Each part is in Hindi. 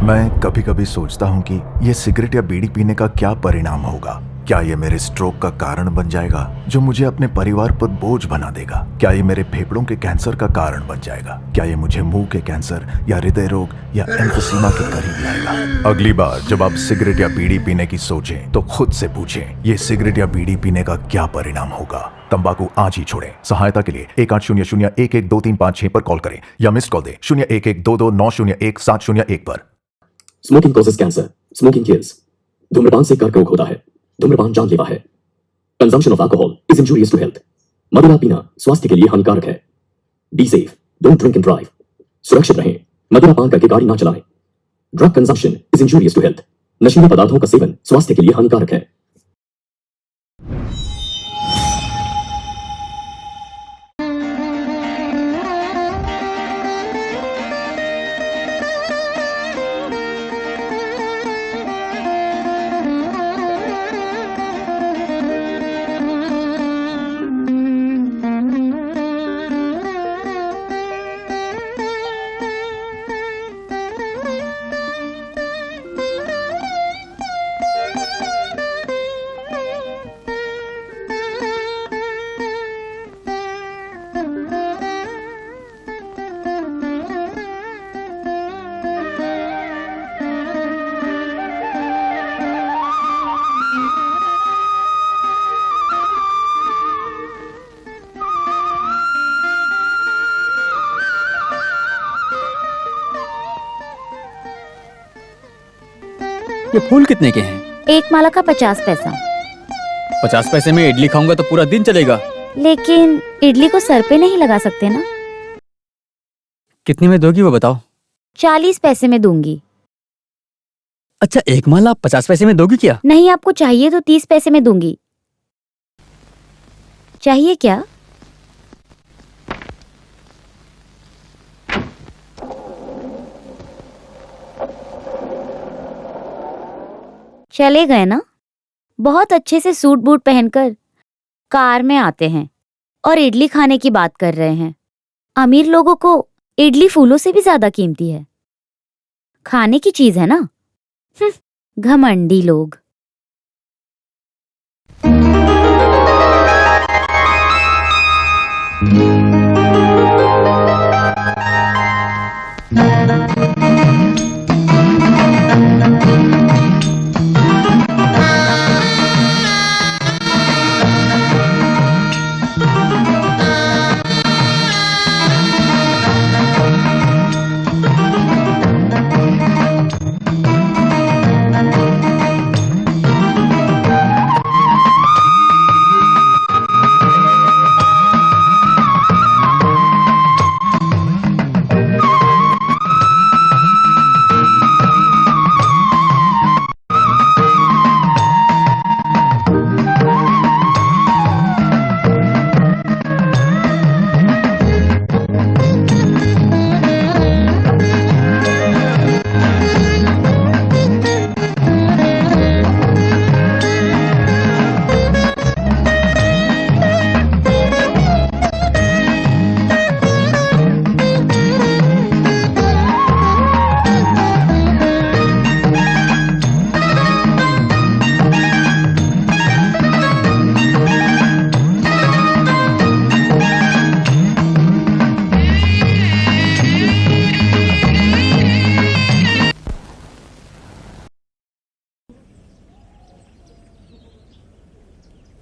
मैं कभी कभी सोचता हूँ कि ये सिगरेट या बीड़ी पीने का क्या परिणाम होगा। क्या ये मेरे स्ट्रोक का कारण बन जाएगा जो मुझे अपने परिवार पर बोझ बना देगा? क्या ये मेरे फेफड़ों के कैंसर का कारण बन जाएगा? क्या ये मुझे मुंह के कैंसर या हृदय रोग या एम्फीसीमा के करीब लाएगा? अगली बार जब आप सिगरेट या बीड़ी पीने की सोचें तो खुद से पूछें, ये सिगरेट या बीड़ी पीने का क्या परिणाम होगा? तंबाकू आज ही छोड़ें। सहायता के लिए 1800-112356 पर कॉल करें या मिस्ड कॉल दें 01122901-701 पर। Smoking causes cancer, smoking kills. धूम्रपान से कर्करोग होता है, धूम्रपान जानलेवा है। Consumption of alcohol is injurious to health. मदिरा पीना स्वास्थ्य के लिए हानिकारक है। Be safe, don't drink and drive. सुरक्षित रहें, मदिरा पान करके गाड़ी ना चलाएं। Drug consumption is injurious to health. नशीले पदार्थों का सेवन स्वास्थ्य के लिए हानिकारक है। ये फूल कितने के हैं? एक माला का 50 पैसा। 50 पैसे में इडली खाऊंगा तो पूरा दिन चलेगा। लेकिन इडली को सर पे नहीं लगा सकते ना। कितने में दोगी वो बताओ? 40 पैसे में दूंगी। अच्छा, एक माला 50 पैसे में दोगी क्या? नहीं, आपको चाहिए तो 30 पैसे में दूंगी। चाहिए क्या? चले गए ना? बहुत अच्छे से सूट बूट पहनकर कार में आते हैं और इडली खाने की बात कर रहे हैं। अमीर लोगों को इडली फूलों से भी ज्यादा कीमती है। खाने की चीज है ना। घमंडी लोग।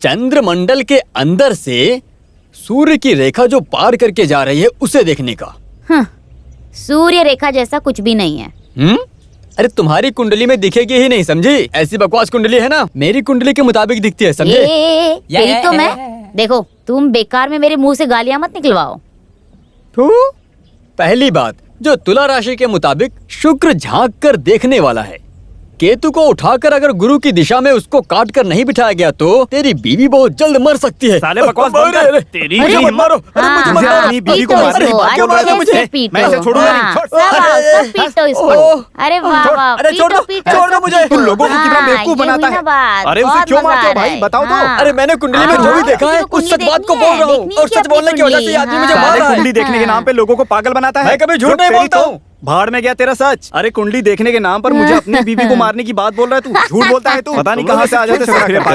चंद्रमंडल के अंदर से सूर्य की रेखा जो पार करके जा रही है उसे देखने का। सूर्य रेखा जैसा कुछ भी नहीं है। अरे तुम्हारी कुंडली में दिखेगी ही नहीं, समझी? ऐसी बकवास कुंडली है ना, मेरी कुंडली के मुताबिक दिखती है, समझे? यही तो मैं। देखो, तुम बेकार में मेरे मुंह से गालियां मत निकलवाओ। पहली बात, जो तुला राशि के मुताबिक शुक्र झांक कर देखने वाला है। केतु को उठाकर अगर गुरु की दिशा में उसको काट कर नहीं बिठाया गया तो तेरी बीवी बहुत जल्द मर सकती है। साले बकवास बंद कर। तेरी मुझे मत मारो। अरे मुझे मत मारो। अपनी बीवी को मारने की बात क्यों कर रहा है मुझे? मैं इसे छोड़ूंगा नहीं। सब पीटो इसको। अरे वाह वाह, अरे छोड़ दो, छोड़ दो मुझे। तुम लोगों को कितना बेवकूफ बनाता है। अरे उसे क्यों मारते हो भाई, बताओ तो। अरे मैंने कुंडली में जो भी देखा है उस सच बात को बोल रहा हूँ, और सच बोलने की वजह से आदमी मुझे मार रहा है। कुंडली देखने के नाम पे लोगों को पागल बनाता है। मैं कभी झूठ नहीं बोलता हूँ। भाड़ में गया तेरा सच। अरे कुंडली देखने के नाम पर मुझे अपनी बीवी को मारने की बात बोल रहा है तू। झूठ बोलता है तू। पता नहीं कहाँ से आ जाते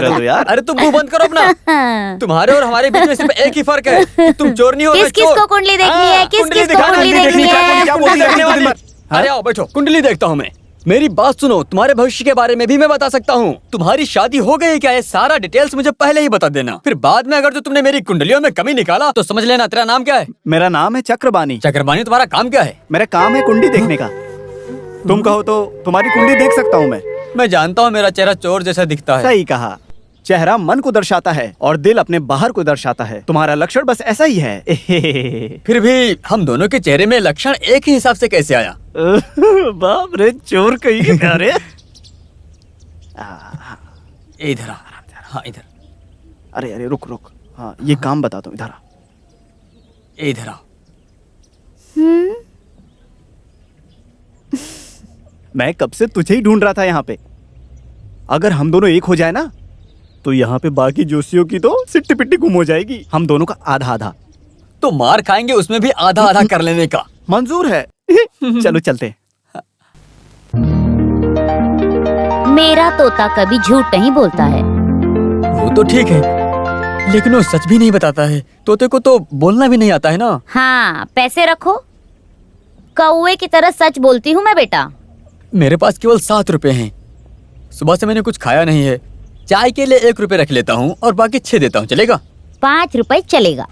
हो यार। अरे तुम मुंह बंद करो अपना। तुम्हारे और हमारे बीच में सिर्फ एक ही फर्क है कि तुम चोर नहीं हो। किस किस को कुंडली देखनी है? किस किस को कुंडली देखनी है? क्या बोल देखने वाली? अरे आओ बैठो, कुंडली देखता हूँ मैं। मेरी बात सुनो, तुम्हारे भविष्य के बारे में भी मैं बता सकता हूँ। तुम्हारी शादी हो गई क्या, ये सारा डिटेल्स मुझे पहले ही बता देना। फिर बाद में अगर जो तुमने मेरी कुंडलियों में कमी निकाला तो समझ लेना। तेरा नाम क्या है? मेरा नाम है चक्रबानी। चक्रबानी, तुम्हारा काम क्या है? मेरा काम है कुंडली देखने का। तुम कहो तो तुम्हारी कुंडली देख सकता हूँ मैं जानता हूँ मेरा चेहरा चोर जैसा दिखता है। सही कहा। चेहरा मन को दर्शाता है और दिल अपने बाहर को दर्शाता है। तुम्हारा लक्षण बस ऐसा ही है। फिर भी हम दोनों के चेहरे में लक्षण एक ही हिसाब से कैसे आया? बाप रे, चोर कहीं के प्यारे। इधर आ। हाँ इधर। अरे अरे रुक रुक। हाँ ये काम बता दो, इधर आ। इधर आ। मैं कब से तुझे ही ढूंढ रहा था यहाँ पे। अगर हम दोनों एक हो जाए ना तो यहाँ पे बाकी जोशियों की तो सिट्टी पिट्टी गुम हो जाएगी। हम दोनों का आधा आधा। तो मार खाएंगे उसमें भी आधा आधा कर लेने का। मंजूर है। चलो चलते हैं। मेरा तोता कभी झूठ नहीं बोलता है। वो तो ठीक है, लेकिन वो सच भी नहीं बताता है। तोते को तो बोलना भी नहीं आता है ना। हाँ, पैसे रखो। कौवे की तरह सच बोलती हूँ मैं बेटा। मेरे पास केवल 7 रुपए हैं। सुबह से मैंने कुछ खाया नहीं है। चाय के लिए 1 रुपए रख लेता हूँ और बाकी 6 देता हूँ, चलेगा? 5 रुपए चलेगा।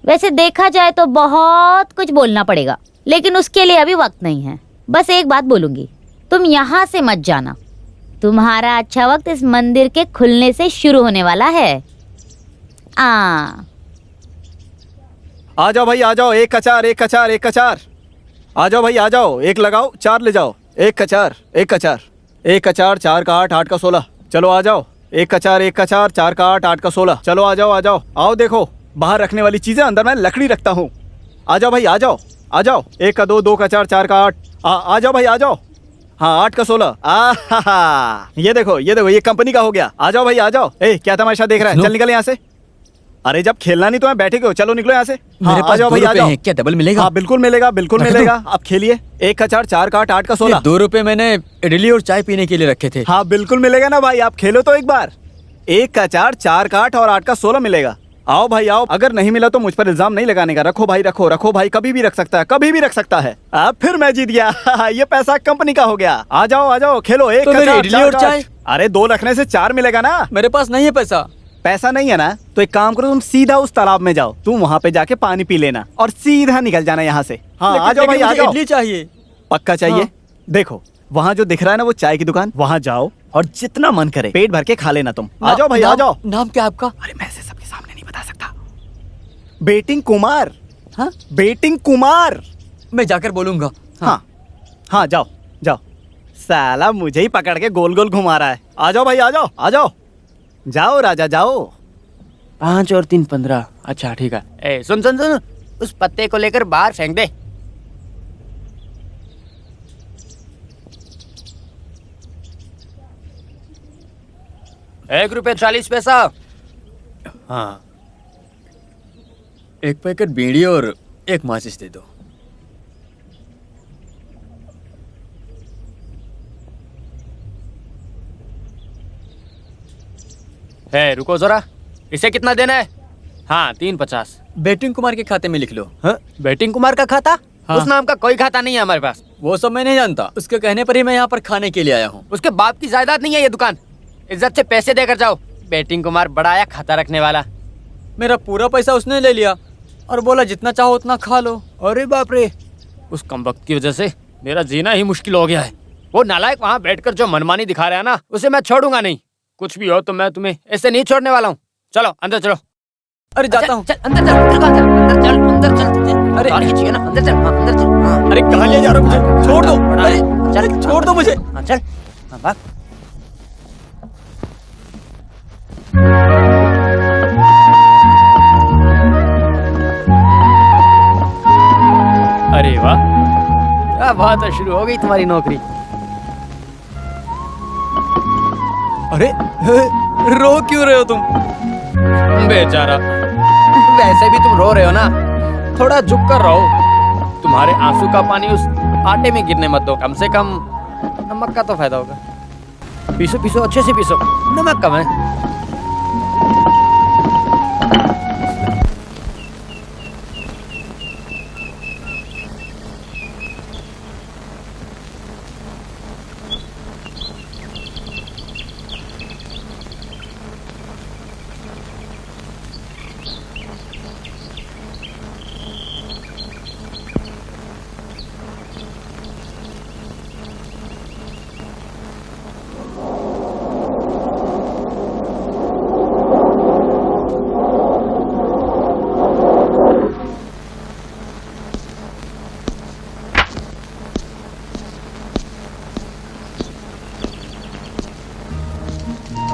वैसे देखा जाए तो बहुत कुछ बोलना पड़ेगा, लेकिन उसके लिए अभी वक्त नहीं है। बस एक बात बोलूंगी, तुम यहाँ से मत जाना। तुम्हारा अच्छा वक्त इस मंदिर के खुलने से शुरू होने वाला है। आ जाओ भाई, आ जाओ। एक कचार, एक कचार, एक कचार। आ जाओ भाई, आ जाओ। एक लगाओ, 4 ले जाओ। एक कचार, एक कचार, एक कचार। 4 का 8, 8 का 16। चलो आ जाओ। एक कचार, एक कचार। 4 का 8, 8 का 16। चलो आ जाओ, आ जाओ। आओ देखो, बाहर रखने वाली चीजें अंदर मैं लकड़ी रखता हूँ। आ जाओ भाई, आ जाओ, आ जाओ। 1 का 2, 2 का 4, 4 का 8। आ जाओ भाई, आ जाओ। हाँ 8 का 16। ये देखो, ये देखो, ये कंपनी का हो गया। आ जाओ भाई, आ जाओ। क्या तमाशा देख रहा है? चल निकल यहाँ से। अरे जब खेलना नहीं तो मैं बैठे क्यों? चलो निकलो यहाँ से। मेरे पास 2 रुपए हैं, क्या डबल मिलेगा? हाँ बिल्कुल मिलेगा, बिल्कुल मिलेगा। अब खेलिए। 1 का 4, 4 का 8, 8 का 16। 2 रुपए मैंने इडली और चाय पीने के लिए रखे थे। हाँ बिल्कुल मिलेगा ना भाई, आप खेलो तो एक बार। 1 का 4, 4 का 8 और 8 का 16 मिलेगा। आओ भाई आओ। अगर नहीं मिला तो मुझ पर इल्जाम नहीं लगाने का। रखो भाई, रखो रखो भाई, कभी भी रख सकता है, कभी भी रख सकता है। अब फिर मैं जीत गया। ये पैसा कंपनी का हो गया। आ जाओ आ जाओ, खेलो। 1 तो का 4, इडली और चाय? अरे 2 रखने से 4 मिलेगा ना। मेरे पास नहीं है पैसा। पैसा नहीं है ना तो एक काम करो, तुम सीधा उस तालाब में जाओ। तुम वहाँ पे जाके पानी पी लेना और सीधा निकल जाना यहाँ से। हाँ आ जाओ भाई, आ जाओ। इडली चाहिए। पक्का चाहिए? हाँ। देखो वहाँ जो दिख रहा है ना वो चाय की दुकान, वहाँ जाओ और जितना मन करे पेट भर के खा लेना तुम। आ जाओ भाई, आ जाओ। नाम क्या आपका? अरे मैं ऐसे सबके सामने नहीं बता सकता। बेटिंग कुमार। हाँ बेटिंग कुमार। मैं जाकर बोलूंगा। हाँ हाँ जाओ जाओ। साला मुझे ही पकड़ के गोल गोल घुमा रहा है। आ जाओ भाई, आ जाओ, आ जाओ। जाओ राजा जाओ। 5 और 3 15। अच्छा ठीक है। सुन सुन सुन, उस पत्ते को लेकर बाहर फेंक दे। ₹1.40। हाँ, 1 पैकेट बीड़ी और 1 माचिस दे दो। रुको जरा, इसे कितना देना है? हाँ 3.50। बेटिंग कुमार के खाते में लिख लो। हाँ? बेटिंग कुमार का खाता? हाँ। उस नाम का कोई खाता नहीं है हमारे पास। वो सब मैं नहीं जानता, उसके कहने पर ही मैं यहाँ पर खाने के लिए आया हूँ। उसके बाप की जायदाद नहीं है ये दुकान। इज्जत से पैसे देकर जाओ। बेटिंग कुमार बड़ा आया खाता रखने वाला। मेरा पूरा पैसा उसने ले लिया और बोला जितना चाहो उतना खा लो। अरे बाप रे, उस कमबख्त की वजह से मेरा जीना ही मुश्किल हो गया है। वो नालायक वहाँ बैठकर जो मनमानी दिखा रहा है ना, उसे मैं छोड़ूंगा नहीं। कुछ भी हो तो मैं तुम्हें ऐसे नहीं छोड़ने वाला हूँ। चलो अंदर चलो। अरे जाता हूँ। चल अंदर चल, अंदर चल, अंदर चल। अरे खींचिए ना, अंदर चल। हाँ अंदर चल। हाँ। अरे कहाँ ले जा रहा हो मुझे? छोड़ दो। अरे चल छोड़ दो मुझे। हाँ चल। हाँ भाग। अरे वाह, क्या बात है, शुरू हो गई तुम्हारी नौकरी। अरे रो क्यों रहे हो तुम? बेचारा, वैसे भी तुम रो रहे हो ना, थोड़ा झुक कर रहो। तुम्हारे आंसू का पानी उस आटे में गिरने मत दो। कम से कम नमक का तो फायदा होगा। पीसो पीसो, अच्छे से पीसो, नमक कम है।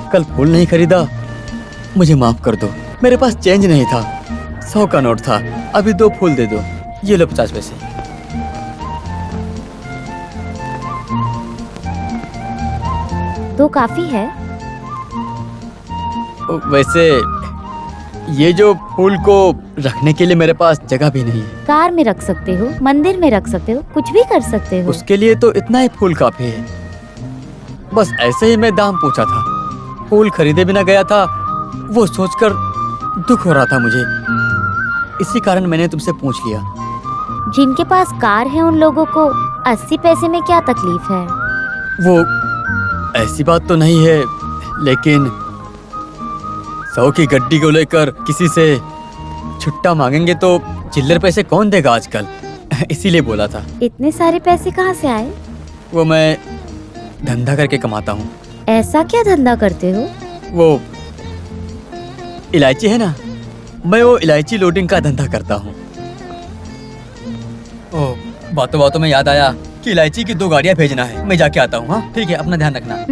कल फूल नहीं खरीदा, मुझे माफ कर दो। मेरे पास चेंज नहीं था, 100 का नोट था। अभी 2 फूल दे दो। ये लो 50 पैसे। तो काफी है। वैसे ये जो फूल को रखने के लिए मेरे पास जगह भी नहीं है। कार में रख सकते हो, मंदिर में रख सकते हो, कुछ भी कर सकते हो। उसके लिए तो इतना ही फूल काफी है। बस ऐसे ही मैं दाम पूछा था, फूल खरीदे बिना गया था। वो सोचकर दुख हो रहा था मुझे, इसी कारण मैंने तुमसे पूछ लिया। जिनके पास कार है उन लोगों को 80 पैसे में क्या तकलीफ है। वो ऐसी बात तो नहीं है, लेकिन 100 की गड्डी को लेकर किसी से छुट्टा मांगेंगे तो चिल्लर पैसे कौन देगा आजकल। इसीलिए बोला था। इतने सारे पैसे कहाँ से आए। वो मैं धंधा करके कमाता हूँ। ऐसा क्या धंधा करते हो। वो इलायची है ना, मैं वो इलायची लोडिंग का धंधा करता हूँ। ओ, बातों बातों में याद आया कि इलायची की 2 गाड़ियाँ भेजना है। मैं जाके आता हूँ। हाँ ठीक है, अपना ध्यान रखना।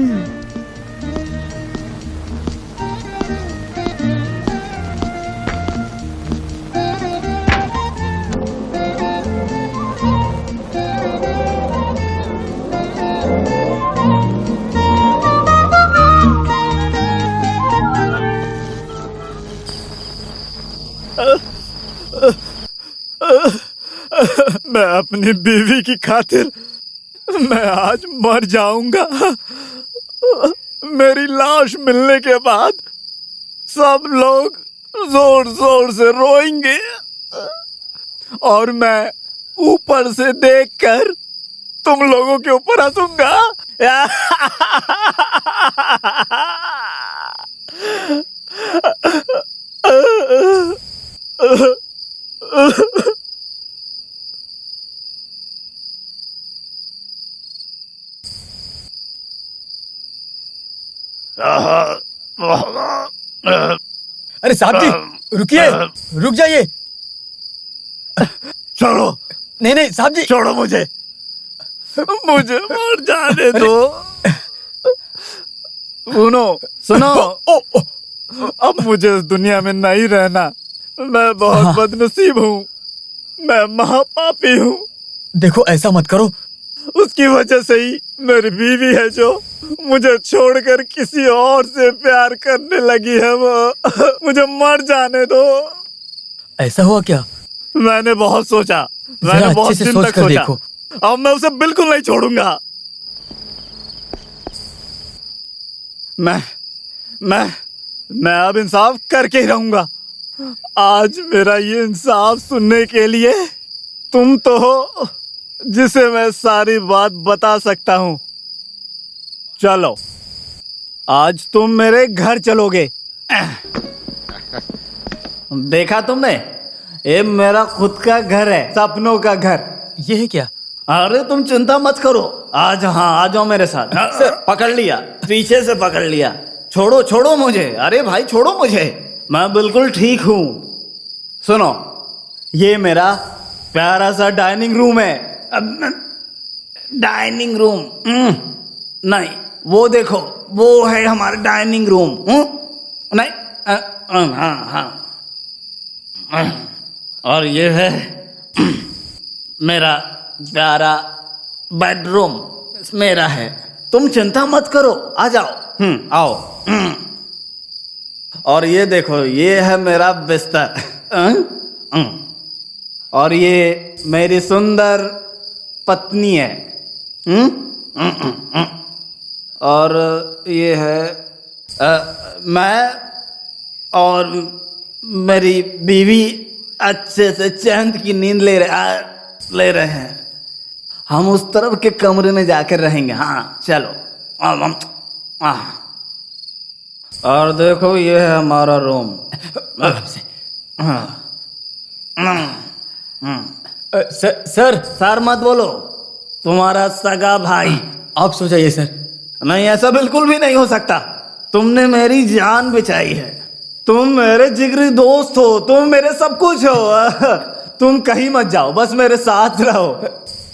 मैं अपनी बीवी की खातिर मैं आज मर जाऊंगा। मेरी लाश मिलने के बाद सब लोग जोर जोर से रोएंगे और मैं ऊपर से देखकर तुम लोगों के ऊपर हंसूंगा। अरे साहब जी रुकिए, रुक जाइए। छोड़ो, नहीं नहीं साहब जी, छोड़ो मुझे मर जाने दो। सुनो, अब मुझे इस दुनिया में नहीं रहना। मैं बहुत बदनसीब हूँ, मैं महापापी हूँ। देखो ऐसा मत करो। उसकी वजह से ही मेरी बीवी है जो मुझे छोड़कर किसी और से प्यार करने लगी है। वो मुझे मर जाने दो। ऐसा हुआ क्या। मैंने बहुत सोचा, मैंने जरा बहुत अच्छे से दिन सोच तक कर सोचा। देखो। अब मैं उसे बिल्कुल नहीं छोड़ूंगा। मैं अब इंसाफ करके ही रहूंगा। आज मेरा ये इंसाफ सुनने के लिए तुम तो हो जिसे मैं सारी बात बता सकता हूँ। चलो, आज तुम मेरे घर चलोगे। देखा तुमने, ये मेरा खुद का घर है, सपनों का घर। ये है क्या। अरे तुम चिंता मत करो, आज हाँ आ जाओ मेरे साथ। पकड़ लिया, पीछे से पकड़ लिया। छोड़ो छोड़ो मुझे, अरे भाई छोड़ो मुझे, मैं बिल्कुल ठीक हूँ। सुनो, ये मेरा प्यारा सा डाइनिंग रूम है। डाइनिंग रूम नहीं, वो देखो, वो है हमारा डाइनिंग रूम। नहीं, हाँ, और ये है मेरा प्यारा बेडरूम, मेरा है। तुम चिंता मत करो, आ जाओ। आओ। और ये देखो, ये है मेरा बिस्तर। और ये मेरी सुंदर पत्नी है। और ये है मैं और मेरी बीवी अच्छे से चैन की नींद ले रहे हैं। हम उस तरफ के कमरे में जाकर रहेंगे। हाँ चलो। और देखो ये है हमारा रूम। सर सर मत बोलो, तुम्हारा सगा भाई। आप सो जाइए सर। नहीं, ऐसा बिल्कुल भी नहीं हो सकता। तुमने मेरी जान बचाई है, तुम मेरे जिगरी दोस्त हो, तुम मेरे सब कुछ हो। तुम कहीं मत जाओ, बस मेरे साथ रहो।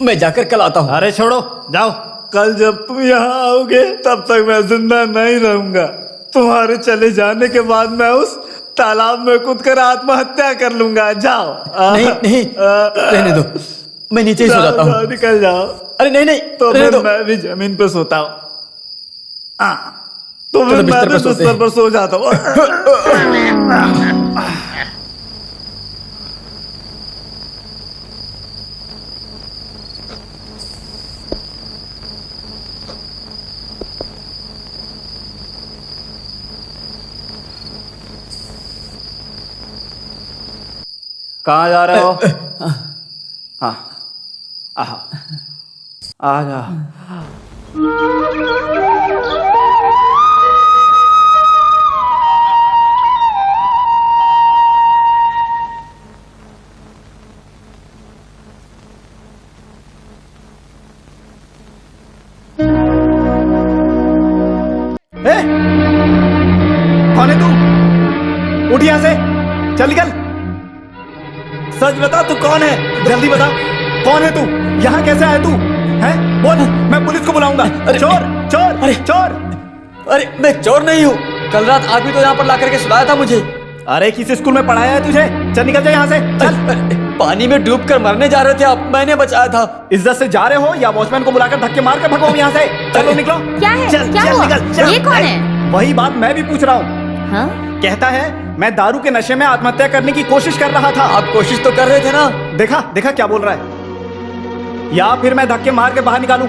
मैं जाकर कल आता हूँ। अरे छोड़ो, जाओ। कल जब तुम यहाँ आओगे तब तक मैं जिंदा नहीं रहूंगा। तुम्हारे चले जाने के बाद मैं उस तालाब में कूद कर आत्महत्या कर लूंगा। जाओ। नहीं रहने दो, मैं नीचे ही सो जाता हूँ। निकल जाओ। अरे नहीं तो रहने फिर दो। मैं भी जमीन पे सोता हूँ। तो फिर चलो मैं बिस्तर भी पर सोते बिस्तर पर सो जाता हूँ। कहाँ जा रहे हो? हाँ, आ जा। कौन है तू? उठ यहाँ से, चल निकल। सच बता, तू कौन है? जल्दी बता, कौन है तू? यहाँ कैसे आया तू? हैं? बोल, मैं पुलिस को बुलाऊंगा। चोर चोर अरे चोर। अरे मैं चोर नहीं हूँ। कल रात आप भी तो यहाँ पर ला करके सुलाया था मुझे। अरे किस स्कूल में पढ़ाया है तुझे? चल निकल जा यहाँ से, चल। पानी में डूब कर मरने जा रहे थे आप, मैंने बचाया था। इज्जत से जा रहे हो या वॉचमैन को बुलाकर धक्के मार कर भगाओ यहाँ से? चलो निकलो। क्या है? चल, क्या चल, हुआ? निकल, चल। ये कौन है? वही बात मैं भी पूछ रहा हूँ। हाँ? कहता है मैं दारू के नशे में आत्महत्या करने की कोशिश कर रहा था। आप कोशिश तो कर रहे थे ना। देखा देखा क्या बोल रहा है? या फिर मैं धक्के मार के बाहर निकालूं?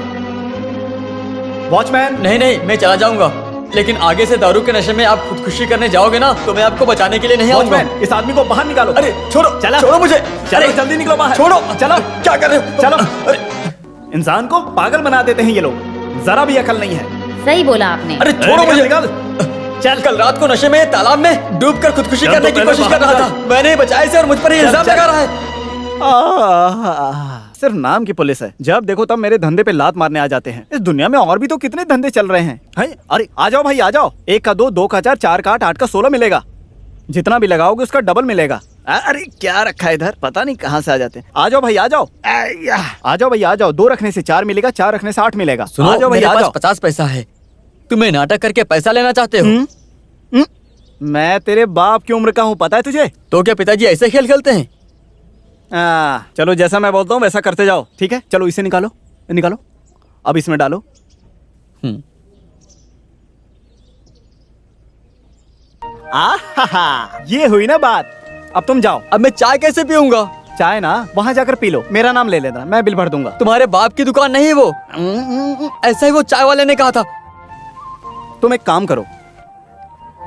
वॉचमैन। नहीं मैं चला जाऊंगा, लेकिन आगे से दारू के नशे में आप खुदकुशी करने जाओगे ना तो मैं आपको बचाने के लिए नहीं आऊंगा। वॉचमैन, इस आदमी को बाहर निकालो। अरे छोड़ो, चला। छोड़ो मुझे। चलो अरे जल्दी निकलो बाहर। छोड़ो। चलो। क्या कर रहे हो? चलो। अरे इंसान को पागल बना देते हैं ये लोग, जरा भी अकल नहीं है। सही बोला आपने। अरे छोड़ो मुझे। निकल। चल, कल रात को नशे में तालाब में डूबकर खुदकुशी चल, करने तो की पहले कोशिश कर बाहर रहा था। मैंने बचाए से और मुझ पर ही चल, इल्जाम चल। लगा रहा है। सिर्फ नाम की पुलिस है, जब देखो तब मेरे धंधे पे लात मारने आ जाते हैं। इस दुनिया में और भी तो कितने धंधे चल रहे हैं। अरे आ जाओ भाई, आ जाओ। 1 का 2, 2 का 4, 4 का 8, 8 का 16 मिलेगा। जितना भी लगाओगे उसका डबल मिलेगा। अरे क्या रखा है इधर, पता नहीं कहाँ से आ जाते हैं। आ जाओ भाई, आ जाओ। आ जाओ भाई, आ जाओ। 2 रखने से 4 मिलेगा, 4 रखने से 8 मिलेगा। सुनो, आ जाओ भाई, मेरे आ पास जाओ। 50 पैसा है। तुम्हें नाटक करके पैसा लेना चाहते हो? मैं तेरे बाप की उम्र का हूँ, पता है तुझे? तो क्या पिताजी ऐसे खेल खेलते हैं? चलो जैसा मैं बोलता हूँ वैसा करते जाओ, ठीक है? चलो इसे निकालो, निकालो। अब इसमें डालो। ये हुई ना बात। अब तुम जाओ। अब मैं चाय कैसे पीऊंगा? चाय ना वहां जाकर पी लो, मेरा नाम ले लेना, मैं बिल भर दूंगा। तुम्हारे बाप की दुकान नहीं वो। ऐसा ही वो चाय वाले ने कहा था। तुम एक काम करो,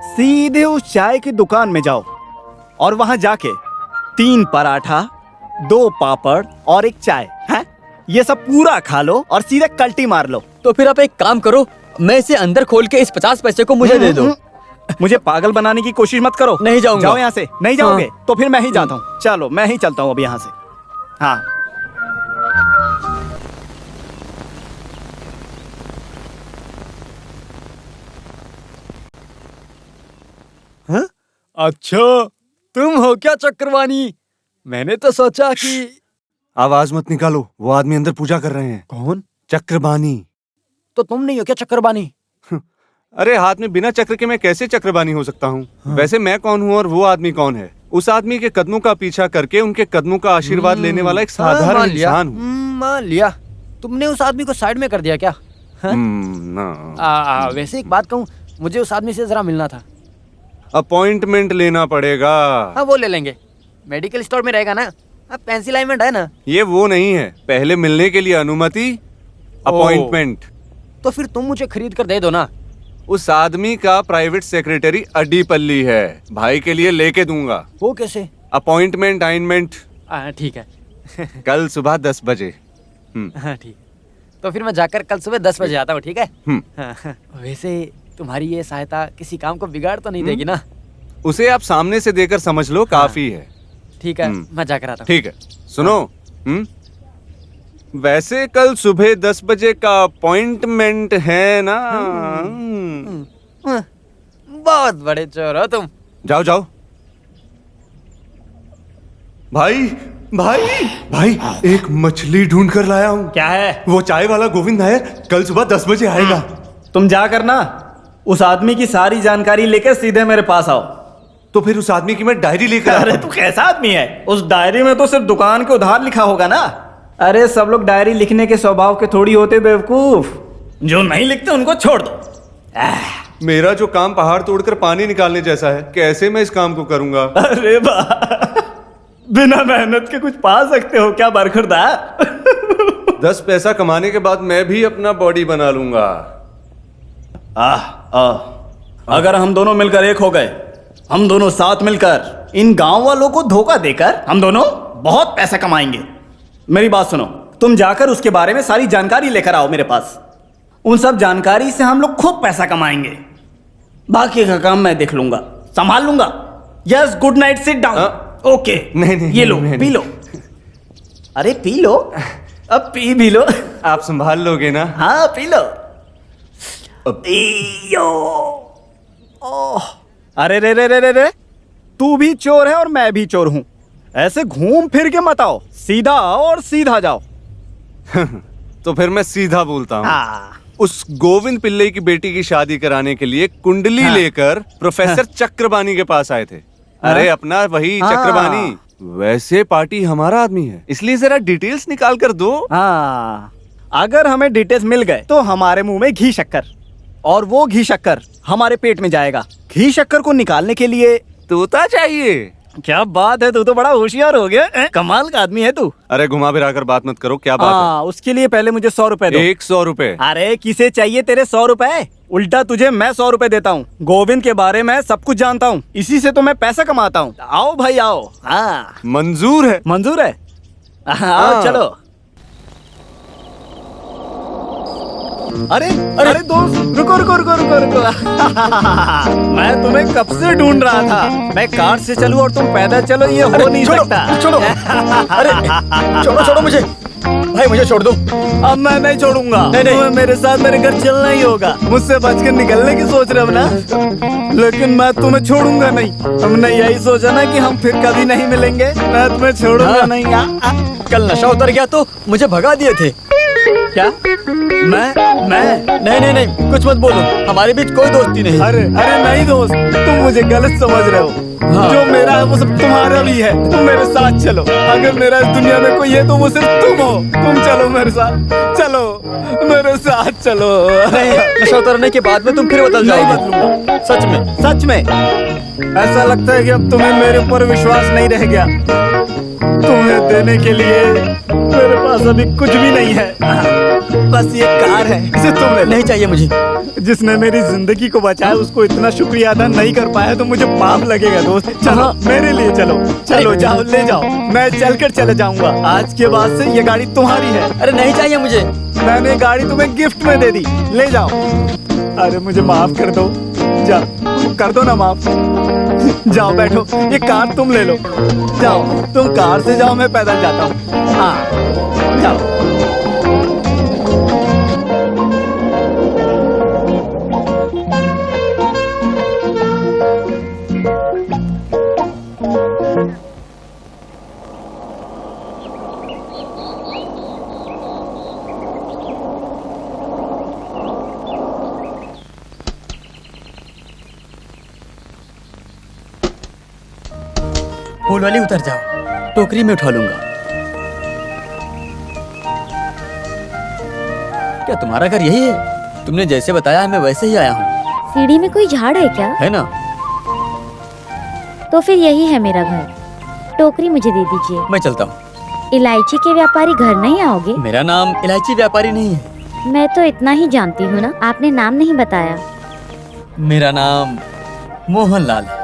सीधे उस चाय की दुकान में जाओ और वहां जाके 3 पराठा, 2 पापड़ और 1 चाय है, ये सब पूरा खा लो और सीधे कल्टी मार लो। तो फिर आप एक काम करो, मैं इसे अंदर खोल के इस 50 पैसे को मुझे दे दो। मुझे पागल बनाने की कोशिश मत करो। नहीं जाऊंगा। जाओ यहाँ से। नहीं जाओगे तो फिर मैं ही जाता हूँ। चलो मैं ही चलता हूँ अब यहाँ से। हाँ। अच्छा, तुम हो क्या चक्रवाणी? मैंने तो सोचा कि आवाज मत निकालो, वो आदमी अंदर पूजा कर रहे हैं। कौन? चक्रबानी। तो तुम नहीं हो क्या चक्रबानी? अरे हाथ में बिना चक्र के मैं कैसे चक्रबानी हो सकता हूँ? वैसे मैं कौन हूँ और वो आदमी कौन है? उस आदमी के कदमों का पीछा करके उनके कदमों का आशीर्वाद लेने वाला एक साधारण इंसान हूँ। मान लिया। तुमने उस आदमी को साइड में कर दिया क्या? ना। वैसे एक बात कहूँ, मुझे उस आदमी से जरा मिलना था। अपॉइंटमेंट लेना पड़ेगा। हाँ वो ले लेंगे, मेडिकल स्टोर में रहेगा ना? पेंसिल अलाइनमेंट है ना? ये वो नहीं है, पहले मिलने के लिए अनुमति, अपॉइंटमेंट। तो फिर तुम मुझे खरीद कर दे दो ना। उस आदमी का प्राइवेट सेक्रेटरी अड्डीपल्ली है, भाई के लिए लेके दूंगा। वो कैसे? अपॉइंटमेंट अलाइनमेंट ठीक है। कल सुबह 10 बजे। हाँ ठीक। तो फिर मैं जाकर कल सुबह 10 बजे आता हूँ, ठीक है? हाँ, वैसे तुम्हारी ये सहायता किसी काम को बिगाड़ तो नहीं देगी ना? उसे आप सामने से देकर समझ लो, काफी है। ठीक है, मैं जाकर आता हूँ। ठीक है, सुनो। वैसे कल सुबह 10 बजे का अपॉइंटमेंट है ना? बहुत बड़े चोर हो तुम। जाओ जाओ। भाई भाई भाई, एक मछली ढूंढ कर लाया हूँ। क्या है? वो चाय वाला गोविंद नायर कल सुबह 10 बजे आएगा। तुम जा कर ना उस आदमी की सारी जानकारी लेकर सीधे मेरे पास आओ। तो फिर उस आदमी की मैं डायरी लेकर आता अरे हूँ। तू कैसा आदमी है? उस डायरी में तो सिर्फ दुकान के उधार लिखा होगा ना। अरे सब लोग डायरी लिखने के स्वभाव के थोड़ी होते बेवकूफ। जो नहीं लिखते उनको छोड़ दो। मेरा जो काम पहाड़ तोड़कर पानी निकालने जैसा है, कैसे मैं इस काम को करूंगा? अरे बिना मेहनत के कुछ पा सकते हो क्या बरखुरदार? 10 पैसा कमाने के बाद मैं भी अपना बॉडी बना लूंगा। अगर हम दोनों मिलकर एक हो गए, हम दोनों साथ मिलकर इन गांव वालों को धोखा देकर हम दोनों बहुत पैसा कमाएंगे। मेरी बात सुनो, तुम जाकर उसके बारे में सारी जानकारी लेकर आओ मेरे पास। उन सब जानकारी से हम लोग खूब पैसा कमाएंगे। बाकी का काम मैं देख लूंगा, संभाल लूंगा। Yes, good night, sit down. Okay, नहीं, ये लो, नहीं, पी लो। अरे पी लो, अब पी भी लो। आप संभाल लोगे ना? हाँ पी लो। पियो। ओह, अरे रे रे रे रे रे, तू भी चोर है और मैं भी चोर हूं। ऐसे घूम फिर के मत आओ, सीधा आओ और सीधा जाओ। तो फिर मैं सीधा बोलता हूँ। हाँ। उस गोविंद पिल्ले की बेटी की शादी कराने के लिए कुंडली लेकर प्रोफेसर चक्रबानी के पास आए थे। अरे अपना वही चक्रबानी। वैसे पार्टी हमारा आदमी है, इसलिए जरा डिटेल्स निकाल कर दो। हाँ, अगर हमें डिटेल्स मिल गए तो हमारे मुंह में घी शक्कर, और वो घी शक्कर हमारे पेट में जाएगा। घी शक्कर को निकालने के लिए तोता चाहिए। क्या बात है, तू तो बड़ा होशियार हो गया। कमाल का आदमी है तू। अरे घुमा फिरा कर बात मत करो, क्या बात हाँ, उसके लिए पहले मुझे 100 रुपए दो। है? 100 रुपए? अरे किसे चाहिए तेरे 100 रुपए? उल्टा तुझे मैं 100 रुपए देता हूँ। गोविंद के बारे में सब कुछ जानता हूँ, इसी से तो मैं पैसा कमाता हूँ। आओ भाई आओ। हाँ मंजूर है। मंजूर है। आओ हाँ। चलो। अरे अरे दोस्त, रुको रुको रुको रुको रुको। मैं तुम्हें कब से ढूंढ रहा था। मैं कार से चलूं और तुम पैदल चलो, ये हो नहीं सकता। छोड़ो। अरे छोड़ो मुझे, भाई मुझे छोड़ दो। अब मैं नहीं छोड़ूंगा। नहीं। तुम्हें मेरे साथ मेरे घर चलना ही होगा। मुझसे बचकर निकलने की सोच रहे हो ना, लेकिन मैं तुम्हें छोड़ूंगा नहीं। हमने यही सोचा ना कि हम फिर कभी नहीं मिलेंगे। मैं तुम्हें छोड़ूंगा नहीं। कल नशा उतर गया तो मुझे भगा दिए थे। क्या? मैं नहीं, कुछ मत बोलो, हमारे बीच कोई दोस्ती नहीं। अरे नहीं दोस्त, तुम मुझे गलत समझ रहे हो। हाँ। जो मेरा है वो सब तुम्हारा भी है। तुम मेरे साथ चलो। अगर मेरा इस दुनिया में कोई है तो वो सिर्फ तुम हो। तुम चलो मेरे साथ, चलो मेरे साथ चलो। नहीं, नशा उतरने के बाद में तुम फिर बदल नहीं जाओगे। बदलूंगा। सच में ऐसा लगता है कि अब तुम्हें मेरे ऊपर विश्वास नहीं रह गया। तुम्हें देने के लिए मेरे पास अभी कुछ भी नहीं है। बस ये कार है, इसे तुम ले लो। नहीं चाहिए मुझे। जिसने मेरी जिंदगी को बचाया उसको इतना शुक्रिया अदा नहीं कर पाया तो मुझे पाप लगेगा दोस्त। चलो मेरे लिए चलो जाओ, ले जाओ। मैं चलकर चले जाऊंगा। आज के बाद से ये गाड़ी तुम्हारी है। अरे नहीं चाहिए मुझे। मैंने गाड़ी तुम्हें गिफ्ट में दे दी, ले जाओ। अरे मुझे माफ कर दो, जाओ कर दो ना माफ। जाओ बैठो, ये कार तुम ले लो। जाओ, तुम कार से जाओ, मैं पैदल जाता हूँ। हाँ जाओ। फूल वाली उतर जाओ, टोकरी में उठा लूंगा। क्या तुम्हारा घर यही है? तुमने जैसे बताया है मैं वैसे ही आया हूँ। सीढ़ी में कोई झाड़ है क्या? है ना? तो फिर यही है मेरा घर। टोकरी मुझे दे दीजिए। मैं चलता हूँ। इलायची के व्यापारी घर नहीं आओगे? मेरा नाम इलायची व्यापारी नहीं है। मैं तो इतना ही जानती हूँ ना, आपने नाम नहीं बताया। मेरा नाम मोहनलाल है।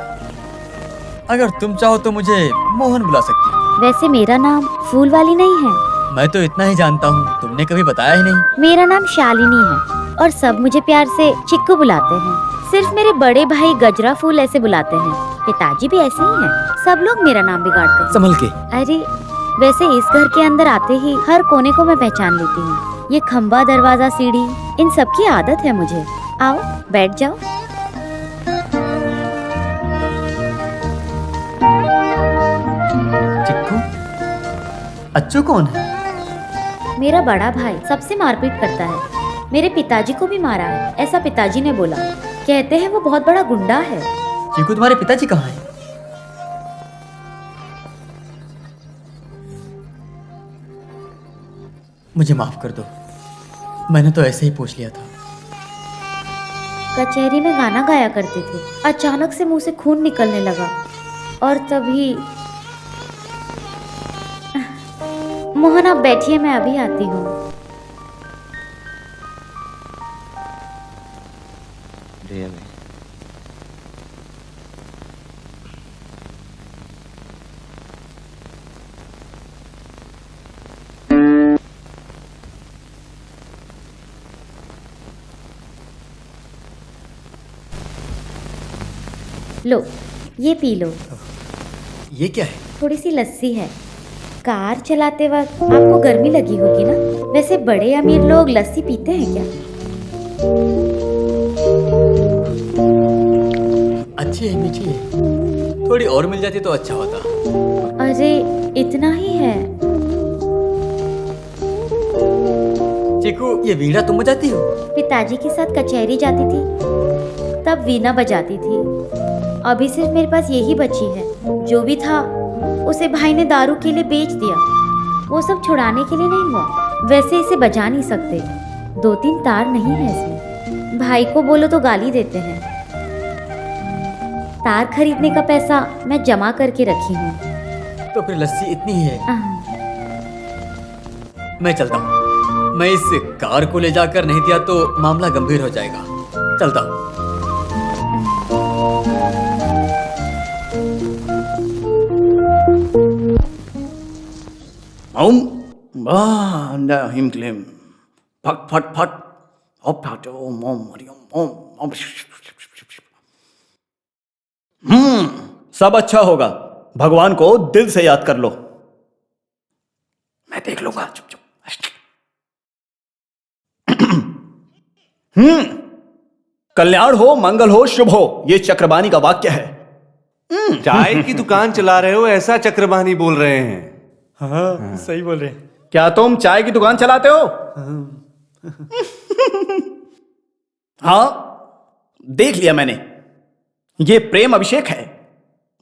अगर तुम चाहो तो मुझे मोहन बुला सकती हो। वैसे मेरा नाम फूल वाली नहीं है। मैं तो इतना ही जानता हूँ, तुमने कभी बताया ही नहीं। मेरा नाम शालिनी है और सब मुझे प्यार से चिक्कू बुलाते हैं। सिर्फ मेरे बड़े भाई गजरा फूल ऐसे बुलाते हैं। पिताजी भी ऐसे ही हैं। सब लोग मेरा नाम बिगाड़ते हैं। संभल के। अरे वैसे इस घर के अंदर आते ही हर कोने को मैं पहचान लेती हूँ। ये खम्बा, दरवाजा, सीढ़ी, इन सब की आदत है मुझे। आओ बैठ जाओ। चिक्कू, अच्छू कौन है? मेरा बड़ा भाई सबसे मारपीट करता है। मेरे पिताजी को भी मारा है, ऐसा पिताजी ने बोला। कहते हैं वो बहुत बड़ा गुंडा है। चिक्कू, तुम्हारे पिताजी कहाँ हैं? मुझे माफ कर दो, मैंने तो ऐसे ही पूछ लिया था। कचहरी में गाना गाया करते थे। अचानक से मुंह से खून निकलने लगा और तभी मोहन आप बैठिए, मैं अभी आती हूँ। लो ये पी लो। ये क्या है? थोड़ी सी लस्सी है। कार चलाते वक्त आपको गर्मी लगी होगी ना। वैसे बड़े अमीर लोग लस्सी पीते हैं क्या? अच्छी है, मीठी है। थोड़ी और मिल जाती तो अच्छा होता। अरे इतना ही है। चिक्कू, ये वीणा तुम बजाती हो? पिताजी के साथ कचहरी जाती थी तब वीणा बजाती थी। अभी सिर्फ मेरे पास यही बची है। जो भी था उसे भाई ने दारू के लिए बेच दिया। वो सब छुड़ाने के लिए नहीं हुआ। वैसे इसे बजा नहीं सकते, 2-3 तार नहीं है इसमें। भाई को बोलो तो गाली देते हैं। तार खरीदने का पैसा मैं जमा करके रखी हूँ। तो फिर लस्सी इतनी ही है। मैं चलता हूँ। मैं इस कार को ले जाकर नहीं दिया तो मामला गंभीर हो जाएगा। चलता हूँ। ओम हिम क्लेम फट फट फट ओम फट ओम ओम हरिओम ओम ओम। सब अच्छा होगा। भगवान को दिल से याद कर लो। मैं देख लूंगा। चुप चुप। कल्याण हो, मंगल हो, शुभ हो, ये चक्रबानी का वाक्य है। चाय की दुकान चला रहे हो ऐसा चक्रबानी बोल रहे हैं। हाँ, सही बोल रहे हैं। क्या तुम चाय की दुकान चलाते हो? हाँ, देख लिया मैंने। ये प्रेम अभिषेक है,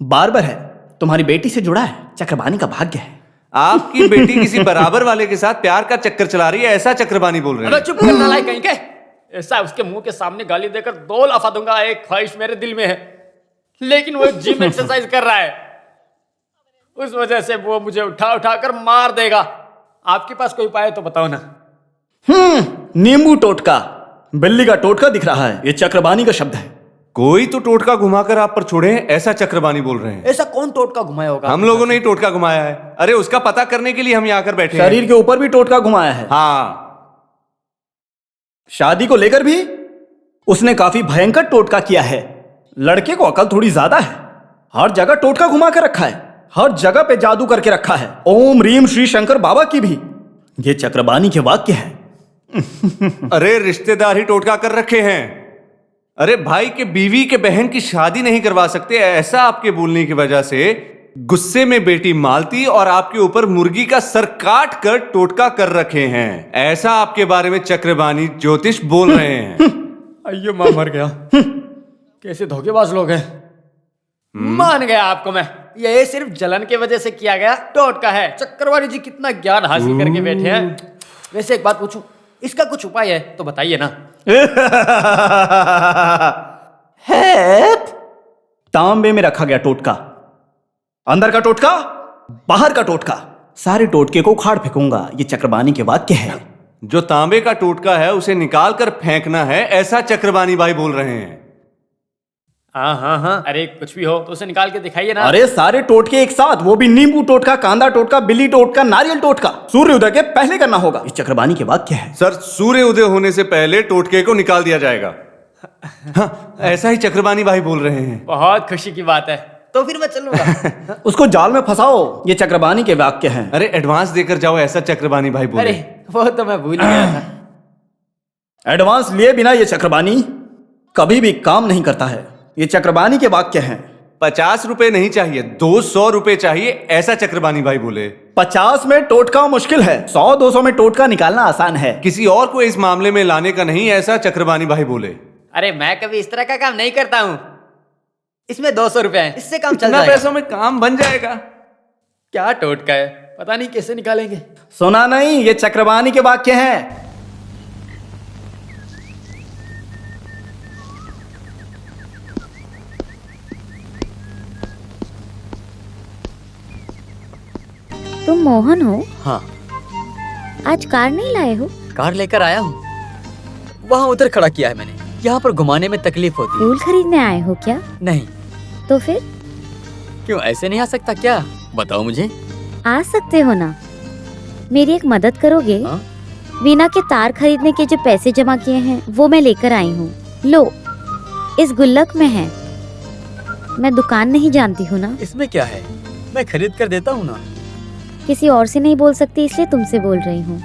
बार्बर है, तुम्हारी बेटी से जुड़ा है। चक्रबानी का भाग्य है। आपकी बेटी किसी बराबर वाले के साथ प्यार का चक्कर चला रही है ऐसा चक्रबानी बोल रहे अबे हैं। चुप कर नालायक कहीं के। ऐसा उसके मुंह के सामने गाली देकर 2 लाफा दूंगा। एक ख्वाहिश मेरे दिल में है, लेकिन वो जिम एक्सरसाइज कर रहा है, उस वजह से वो मुझे उठा उठा कर मार देगा। आपके पास कोई उपाय है तो बताओ ना। नींबू टोटका। बिल्ली का टोटका दिख रहा है, ये चक्रबानी का शब्द है। कोई तो टोटका घुमाकर आप पर छोड़े हैं ऐसा चक्रबानी बोल रहे हैं। ऐसा कौन टोटका घुमाया होगा? हम लोगों ने ही टोटका घुमाया है। अरे उसका पता करने के लिए हम यहाँ आकर बैठे हैं। शरीर के ऊपर भी टोटका घुमाया है। हाँ, शादी को लेकर भी उसने काफी भयंकर टोटका किया है। लड़के को अकल थोड़ी ज्यादा है। हर जगह टोटका घुमा कर रखा है, हर जगह पे जादू करके रखा है। ओम रीम श्री शंकर बाबा की भी। ये चक्रबानी के वाक्य है। अरे रिश्तेदार ही टोटका कर रखे हैं। अरे भाई के बीवी के बहन की शादी नहीं करवा सकते ऐसा आपके बोलने की वजह से गुस्से में बेटी मालती और आपके ऊपर मुर्गी का सर काट कर टोटका कर रखे हैं। ऐसा आपके बारे में चक्रबानी ज्योतिष बोल रहे हैं। अयो मां मर गया। कैसे धोखेबाज लोग हैं। मान गया आपको मैं। ये सिर्फ जलन के वजह से किया गया टोटका है। चक्रवाणी जी कितना ज्ञान हासिल करके बैठे हैं। वैसे एक बात पूछूं, इसका कुछ उपाय है तो बताइए ना। है तांबे में रखा गया टोटका। अंदर का टोटका बाहर का टोटका, सारे टोटके को उखाड़ फेंकूंगा। ये चक्रबानी के वाक्य है। जो तांबे का टोटका है उसे निकाल कर फेंकना है, ऐसा चक्रबानी भाई बोल रहे हैं। हाँ हाँ हाँ, अरे कुछ भी हो तो उसे निकाल के दिखाइए ना। अरे सारे टोटके एक साथ, वो भी नींबू टोटका, कांदा टोटका, बिल्ली टोटका, नारियल टोटका। सूर्य उदय के पहले करना होगा। ये चक्रबानी के वाक्य है। सर, सूर्य उदय होने से पहले टोटके को निकाल दिया जाएगा। हाँ, ऐसा ही चक्रबानी भाई बोल रहे हैं। बहुत खुशी की बात है, तो फिर मैं चलूंगा। उसको जाल में फंसाओ। ये चक्रबानी के वाक्य हैं। अरे एडवांस देकर जाओ, ऐसा चक्रबानी भाई बोले। अरे वो तो मैं भूल ही गया था। एडवांस लिए बिना ये चक्रबानी कभी भी काम नहीं करता है। ये चक्रबानी के वाक्य हैं। 50 रुपए नहीं चाहिए, 200 रुपए चाहिए, ऐसा चक्रबानी भाई बोले। 50 में टोटका मुश्किल है, 100-200 में टोटका निकालना आसान है। किसी और को इस मामले में लाने का नहीं, ऐसा चक्रबानी भाई बोले। अरे मैं कभी इस तरह का काम नहीं करता हूँ। इसमें 200 रुपए हैं, इससे काम चल इतना जाएगा। पैसों में काम बन जाएगा। क्या टोटका है, पता नहीं कैसे निकालेंगे। सुना नहीं, ये चक्रबानी के वाक्य हैं। तुम मोहन हो? हाँ, आज कार नहीं लाए हो? कार लेकर आया हूँ, वहाँ उधर खड़ा किया है मैंने। यहाँ पर घुमाने में तकलीफ होती है। फूल खरीदने आए हो क्या? नहीं। तो फिर क्यों, ऐसे नहीं आ सकता क्या? बताओ मुझे। आ सकते हो ना। मेरी एक मदद करोगे? हाँ? वीणा के तार खरीदने के जो पैसे जमा किए हैं वो मैं लेकर आई हूँ। लो, इस गुल्लक में है। मैं दुकान नहीं जानती हूँ ना। इसमें क्या है, मैं खरीद कर देता हूँ ना। किसी और से नहीं बोल सकती, इसलिए तुमसे बोल रही हूँ।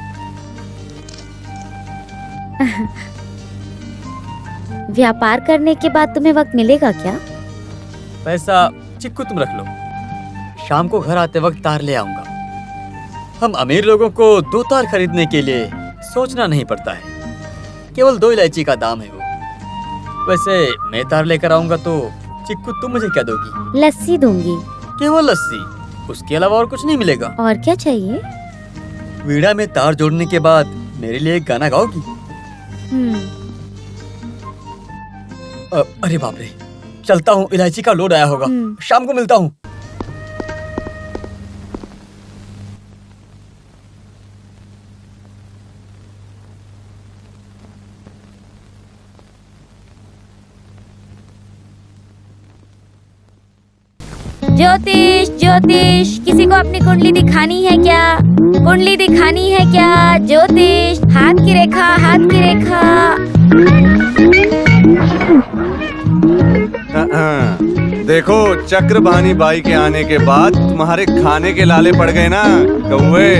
व्यापार करने के बाद तुम्हें वक्त मिलेगा क्या? पैसा चिक्कू तुम रख लो, शाम को घर आते वक्त तार ले आऊंगा। हम अमीर लोगों को 2 तार खरीदने के लिए सोचना नहीं पड़ता है, केवल 2 इलायची का दाम है वो। वैसे मैं तार लेकर आऊंगा तो चिक्कू तुम मुझे क्या दोगी? लस्सी दूंगी। केवल लस्सी, उसके अलावा और कुछ नहीं मिलेगा? और क्या चाहिए? वीणा में तार जोड़ने के बाद मेरे लिए एक गाना गाओगी? अरे बाप रे, चलता हूँ, इलायची का लोड आया होगा। शाम को मिलता हूँ। ज्योतिष, ज्योतिष, किसी को अपनी कुंडली दिखानी है क्या? कुंडली दिखानी है क्या? ज्योतिष, हाथ की रेखा, हाथ की रेखा। देखो, चक्रबानी बाई के आने के बाद तुम्हारे खाने के लाले पड़ गए ना कौवे।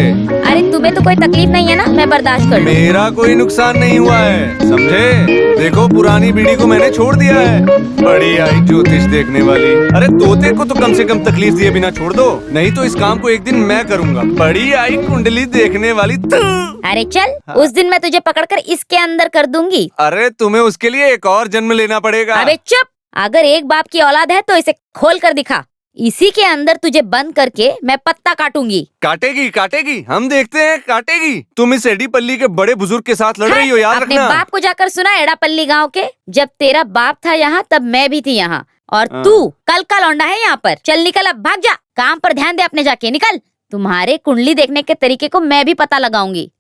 अरे तुम्हें तो कोई तकलीफ नहीं है ना, मैं बर्दाश्त कर लूं। मेरा कोई नुकसान नहीं हुआ है, समझे? देखो, पुरानी बीड़ी को मैंने छोड़ दिया है। बड़ी आई ज्योतिष देखने वाली। अरे तोते को तो कम से कम तकलीफ दिए बिना छोड़ दो, नहीं तो इस काम को एक दिन मैं करूंगा। बड़ी आई कुंडली देखने वाली तू। अरे चल, उस दिन मैं तुझे पकड़कर इसके अंदर कर दूंगी। अरे तुम्हें उसके लिए एक और जन्म लेना पड़ेगा। अबे चुप, अगर एक बाप की औलाद है तो इसे खोल कर दिखा। इसी के अंदर तुझे बंद करके मैं पत्ता काटूंगी। काटेगी काटेगी, हम देखते हैं काटेगी। तुम इस एडीपल्ली के बड़े बुजुर्ग के साथ लड़ रही हो, याद अपने रखना। बाप को जाकर सुना एड़ापल्ली गांव के। जब तेरा बाप था यहाँ तब मैं भी थी यहाँ, और तू कल का लौंडा है यहाँ पर। चल निकल, अब भाग जा, काम पर ध्यान दे अपने, जाके निकल। तुम्हारे कुंडली देखने के तरीके को मैं भी पता लगाऊंगी।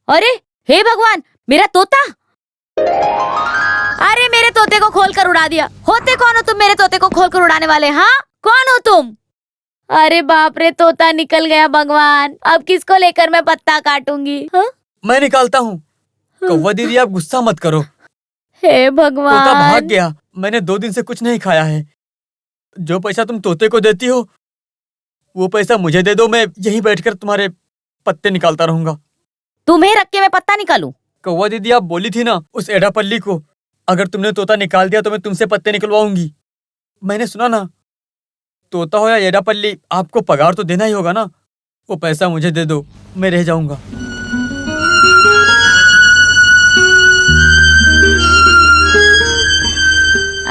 अरे हे भगवान, मेरा तोता! अरे मेरे तोते को खोलकर उड़ा दिया। होते कौन हो तुम मेरे तोते को खोलकर उड़ाने वाले? हाँ, कौन हो तुम? अरे बाप रे, तोता निकल गया भगवान। अब किसको लेकर मैं पत्ता काटूंगी? हाँ? मैं निकालता हूँ। कौवा दीदी, आप गुस्सा मत करो। हे तोता भाग भगवान। गया। मैंने 2 दिन से कुछ नहीं खाया है। जो पैसा तुम तोते को देती हो वो पैसा मुझे दे दो, मैं यहीं बैठकर तुम्हारे पत्ते निकालता रहूंगा। तुम्हें रख के मैं पत्ता निकालूं? कौवा दीदी, आप बोली थी ना उस एडापल्ली को, अगर तुमने तोता निकाल दिया तो मैं तुमसे पत्ते निकलवाऊंगी। मैंने सुना ना, तोता हो या एडापल्ली, आपको पगार तो देना ही होगा ना। वो पैसा मुझे दे दो, मैं रह जाऊंगा।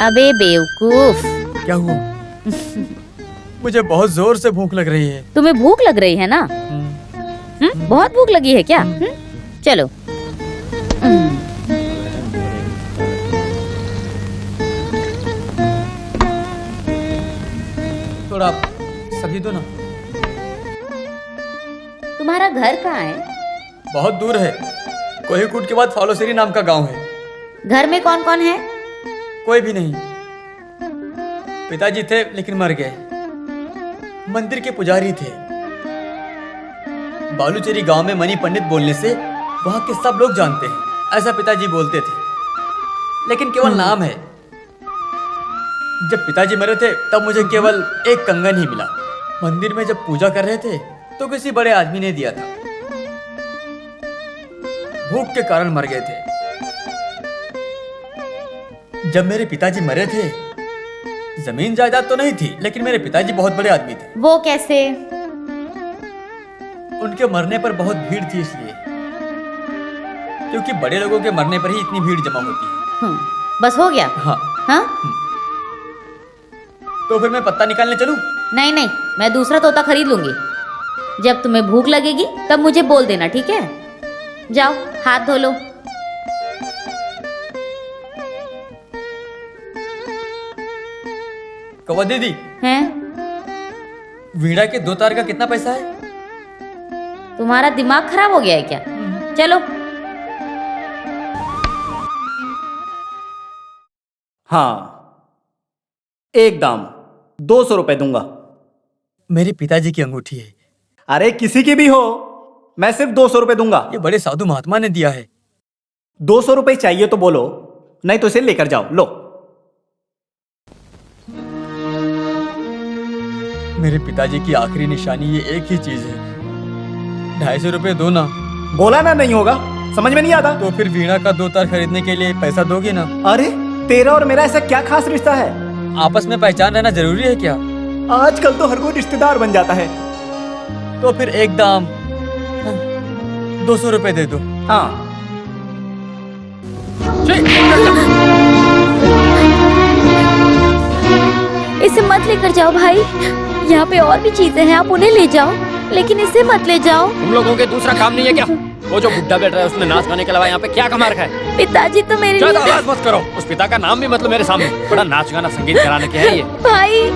अबे बेवकूफ, क्या हुआ? मुझे बहुत जोर से भूख लग रही है। तुम्हें भूख लग रही है ना? बहुत भूख लगी है क्या? चलो। थोड़ा सब्जी दो ना। तुम्हारा घर कहाँ है? बहुत दूर है, कोहिकूट के बाद फालोसेरी नाम का गांव है। घर में कौन कौन है? कोई भी नहीं। पिताजी थे लेकिन मर गए। मंदिर के पुजारी थे। बालूचेरी गांव में मनी पंडित बोलने से वहां के सब लोग जानते हैं, ऐसा पिताजी बोलते थे, लेकिन केवल नाम है। जब पिताजी मरे थे तब मुझे केवल एक कंगन ही मिला। मंदिर में जब पूजा कर रहे थे तो किसी बड़े आदमी ने दिया था। भूख के कारण मर गए थे। जब मेरे पिताजी मरे थे, जमीन जायदाद तो नहीं थी, लेकिन मेरे पिताजी बहुत बड़े आदमी थे। वो कैसे? उनके मरने पर बहुत भीड़ थी, इसलिए, क्योंकि बड़े लोगों के मरने पर ही इतनी भीड़ जमा होती है। बस हो गया? हाँ। हाँ? तो फिर मैं पत्ता निकालने चलूं? नहीं नहीं, मैं दूसरा तोता खरीद लूंगी। जब तुम्हें भूख लगेगी तब मुझे बोल देना, ठीक है? जाओ हाथ धो लो। कौवा दीदी, हैं? वीणा के 2 तार का कितना पैसा है? तुम्हारा दिमाग खराब हो गया है क्या? चलो। हाँ, एक दाम 200 रुपए दूंगा। मेरे पिताजी की अंगूठी है। अरे किसी की भी हो, मैं सिर्फ 200 रुपए दूंगा। ये बड़े साधु महात्मा ने दिया है। 200 रुपए चाहिए तो बोलो, नहीं तो इसे लेकर जाओ। लो। मेरे पिताजी की आखिरी निशानी ये एक ही चीज है। 250 रुपए दो ना। बोला ना नहीं होगा, समझ में नहीं आता। तो फिर वीणा का 2 तार खरीदने के लिए पैसा दोगे ना? अरे तेरा और मेरा ऐसा क्या खास रिश्ता है? आपस में पहचान रहना जरूरी है क्या? आजकल तो हर कोई रिश्तेदार बन जाता है। तो फिर एक दाम 200 रुपए दे दो। हाँ। इसे मत लेकर जाओ भाई, यहाँ पे और भी चीजें हैं, आप उन्हें ले जाओ, लेकिन इसे मत ले जाओ। तुम लोगों के दूसरा काम नहीं है क्या? वो जो बुड्ढा बैठ रहा है उसने नाच गाने के अलावा यहाँ पे क्या कमा रखा है? पिताजी तो मेरे ज्यादा लिए। आवाज मत करो। उस पिता का नाम भी मतलब मेरे सामने। बड़ा नाच गाना संगीत कराने के है ये। भाई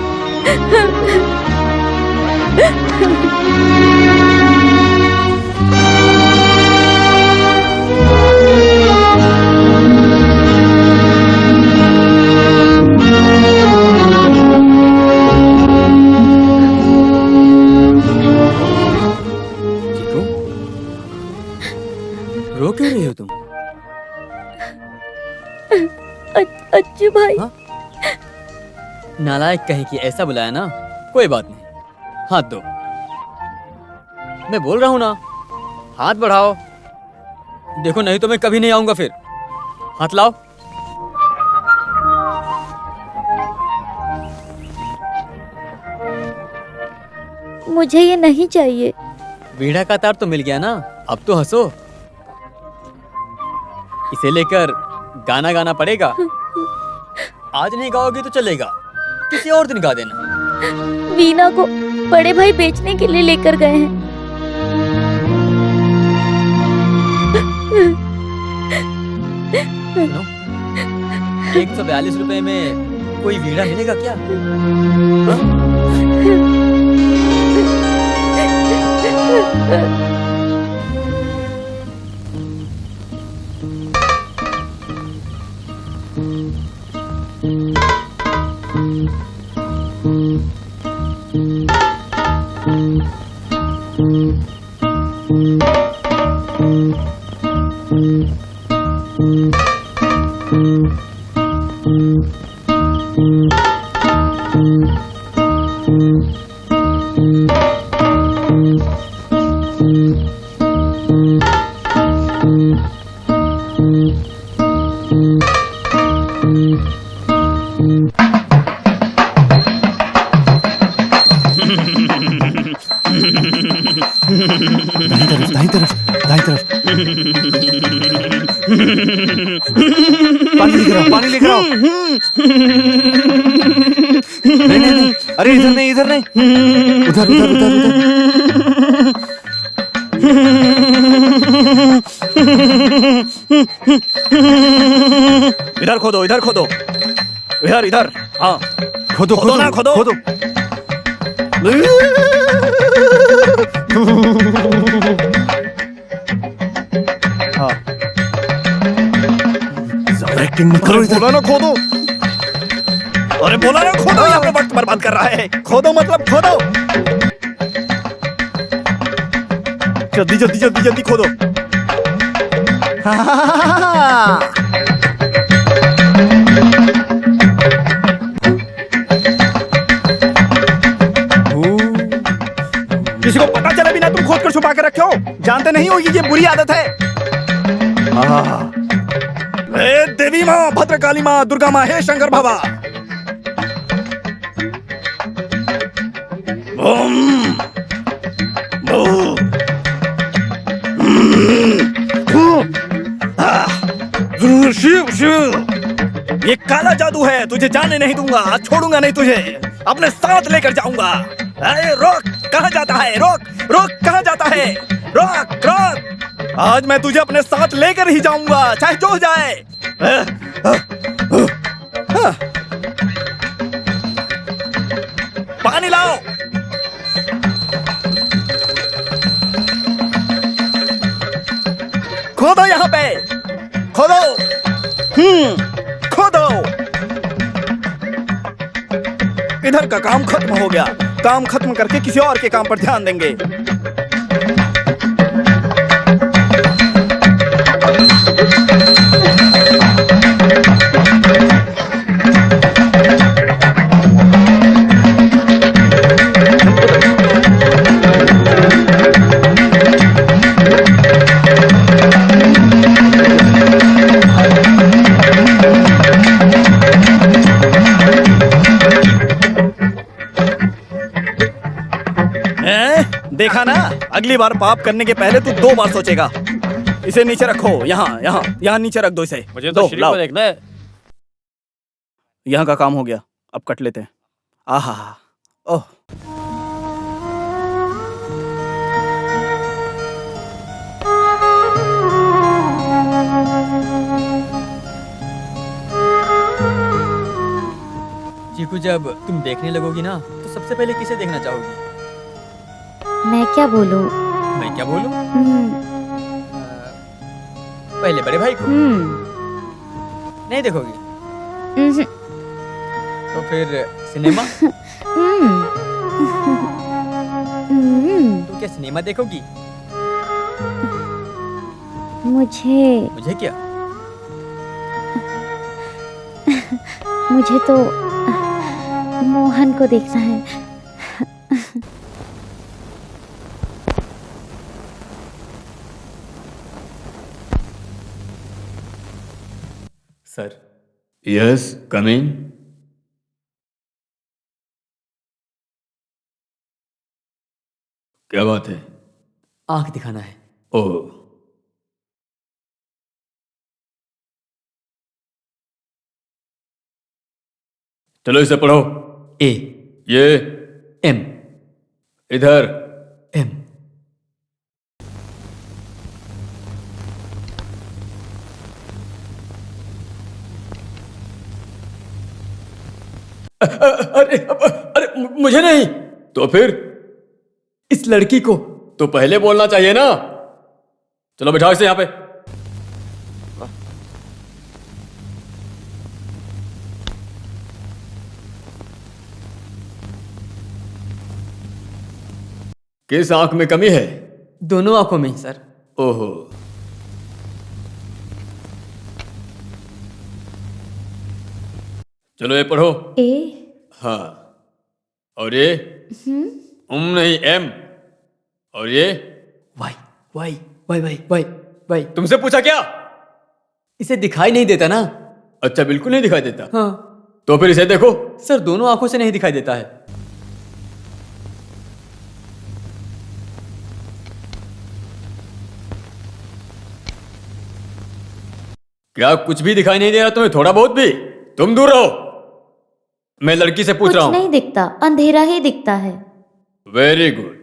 चीकू, रो क्यों रही हो तुम? अच्छू भाई। हाँ? नालायक कहीं की, ऐसा बुलाया ना? कोई बात नहीं, हाथ दो। मैं बोल रहा हूं ना, हाथ बढ़ाओ। देखो नहीं तो मैं कभी नहीं आऊंगा फिर। हाथ लाओ। मुझे ये नहीं चाहिए। वीणा का तार तो मिल गया ना, अब तो हंसो। इसे लेकर गाना गाना पड़ेगा। आज नहीं गाओगी तो चलेगा, किसी और दिन गा देना। वीणा को बड़े भाई बेचने के लिए लेकर गए हैं। सुनो, 142 रुपए में कोई वीणा मिलेगा क्या? दाई तरफ पानी लेकर आओ। नहीं, अरे इधर नहीं। उधर उधर उधर उधर। इधर खोदो, इधर खोदो, इधर। हाँ, खोदो खोदो ना, खोदो। खोदो। ओवर एक्टिंग मत करो बोला ना खोदो। अरे बोला ना खोदो, यहाँ पे वक्त बर्बाद कर रहा है। खोदो मतलब खोदो। जल्दी जल्दी जल्दी जल्दी खोदो। किसी को पता चले बिना तुम खोद कर छुपा के रखे हो? जानते नहीं हो ये बुरी आदत है। हे देवी माँ, भद्रकाली माँ, दुर्गा माँ, हे शंकर बाबा। ओम ओम शिव शिव, ये काला जादू है, तुझे जाने नहीं दूंगा, छोड़ूंगा नहीं तुझे, अपने साथ लेकर जाऊंगा। अरे रोक, कहाँ जाता है? रोक रोक, कहाँ जाता है? रोक रोक, आज मैं तुझे अपने साथ लेकर ही जाऊंगा, चाहे जो हो जाए। पानी लाओ। खोदो यहाँ पे, खोदो। खोदो। इधर का काम खत्म हो गया, काम खत्म करके किसी और के काम पर ध्यान देंगे। देखा ना, अगली बार पाप करने के पहले तू 2 बार सोचेगा। इसे नीचे रखो, यहाँ यहाँ यहाँ नीचे रख दो इसे। मुझे दो, तो श्री लाओ। को देखना है। यहाँ का काम हो गया, अब कट लेते हैं। आहा, ओह। चीकू, जब तुम देखने लगोगी ना तो सबसे पहले किसे देखना चाहोगी? मैं क्या बोलूं? मैं क्या बोलूं? हम्म, पहले बड़े भाई को नहीं देखोगी हम्म, तो फिर सिनेमा? हम्म, हम्म, तो क्या सिनेमा देखोगी? मुझे क्या? मुझे तो मोहन को देखना है। सर। यस, कम इन। क्या बात है? आंख दिखाना है। ओह, चलो इसे पढ़ो। ए, ये एम, इधर एम। अरे मुझे नहीं तो फिर इस लड़की को तो पहले बोलना चाहिए ना। चलो बिठाओ इसे यहाँ पे। किस आंख में कमी है? दोनों आंखों में सर। ओहो, चलो ये पढ़ो। ए, हाँ, और ये नहीं एम, और ये Y Y Y Y Y Y. तुमसे पूछा क्या? इसे दिखाई नहीं देता ना? अच्छा, बिल्कुल नहीं दिखाई देता। हाँ, तो फिर इसे देखो। सर, दोनों आंखों से नहीं दिखाई देता है। क्या कुछ भी दिखाई नहीं दे रहा तुम्हें? थोड़ा बहुत भी? तुम दूर रहो, मैं लड़की से पूछ रहा कुछ हूं। नहीं दिखता, अंधेरा ही दिखता है। Very good.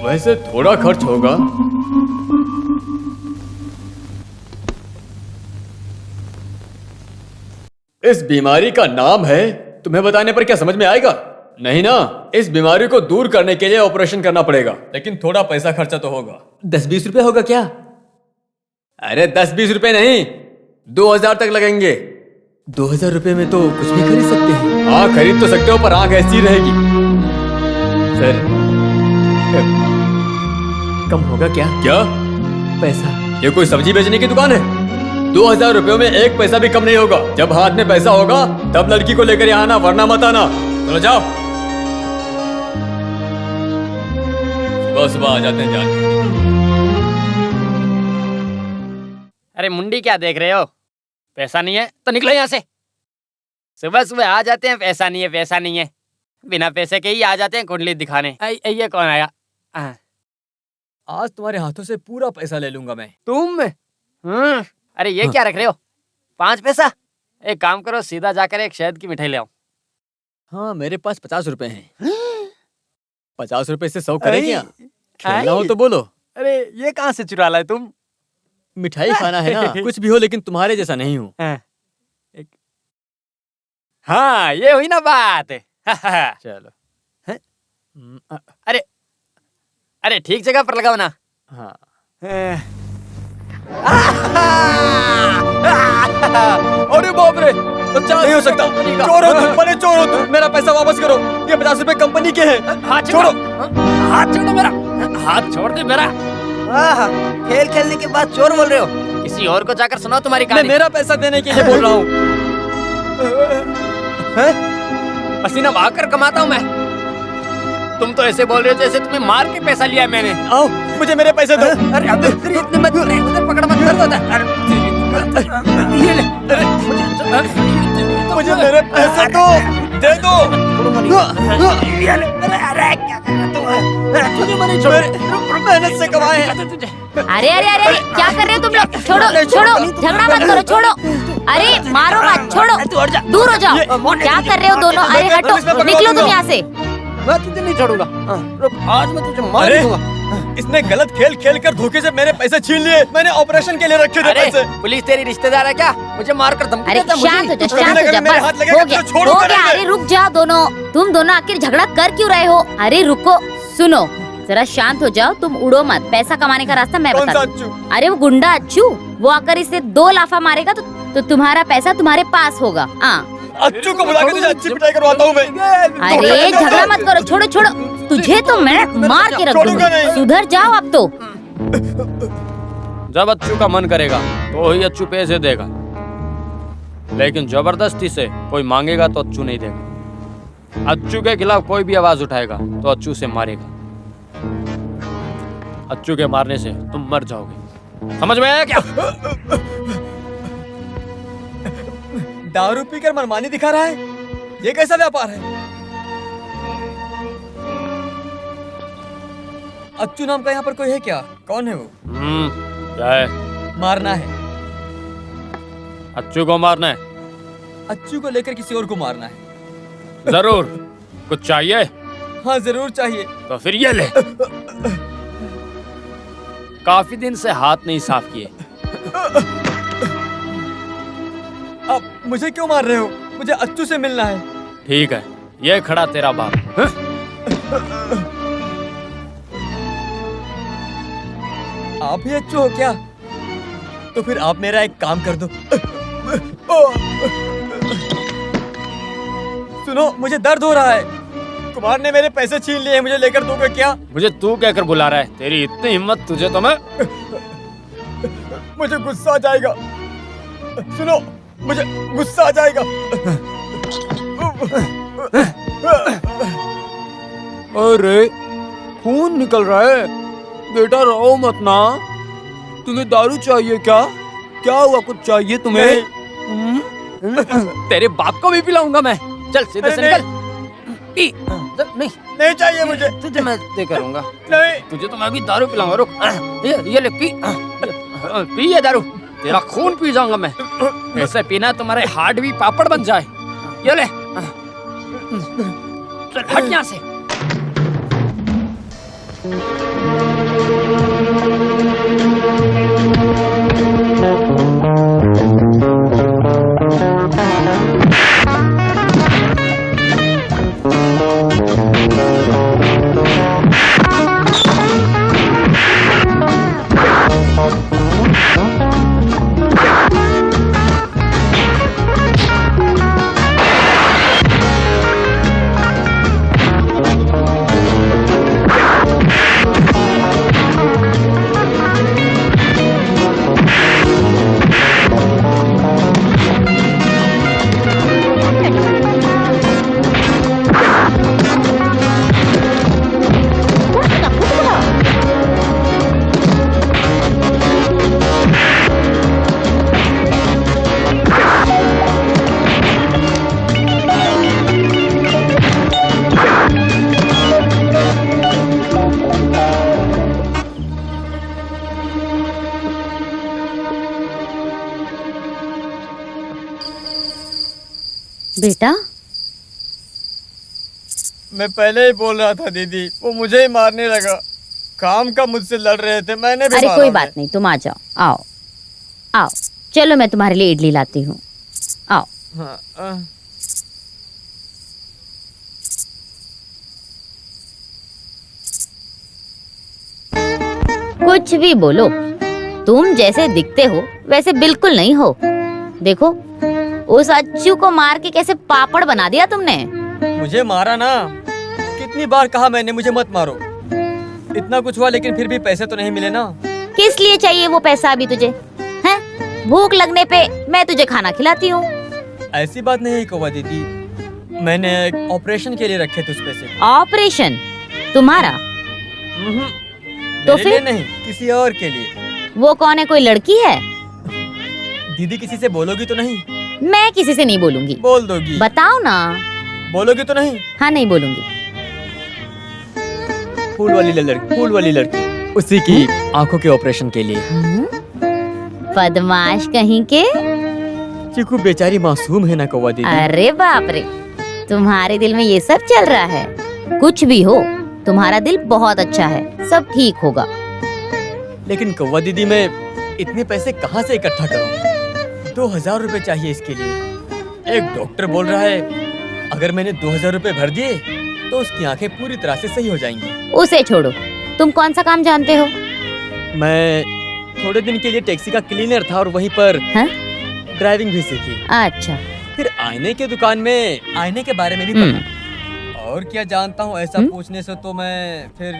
वैसे थोड़ा खर्च होगा। इस बीमारी का नाम है, तुम्हें बताने पर क्या समझ में आएगा? नहीं ना। इस बीमारी को दूर करने के लिए ऑपरेशन करना पड़ेगा, लेकिन थोड़ा पैसा खर्चा तो होगा। 10-20 रुपए होगा क्या? अरे 10-20 रुपए नहीं, 2000 तक लगेंगे। 2000 रुपए में तो कुछ भी खरीद सकते हैं। हाँ खरीद तो सकते हो, पर आंख ऐसी रहेगी। फिर कम होगा क्या? क्या पैसा? ये कोई सब्जी बेचने की दुकान है? 2000 रुपयों में एक पैसा भी कम नहीं होगा। जब हाथ में पैसा होगा तब लड़की को लेकर यहाँ आना, वरना मत आना। चलो जाओ। सुबह सुबह आ जाते हैं जान। अरे मुंडी क्या देख रहे हो? पैसा नहीं है तो निकलो यहाँ से। सुबह सुबह आ जाते हैं, पैसा नहीं है, पैसा नहीं है। बिना पैसे के ही आ जाते हैं कुंडली दिखाने। ये कौन आया? आज तुम्हारे हाथों से पूरा पैसा ले लूंगा मैं। तुम? अरे ये क्या रख रहे हो? 5 पैसा? एक काम करो, सीधा जाकर एक शहद की मिठाई ले आओ। हाँ मेरे पास 50 रुपए हैं। 50 रुपए से 100 करे क्या? खेलना हो तो बोलो। अरे ये कहाँ से चुरा लाए तुम? मिठाई खाना है ना। कुछ भी हो, लेकिन तुम्हारे जैसा नहीं हूँ। हाँ ये हुई ना बात। चलो। अरे अरे ठीक जगह पर लगाओ ना। हाँ अरे बाप रे, 50 नहीं हो सकता। चोर हो तुम, बड़े चोर हो तुम। मेरा पैसा वापस करो। ये 50 रुपए कंपनी के हैं। हाथ छोड़ो। हाथ छोड़ो मेरा। हाथ छोड़ दे मेरा। खेल खेलने के बाद चोर बोल रहे हो? किसी और को जाकर सुनाओ तुम्हारी मैं कहानी। मेरा पैसा देने के लिए बोल रहा हूँ। पसीना बहाकर कमाता हूँ मैं। तुम तो ऐसे बोल रहे हो जैसे तुम्हें मार के पैसा लिया है मैंने। आओ मुझे मेरे पैसे दो। अरे अब इतने मत उधर पकड़ मत कर होता है। ये ले। मुझे मेरे पैसे दो, दे दो। ये ले। अरे क्या कर रहा तू? तुझे मैंने छोड़ मेहनत से कमाए हैं। अरे अरे अरे क्या कर रहे हो तुम लोग? छोड़ो छोड़ो, झगड़ा मत करो, छोड़ो। अरे मारो मत, छोड़ो, दूर हो जाओ। क्या कर रहे हो दोनों? अरे हटो, निकलो तुम यहाँ से। मैं तुझे नहीं छोड़ूंगा। रुक, आज मैं तुझे मार दूंगा। इसने गलत खेल खेल कर धोखे से मेरे पैसे छीन लिए। मैंने ऑपरेशन के लिए रखे थे पैसे। पुलिस तेरी रिश्तेदार है क्या? मुझे मारकर धमकी अरे देता है मुझे? शांत हो जा, शांत हो जा, मेरे हाथ बस लगेगा हो तो गया, छोड़ो हो करेंगे। गया। अरे रुक जाओ दोनों, तुम दोनों आखिर झगड़ा कर क्यों रहे हो? अरे रुको, सुनो जरा शांत हो जाओ, तुम उड़ो मत। पैसा कमाने का रास्ता मैं कौन सा बता। अच्छू? अरे वो गुंडा अच्छू, वो आकर इसे 2 लाफा मारेगा तो तुम्हारा पैसा तुम्हारे पास होगा। अच्छू को बुला के तुझे अच्छी पिटाई करवाता हूँ मैं। अरे झगड़ा मत करो, छोड़ो छोड़ो। तुझे तो मैं मार के रख छोड़ूंगा नहीं। दूंगी। सुधर जाओ अब तो। जब अच्छू का मन करेगा तो ही अच्छू पैसे देगा, लेकिन जबरदस्ती से कोई मांगेगा तो अच्छू नहीं देगा। अच्छू के खिलाफ कोई भी आवाज उठाएगा तो अच्छू से मारेगा। अच्छू के मारने से तुम मर जाओगे। समझ में आया क्या? दारू पीकर मनमानी दिखा रहा है। ये कैसा व्यापार है? अच्छू नाम का यहाँ पर कोई है क्या? कौन है वो? क्या है? मारना है। अच्छू को मारना है? अच्छू को लेकर किसी और को मारना है। जरूर। कुछ चाहिए? हाँ जरूर चाहिए। तो फिर ये ले। काफी दिन से हाथ नहीं साफ किए। अब मुझे क्यों मार रहे हो? मुझे अच्छू से मिलना है। ठीक है, ये खड़ा तेरा बाप। आप ही अच्छू हो क्या? तो फिर आप मेरा एक काम कर दो। सुनो, मुझे दर्द हो रहा है। कुमार ने मेरे पैसे छीन लिए, मुझे लेकर दोगे क्या? मुझे तू कहकर बुला रहा है? तेरी इतनी हिम्मत, तुझे तो मैं। मुझे गुस्सा आ जाएगा। सुनो, मुझे गुस्सा आ जाएगा। अरे खून निकल रहा है बेटा, रो मत ना। तुम्हें दारू चाहिए क्या? क्या हुआ, कुछ चाहिए तुम्हें? तेरे बाप को भी पिलाऊंगा मैं। चल सीधे से निकल। नहीं चाहिए मुझे। तुझे मैं दे करूंगा। नहीं। तुझे तो मैं अभी दारू पिलाऊंगा। रुक, ये ले पी। पी ये दारू। तेरा खून पी जाऊंगा मैं। ऐसे पीना तुम्हारे हार्ट भी पापड़ बन जाए। ये ले, चल हट यहाँ से। बेटा, मैं पहले ही बोल रहा था दीदी, वो मुझे ही मारने लगा। काम का मुझसे लड़ रहे थे, मैंने भी अरे मारा कोई उन्हें। बात नहीं, तुम आ जाओ। आओ आओ, चलो मैं तुम्हारे लिए इडली लाती हूँ। आओ। हाँ, कुछ भी बोलो, तुम जैसे दिखते हो वैसे बिल्कुल नहीं हो। देखो, उस अच्छू को मार के कैसे पापड़ बना दिया तुमने। मुझे मारा ना, कितनी बार कहा मैंने मुझे मत मारो। इतना कुछ हुआ लेकिन फिर भी पैसे तो नहीं मिले ना। किस लिए चाहिए वो पैसा अभी तुझे? हैं? भूख लगने पे मैं तुझे खाना खिलाती हूँ। ऐसी बात नहीं है कौवा दीदी, मैंने एक ऑपरेशन के लिए रखे थे उस पैसे को। ऑपरेशन तुम्हारा? तो मेरे लिए फिर? नहीं, किसी और के लिए। वो कौन है, कोई लड़की है? दीदी किसी से बोलोगी तो नहीं? मैं किसी से नहीं बोलूंगी। बोल दोगी? बताओ ना। बोलोगी तो नहीं? हाँ, नहीं बोलूंगी। फूल वाली लड़की, उसी की आंखों के ऑपरेशन के लिए। बदमाश कहीं के। चीकू बेचारी मासूम है ना कौवा दीदी। अरे बाप रे, तुम्हारे दिल में ये सब चल रहा है। कुछ भी हो, तुम्हारा दिल बहुत अच्छा है, सब ठीक होगा। लेकिन कौवा दीदी, मैं इतने पैसे कहाँ से इकट्ठा करूँ? 2000 रुपए चाहिए इसके लिए। एक डॉक्टर बोल रहा है अगर मैंने 2000 रुपए भर दिए तो उसकी आंखें पूरी तरह से सही हो जाएंगी। उसे छोड़ो, तुम कौन सा काम जानते हो? मैं थोड़े दिन के लिए टैक्सी का क्लीनर था और वहीं पर हाँ? ड्राइविंग भी सीखी। अच्छा। फिर आईने के दुकान में आईने के बारे में भी पढ़ा। और क्या जानता हूँ, ऐसा पूछने से तो मैं फिर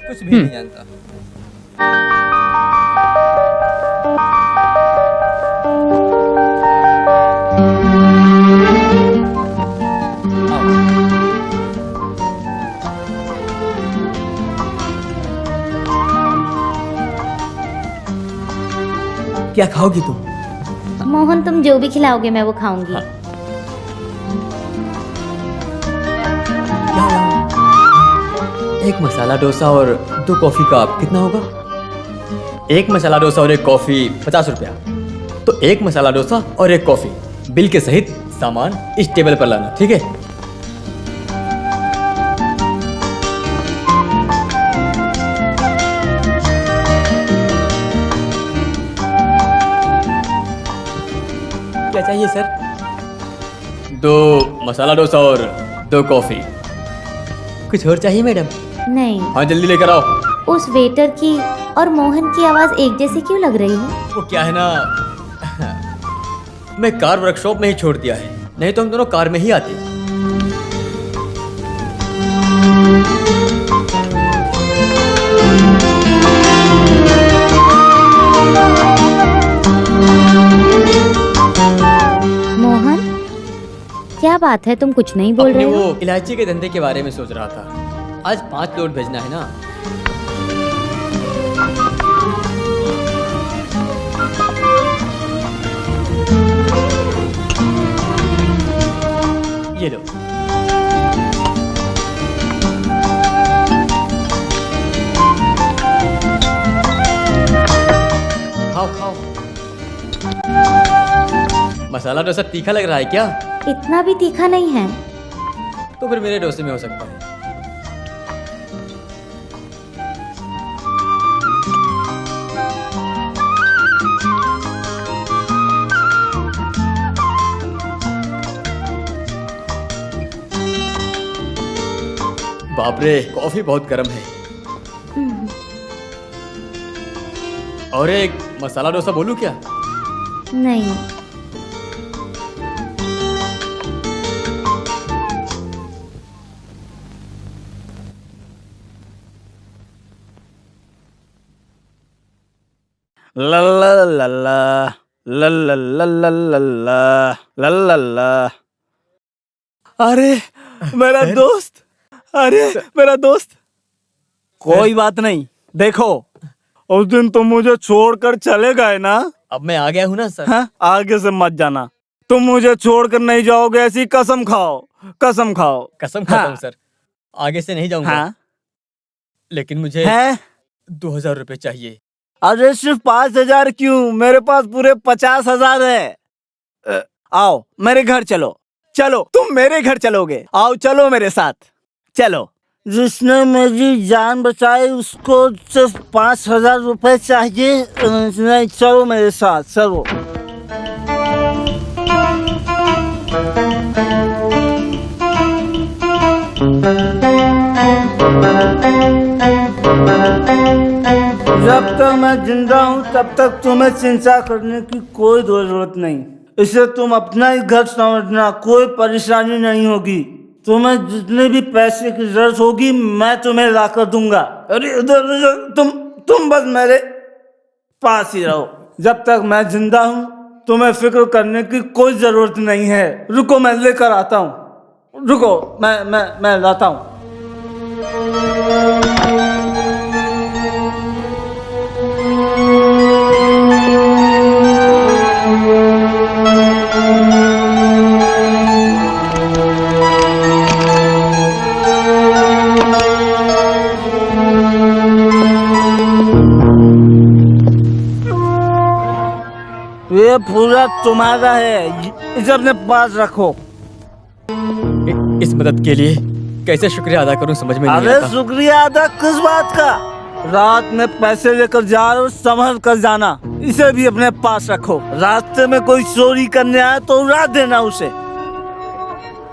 कुछ भी नहीं जानता। क्या खाओगी तुम? मोहन, तुम जो भी खिलाओगे मैं वो खाऊंगी। हाँ। एक मसाला डोसा और 2 कॉफी का कितना होगा? एक मसाला डोसा और एक कॉफी 50 रुपया। तो एक मसाला डोसा और एक कॉफी, बिल के सहित सामान इस टेबल पर लाना, ठीक है? क्या चाहिए सर? 2 मसाला डोसा और 2 कॉफी। कुछ और चाहिए मैडम? नहीं। हाँ, जल्दी लेकर आओ। उस वेटर की और मोहन की आवाज एक जैसी क्यों लग रही है? वो क्या है ना, मैं कार वर्कशॉप में ही छोड़ दिया है, नहीं तो हम दोनों कार में ही आते। मोहन, क्या बात है, तुम कुछ नहीं बोल अपने रहे हो? वो इलायची के धंधे के बारे में सोच रहा था। आज 5 लोड भेजना है ना। ये लो। खाओ खाओ। मसाला डोसा तीखा लग रहा है क्या? इतना भी तीखा नहीं है। तो फिर मेरे डोसे में हो सकता है। बाप रे, कॉफी बहुत गर्म है। और एक मसाला डोसा बोलूं क्या? नहीं। ला ला ला ला ला ला ला ला ला ला ला ला। अरे मेरा दोस्त, अरे मेरा दोस्त। कोई बात नहीं, देखो उस दिन तुम मुझे छोड़कर चले गए ना। अब मैं आ गया हूँ ना सर। हाँ, आगे से मत जाना। तुम मुझे छोड़कर नहीं जाओगे, ऐसी कसम खाओ, कसम खाओ। कसम खाता हाँ। हूँ सर, आगे से नहीं जाऊंगा। हाँ? लेकिन मुझे है? 2000 रुपए चाहिए। अरे सिर्फ 5000 क्यों, मेरे पास पूरे 50,000 है। आओ मेरे घर चलो, चलो तुम मेरे घर चलोगे। आओ चलो मेरे साथ, चलो। जिसने मेरी जान बचाई उसको सिर्फ 5000 रुपए चाहिए। नहीं, चलो मेरे साथ, चलो। जब तक मैं जिंदा हूँ तब तक तुम्हें चिंता करने की कोई जरूरत नहीं। इसे तुम अपना ही घर समझना, कोई परेशानी नहीं होगी। तुम्हें जितने भी पैसे की जरूरत होगी मैं तुम्हें ला कर दूंगा। अरे उधर तुम बस मेरे पास ही रहो। जब तक मैं जिंदा हूँ तुम्हें फिक्र करने की कोई जरूरत नहीं है। रुको मैं लेकर आता हूँ, रुको मैं लाता हूँ। ये पूरा तुम्हारा है, इसे अपने पास रखो। इस मदद के लिए कैसे शुक्रिया अदा करूं समझ में नहीं अरे आता। शुक्रिया अदा किस बात का? रात में पैसे लेकर जा रहे हो, संभल कर जाना। इसे भी अपने पास रखो। रास्ते में कोई चोरी करने आए तो उड़ा देना उसे।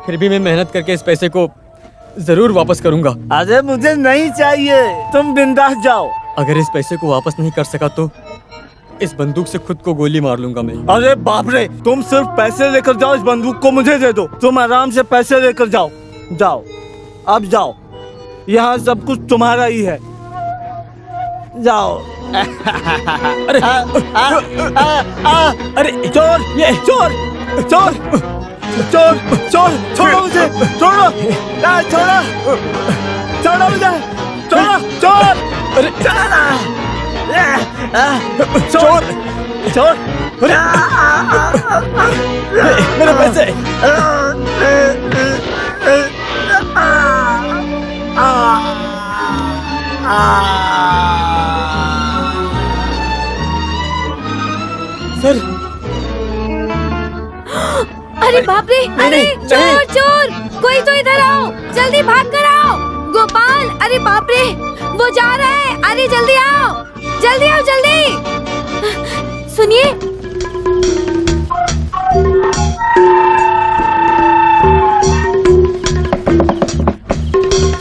फिर भी मैं मेहनत करके इस पैसे को जरूर वापस करूंगा। अरे मुझे नहीं चाहिए, तुम बिंदास जाओ। अगर इस पैसे को वापस नहीं कर सका तो इस बंदूक से खुद को गोली मार लूंगा मैं। अरे बाप रे, तुम सिर्फ पैसे लेकर जाओ, इस बंदूक को मुझे दे दो। तुम आराम से पैसे लेकर जाओ, जाओ अब जाओ। यहाँ सब कुछ तुम्हारा ही है, जाओ। अरे अरे चोर, ये चोर चोर चोर चोर, छोड़ो मुझे, छोड़ो, छोड़ो छोड़ो मुझे, छोड़ो चोर, अरे चोर चोर, मेरे पैसे। सर, अरे बाप रे, अरे चोर चोर, कोई तो इधर आओ, जल्दी भाग कर आओ। गोपाल, अरे बाप रे, वो जा रहा है। अरे जल्दी आओ, जल्दी आओ, जल्दी। सुनिए,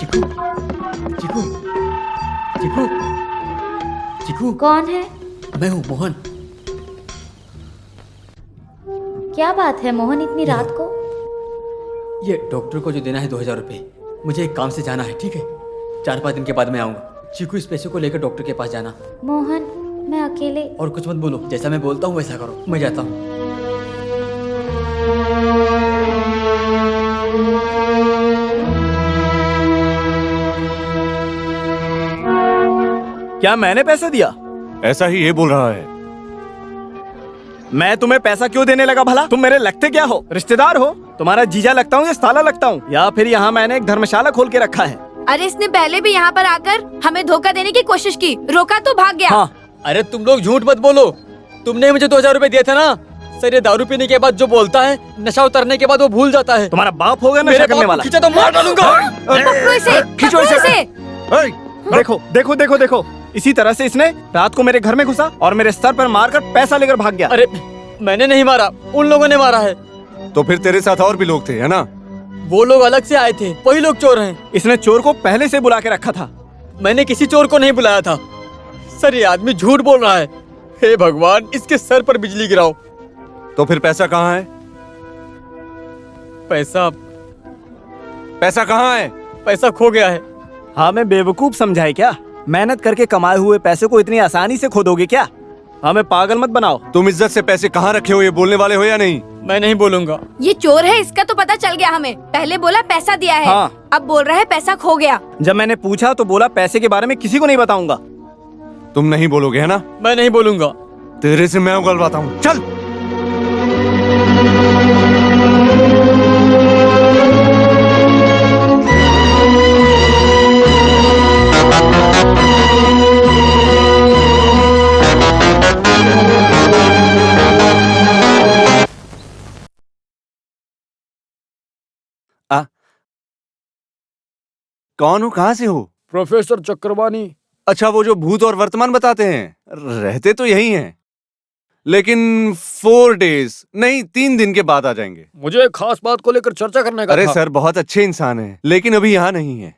चिकू, चिकू, चिकू, चिकू। कौन है? मैं हूँ मोहन। क्या बात है मोहन, इतनी रात को? ये डॉक्टर को जो देना है 2000 रुपए, मुझे एक काम से जाना है, ठीक है? 4-5 दिन के बाद मैं आऊंगा। चीकू, इस पैसे को लेकर डॉक्टर के पास जाना। मोहन, मैं अकेले। और कुछ मत बोलो, जैसा मैं बोलता हूँ वैसा करो। मैं जाता हूँ। क्या मैंने पैसे दिया? ऐसा ही ये बोल रहा है। मैं तुम्हें पैसा क्यों देने लगा भला? तुम मेरे लगते क्या हो? रिश्तेदार हो? तुम्हारा जीजा लगता हूँ या साला लगता हूँ? या फिर यहाँ मैंने एक धर्मशाला खोल के रखा है? अरे इसने पहले भी यहाँ पर आकर हमें धोखा देने की कोशिश की, रोका तो भाग गया। हाँ। अरे तुम लोग झूठ मत बोलो, तुमने मुझे 2000 रुपए दिए थे ना। सर ये दारू पीने के बाद जो बोलता है, नशा उतरने के बाद वो भूल जाता है। तुम्हारा बाप होगा नशा मेरे करने बाप वाला। खींचा तो मार डालूंगा। पकड़ो इसे, खींचो पकड़ो इसे। इसे। ओए, देखो देखो देखो देखो, इसी तरह से इसने रात को मेरे घर में घुसा और मेरे सर पर मारकर पैसा लेकर भाग गया। अरे मैंने नहीं मारा, उन लोगों ने मारा है। तो फिर तेरे साथ और भी लोग थे, है ना? वो लोग अलग से आए थे, वही लोग चोर हैं। इसने चोर को पहले से बुला के रखा था। मैंने किसी चोर को नहीं बुलाया था। सर ये आदमी झूठ बोल रहा है। हे भगवान, इसके सर पर बिजली गिराओ। तो फिर पैसा कहाँ है? पैसा पैसा कहाँ है? पैसा खो गया है। हाँ, मैं बेवकूफ समझा है क्या? मेहनत करके कमाए हुए पैसे को इतनी आसानी से खो दोगे क्या? हमें पागल मत बनाओ। तुम इज्जत से पैसे कहाँ रखे हो, ये बोलने वाले हो या नहीं? मैं नहीं बोलूंगा। ये चोर है, इसका तो पता चल गया हमें। पहले बोला पैसा दिया है, हाँ। अब बोल रहा है पैसा खो गया। जब मैंने पूछा तो बोला पैसे के बारे में किसी को नहीं बताऊंगा। तुम नहीं बोलोगे, है ना? मैं नहीं बोलूंगा। तेरे से मैं उगलवाता हूँ, चल। कौन हो, कहाँ से हो? प्रोफेसर चक्रवानी। अच्छा, वो जो भूत और वर्तमान बताते हैं, रहते तो यही हैं, लेकिन 4 डेज नहीं 3 दिन के बाद आ जाएंगे। मुझे एक खास बात को लेकर चर्चा करने का अरे था। सर, बहुत अच्छे इंसान हैं, लेकिन अभी यहाँ नहीं है।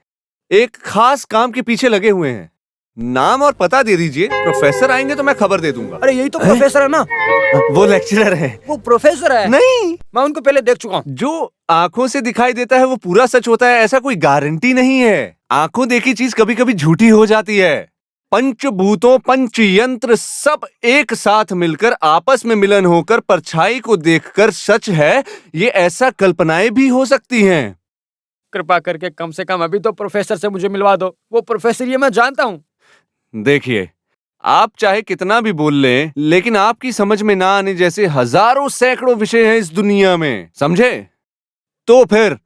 एक खास काम के पीछे लगे हुए हैं। नाम और पता दे दीजिए, प्रोफेसर आएंगे तो मैं खबर दे दूंगा। अरे यही तो प्रोफेसर है ना? वो लेक्चरर है। वो प्रोफेसर है। नहीं, मैं उनको पहले देख चुका हूँ। जो आंखों से दिखाई देता है वो पूरा सच होता है, ऐसा कोई गारंटी नहीं है। आंखों देखी चीज कभी कभी झूठी हो जाती है। पंचभूतों, पंचयंत्र सब एक साथ मिलकर आपस में मिलन होकर परछाई को देखकर सच है, ये ऐसा कल्पनाएं भी हो सकती हैं। कृपा करके कम से कम अभी तो प्रोफेसर से मुझे मिलवा दो। वो प्रोफेसर ये मैं जानता हूँ। देखिए, आप चाहे कितना भी बोल लें, लेकिन आपकी समझ में ना आने जैसे हजारों सैकड़ों विषय हैं इस दुनिया में, समझे? तो फिर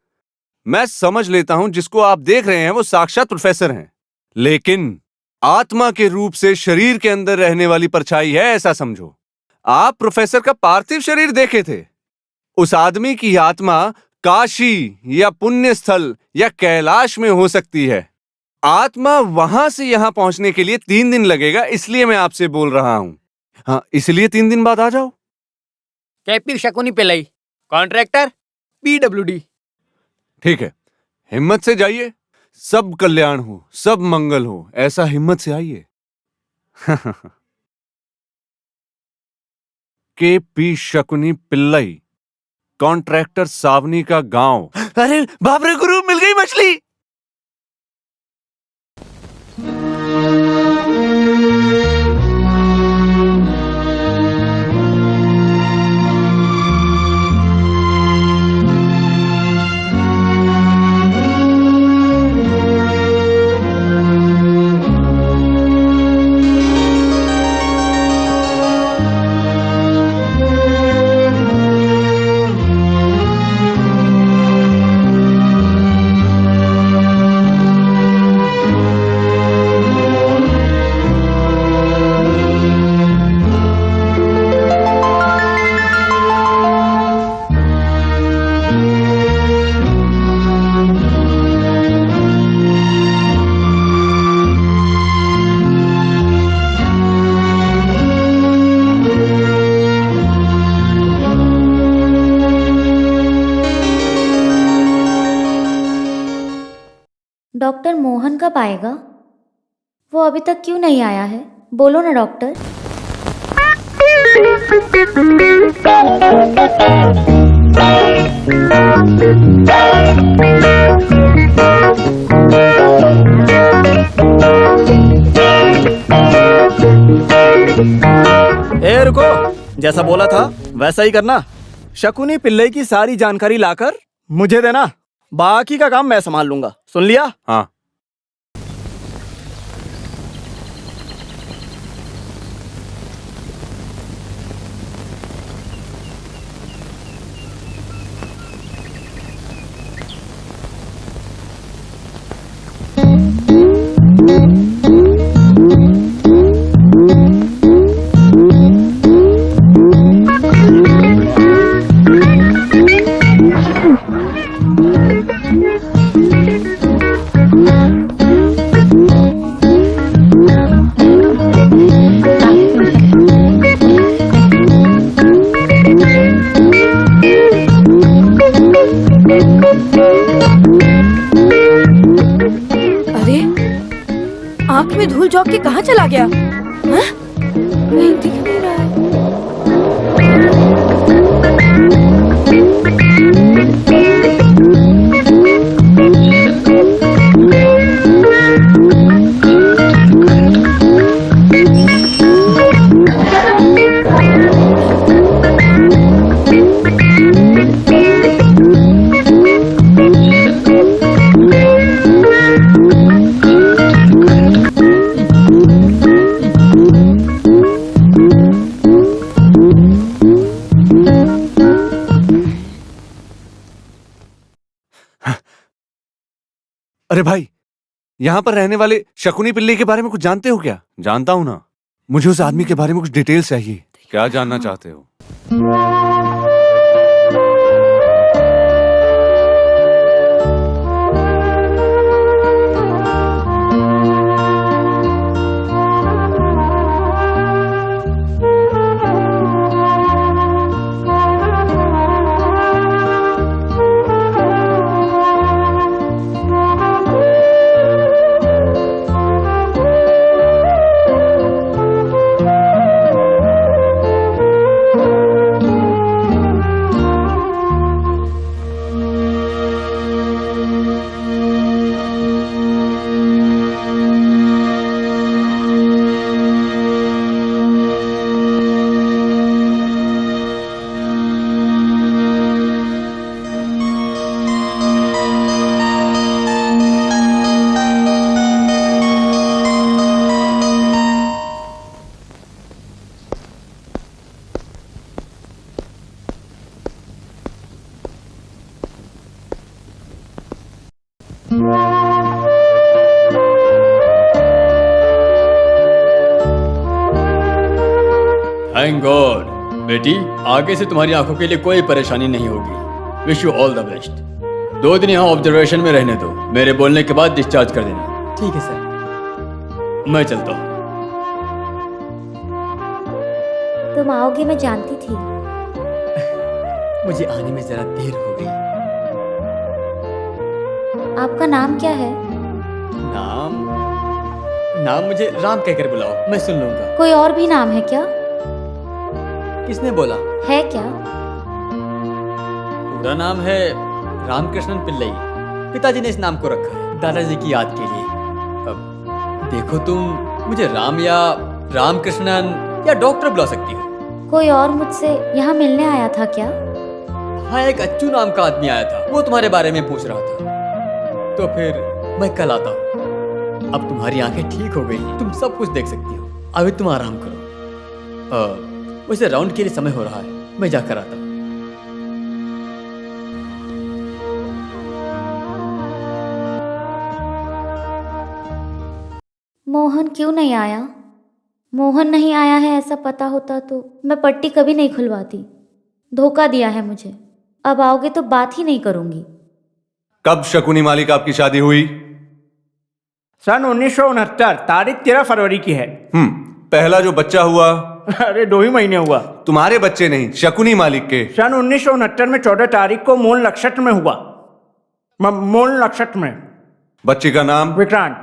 मैं समझ लेता हूं जिसको आप देख रहे हैं वो साक्षात प्रोफेसर हैं, लेकिन आत्मा के रूप से शरीर के अंदर रहने वाली परछाई है, ऐसा समझो। आप प्रोफेसर का पार्थिव शरीर देखे थे, उस आदमी की आत्मा काशी या पुण्य स्थल या कैलाश में हो सकती है। आत्मा वहां से यहां पहुंचने के लिए 3 दिन लगेगा, इसलिए मैं आपसे बोल रहा हूं। हाँ, इसलिए 3 दिन बाद आ जाओ। कैपी शकुनी पिल्लई, कॉन्ट्रैक्टर, PWD। ठीक है, हिम्मत से जाइए, सब कल्याण हो, सब मंगल हो, ऐसा हिम्मत से आइए। KP शकुनी पिल्लई, कॉन्ट्रैक्टर, सावनी का गांव। अरे बाप रे गुरु, मिल गई मछली। डॉक्टर मोहन कब आएगा? वो अभी तक क्यों नहीं आया है? बोलो ना डॉक्टर। ए रुको, जैसा बोला था वैसा ही करना। शकुनी पिल्लई की सारी जानकारी लाकर मुझे देना, बाकी का काम मैं संभाल लूंगा। सुन लिया? हाँ। लॉक के कहाँ चला गया? हाँ? कहीं दिख नहीं रहा है। अरे भाई, यहाँ पर रहने वाले शकुनी पिल्ले के बारे में कुछ जानते हो क्या? जानता हूँ ना। मुझे उस आदमी के बारे में कुछ डिटेल्स चाहिए। क्या जानना चाहते हो? थैंक गॉड बेटी, आगे से तुम्हारी आंखों के लिए कोई परेशानी नहीं होगी। Wish you all the best. 2 दिन यहाँ ऑब्जर्वेशन में रहने दो, मेरे बोलने के बाद डिस्चार्ज कर देना। ठीक है सर। मैं चलता हूँ। तुम आओगे मैं जानती थी। मुझे आने में जरा देर हो गई। आपका नाम क्या है? नाम नाम मुझे राम कहकर बुलाओ, मैं सुन लूंगा। कोई और भी नाम है क्या? किसने बोला? है क्या? पूरा नाम है रामकृष्णन पिल्लई। पिताजी ने इस नाम को रखा है दादाजी की याद के लिए। अब देखो, तुम मुझे राम या रामकृष्णन या डॉक्टर बुला सकती हो। कोई और मुझसे यहाँ मिलने आया था क्या? हाँ, एक अच्छू नाम का आदमी आया था, वो तुम्हारे बारे में पूछ रहा था। तो फिर मैं कल आता हूँ। अब तुम्हारी आंखें ठीक हो गई, तुम सब कुछ देख सकती हो। अभी तुम आराम करो। वैसे राउंड के लिए समय हो रहा है, मैं जाकर आता हूँ। मोहन क्यों नहीं आया? मोहन नहीं आया है ऐसा पता होता तो मैं पट्टी कभी नहीं खुलवाती। धोखा दिया है मुझे। अब आओगे तो बात ही नहीं करूंगी। कब शकुनी मालिक आपकी शादी हुई? सन 1969, तारीख 13 फरवरी की है। पहला जो बच्चा हुआ? अरे 2 ही महीने हुआ। तुम्हारे बच्चे नहीं, शकुनी मालिक के। सन 1969 में 14 तारीख को मूल नक्षत्र में हुआ। मूल नक्षत्र में। बच्चे का नाम? विक्रांत।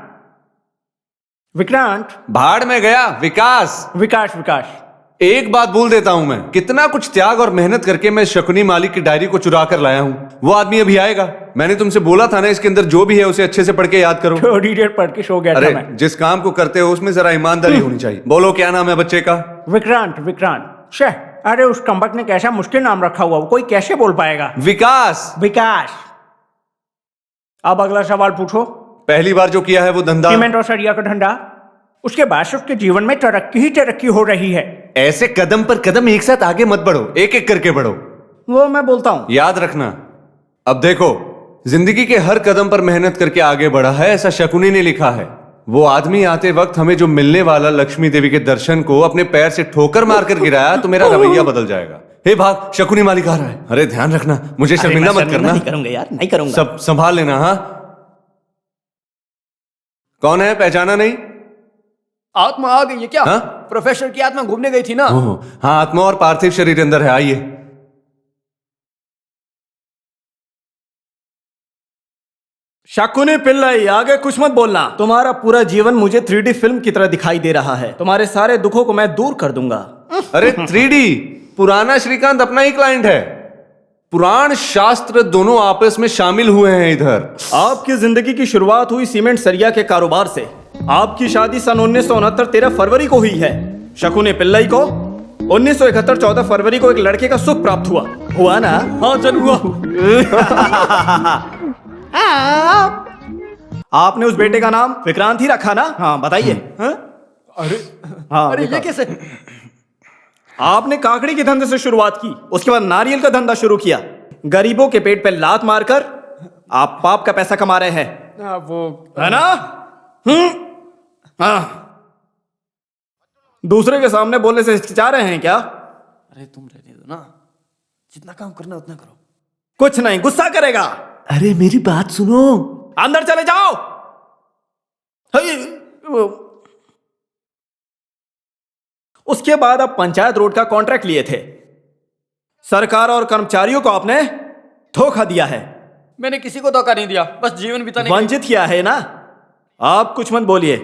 विक्रांत। भाड़ में गया। विकास। विकास। विकास। एक बात भूल देता हूं मैं, कितना कुछ त्याग और मेहनत करके मैं शकुनी मालिक की डायरी को चुरा कर लाया हूं। वो आदमी अभी आएगा। मैंने तुमसे बोला था ना, इसके अंदर जो भी है उसे अच्छे से पढ़ के याद करो। थोड़ी देर पढ़ के सो गया था अरे मैं। जिस काम को करते हो उसमें जरा ईमानदारी होनी चाहिए। बोलो, क्या नाम है बच्चे का? विक्रांत। विक्रांत। शे, अरे उस कम्बक ने कैसा मुश्किल नाम रखा हुआ, वो कोई कैसे बोल पाएगा? विकास। विकास। अब अगला सवाल पूछो। पहली बार जो किया है वो धंधा? सीमेंट और सरिया का धंधा। उसके बाद से उसके जीवन में तरक्की ही तरक्की हो रही है। ऐसे कदम पर कदम एक साथ आगे मत बढ़ो, एक एक करके बढ़ो। वो मैं बोलता हूँ। याद रखना। अब देखो, जिंदगी के हर कदम पर मेहनत करके आगे बढ़ा है, ऐसा शकुनी ने लिखा है। वो आदमी आते वक्त हमें जो मिलने वाला लक्ष्मी देवी के दर्शन को अपने पैर से ठोकर मारकर गिराया तो मेरा रवैया बदल जाएगा। हे भाग, शकुनी मालिक आ रहा है। अरे ध्यान रखना, मुझे शर्मिंदा मत करना। नहीं करूंगा यार, नहीं करूंगा। सब संभाल लेना। हाँ, कौन है? पहचाना नहीं? आत्मा आ गई है क्या? हाँ? प्रोफेसर की आत्मा घूमने गई थी ना। ओह, हाँ, आत्मा और पार्थिव शरीर अंदर है। आइए। शकुनी पिल्लाई, आगे कुछ मत बोलना। तुम्हारा पूरा जीवन मुझे 3D फिल्म की तरह दिखाई दे रहा है। तुम्हारे सारे दुखों को मैं दूर कर दूंगा। अरे 3D, पुराना श्रीकांत अपना ही क्लाइंट है। पुराण शास्त्र दोनों आपस में शामिल हुए हैं इधर। आपकी जिंदगी की शुरुआत हुई सीमेंट सरिया के कारोबार से। आपकी शादी सन 1969 13 फरवरी को हुई है। शकुनी पिल्लाई को 1971 14 फरवरी को एक लड़के का सुख प्राप्त हुआ ना? हाँ चल हुआ। आपने उस बेटे का नाम विक्रांत ही रखा ना? हाँ बताइए। हाँ अरे ये कैसे? आपने काकड़ी के धंधे से शुरुआत की, उसके बाद नारियल का धंधा शुरू किया। गरीबों के पेट पे लात मारकर आप पाप का पैसा कमा रहे हैं, वो है ना? हाँ। दूसरे के सामने बोलने से हिचकिचा रहे हैं क्या? अरे तुम रहने दो ना, जितना काम करना उतना करो। कुछ नहीं, गुस्सा करेगा। अरे मेरी बात सुनो। अंदर चले जाओ। उसके बाद आप पंचायत रोड का कॉन्ट्रैक्ट लिए थे। सरकार और कर्मचारियों को आपने धोखा दिया है। मैंने किसी को धोखा नहीं दिया, बस जीवन बिताने वंचित किया है ना? आप कुछ मत बोलिए।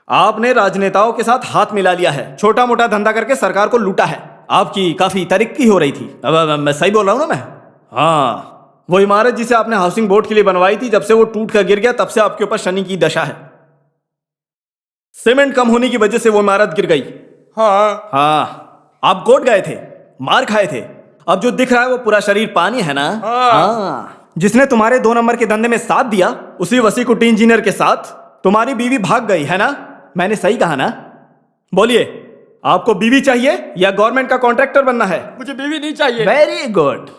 आपने राजनेताओं के साथ हाथ मिला लिया है, छोटा मोटा धंधा करके सरकार को लूटा है। आपकी काफी तरक्की हो रही थी। अब मैं सही बोल रहा हूं ना मैं? हाँ, वो इमारत जिसे आपने हाउसिंग बोर्ड के लिए बनवाई थी, जब से वो टूट कर गिर गया तब से आपके ऊपर शनि की दशा है। सीमेंट कम होने की वजह से वो इमारत गिर गई। हाँ, आप कोट गए थे, मार खाए थे। अब जो दिख रहा है वो पूरा शरीर पानी है ना? हाँ। जिसने तुम्हारे 2 नंबर के धंधे में साथ दिया, उसी वसी कुटी इंजीनियर के साथ तुम्हारी बीवी भाग गई है ना? मैंने सही कहा ना? बोलिए, आपको बीवी चाहिए या गवर्नमेंट का कॉन्ट्रैक्टर बनना है? मुझे बीवी नहीं चाहिए। Very good.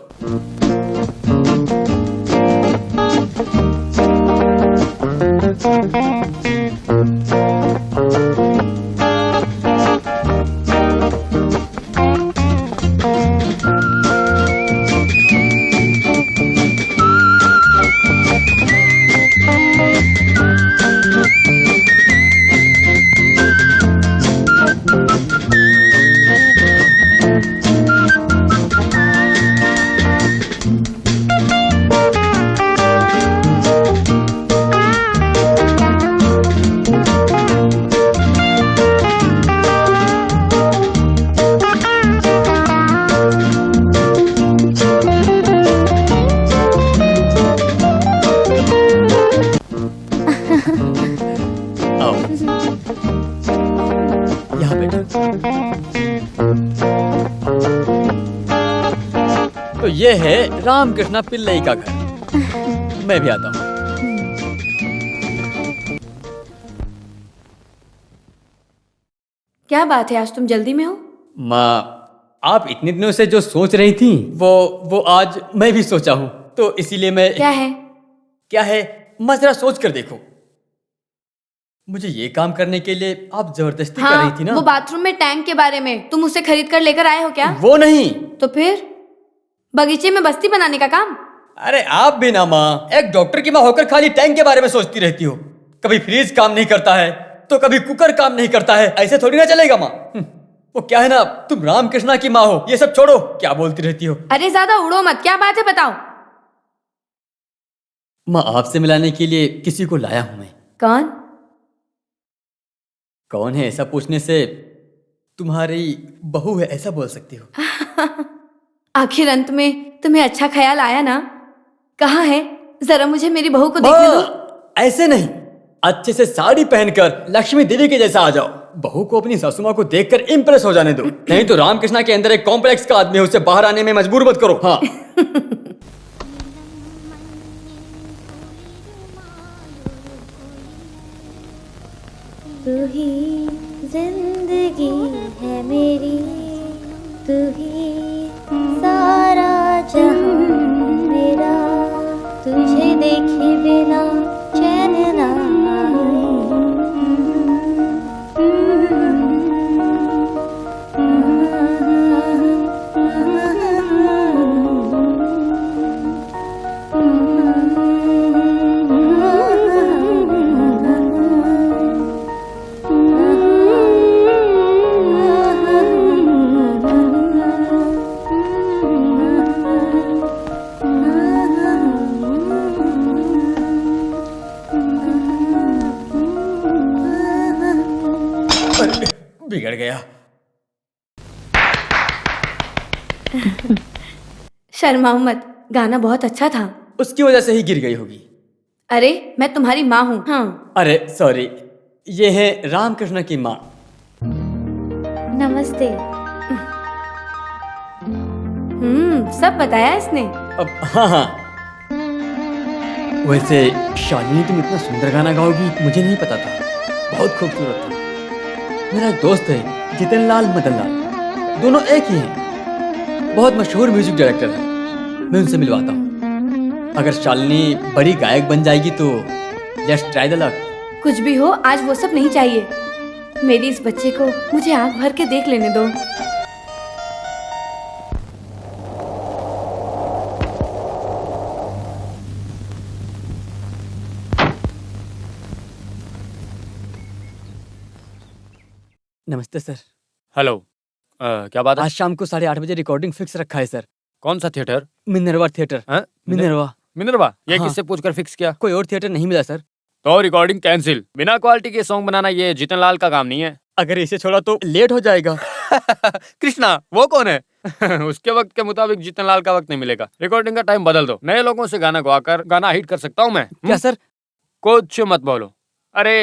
यहाँ बैठो। तो ये है रामकृष्णा पिल्लई का घर। मैं भी आता हूँ। क्या बात है, आज तुम जल्दी में हो? माँ, आप इतने दिनों से जो सोच रही थी वो आज मैं भी सोचा हूँ, तो इसीलिए मैं। क्या है? क्या है? मैं जरा सोच कर देखो। मुझे ये काम करने के लिए आप जबरदस्ती कर रही थी ना? वो बाथरूम में टैंक के बारे में तुम उसे खरीद कर लेकर आए हो क्या? वो नहीं तो फिर बगीचे में बस्ती बनाने का काम? अरे आप भी ना माँ, एक डॉक्टर की माँ होकर खाली टैंक के बारे में सोचती रहती हो। कभी फ्रिज काम नहीं करता है तो कभी कुकर काम नहीं करता है। ऐसे थोड़ी ना चलेगा माँ। वो क्या है ना, तुम रामकृष्णा की माँ हो, ये सब छोड़ो, क्या बोलती रहती हो? अरे ज्यादा उड़ो मत, क्या बात है बताओ। माँ, आपसे मिलाने के लिए किसी को लाया हूं मैं। कौन? कौन है ऐसा पूछने से तुम्हारी बहू है ऐसा बोल सकती हो। आखिर अंत में तुम्हें अच्छा ख्याल आया ना? कहाँ है? जरा मुझे मेरी बहू को देखने दो। ऐसे नहीं, अच्छे से साड़ी पहनकर लक्ष्मी देवी के जैसा आ जाओ। बहू को अपनी सासू माँ को देखकर इंप्रेस हो जाने दो। नहीं तो रामकृष्णा के अंदर एक कॉम्प्लेक्स का आदमी है, उसे बाहर आने में मजबूर मत करो। हाँ। तू ही जिंदगी है मेरी, तू ही सारा जहां मेरा, तुझे देखे बिना चैन ना शर्माओ मत, गाना बहुत अच्छा था। उसकी वजह से ही गिर गई होगी। अरे मैं तुम्हारी माँ हूँ। हाँ, अरे सॉरी, ये है रामकृष्ण की माँ। नमस्ते। सब बताया इसने। अब हाँ हाँ, वैसे शालिनी तुम इतना सुंदर गाना गाओगी मुझे नहीं पता था, बहुत खूबसूरत था। मेरा एक दोस्त है जितन लाल मदन लाल, दोनों एक ही हैं, बहुत मशहूर म्यूजिक डायरेक्टर हैं। मैं उनसे मिलवाता हूँ। अगर शालिनी बड़ी गायक बन जाएगी तो लेट्स ट्राई द लक। कुछ भी हो, आज वो सब नहीं चाहिए। मेरी इस बच्चे को मुझे आंख भर के देख लेने दो। नमस्ते सर। हेलो। क्या बात है? आज शाम को 8:30 बजे रिकॉर्डिंग फिक्स रखा है सर। कौन सा थिएटर? Minerva theatre. हाँ? मिनरवा। मिनरवा? ये हाँ। किससे पूछकर फिक्स किया? कोई और थिएटर नहीं मिला सर। तो रिकॉर्डिंग कैंसिल। बिना क्वालिटी के सॉन्ग बनाना ये जीतन लाल का काम नहीं है। अगर इसे छोड़ा तो लेट हो जाएगा। कृष्णा वो कौन है? उसके वक्त के मुताबिक जीतन लाल का वक्त नहीं मिलेगा। रिकॉर्डिंग का टाइम बदल दो, नए लोगों से गाना गवाकर गाना हिट कर सकता हूँ मैं। क्या सर? कुछ मत बोलो। अरे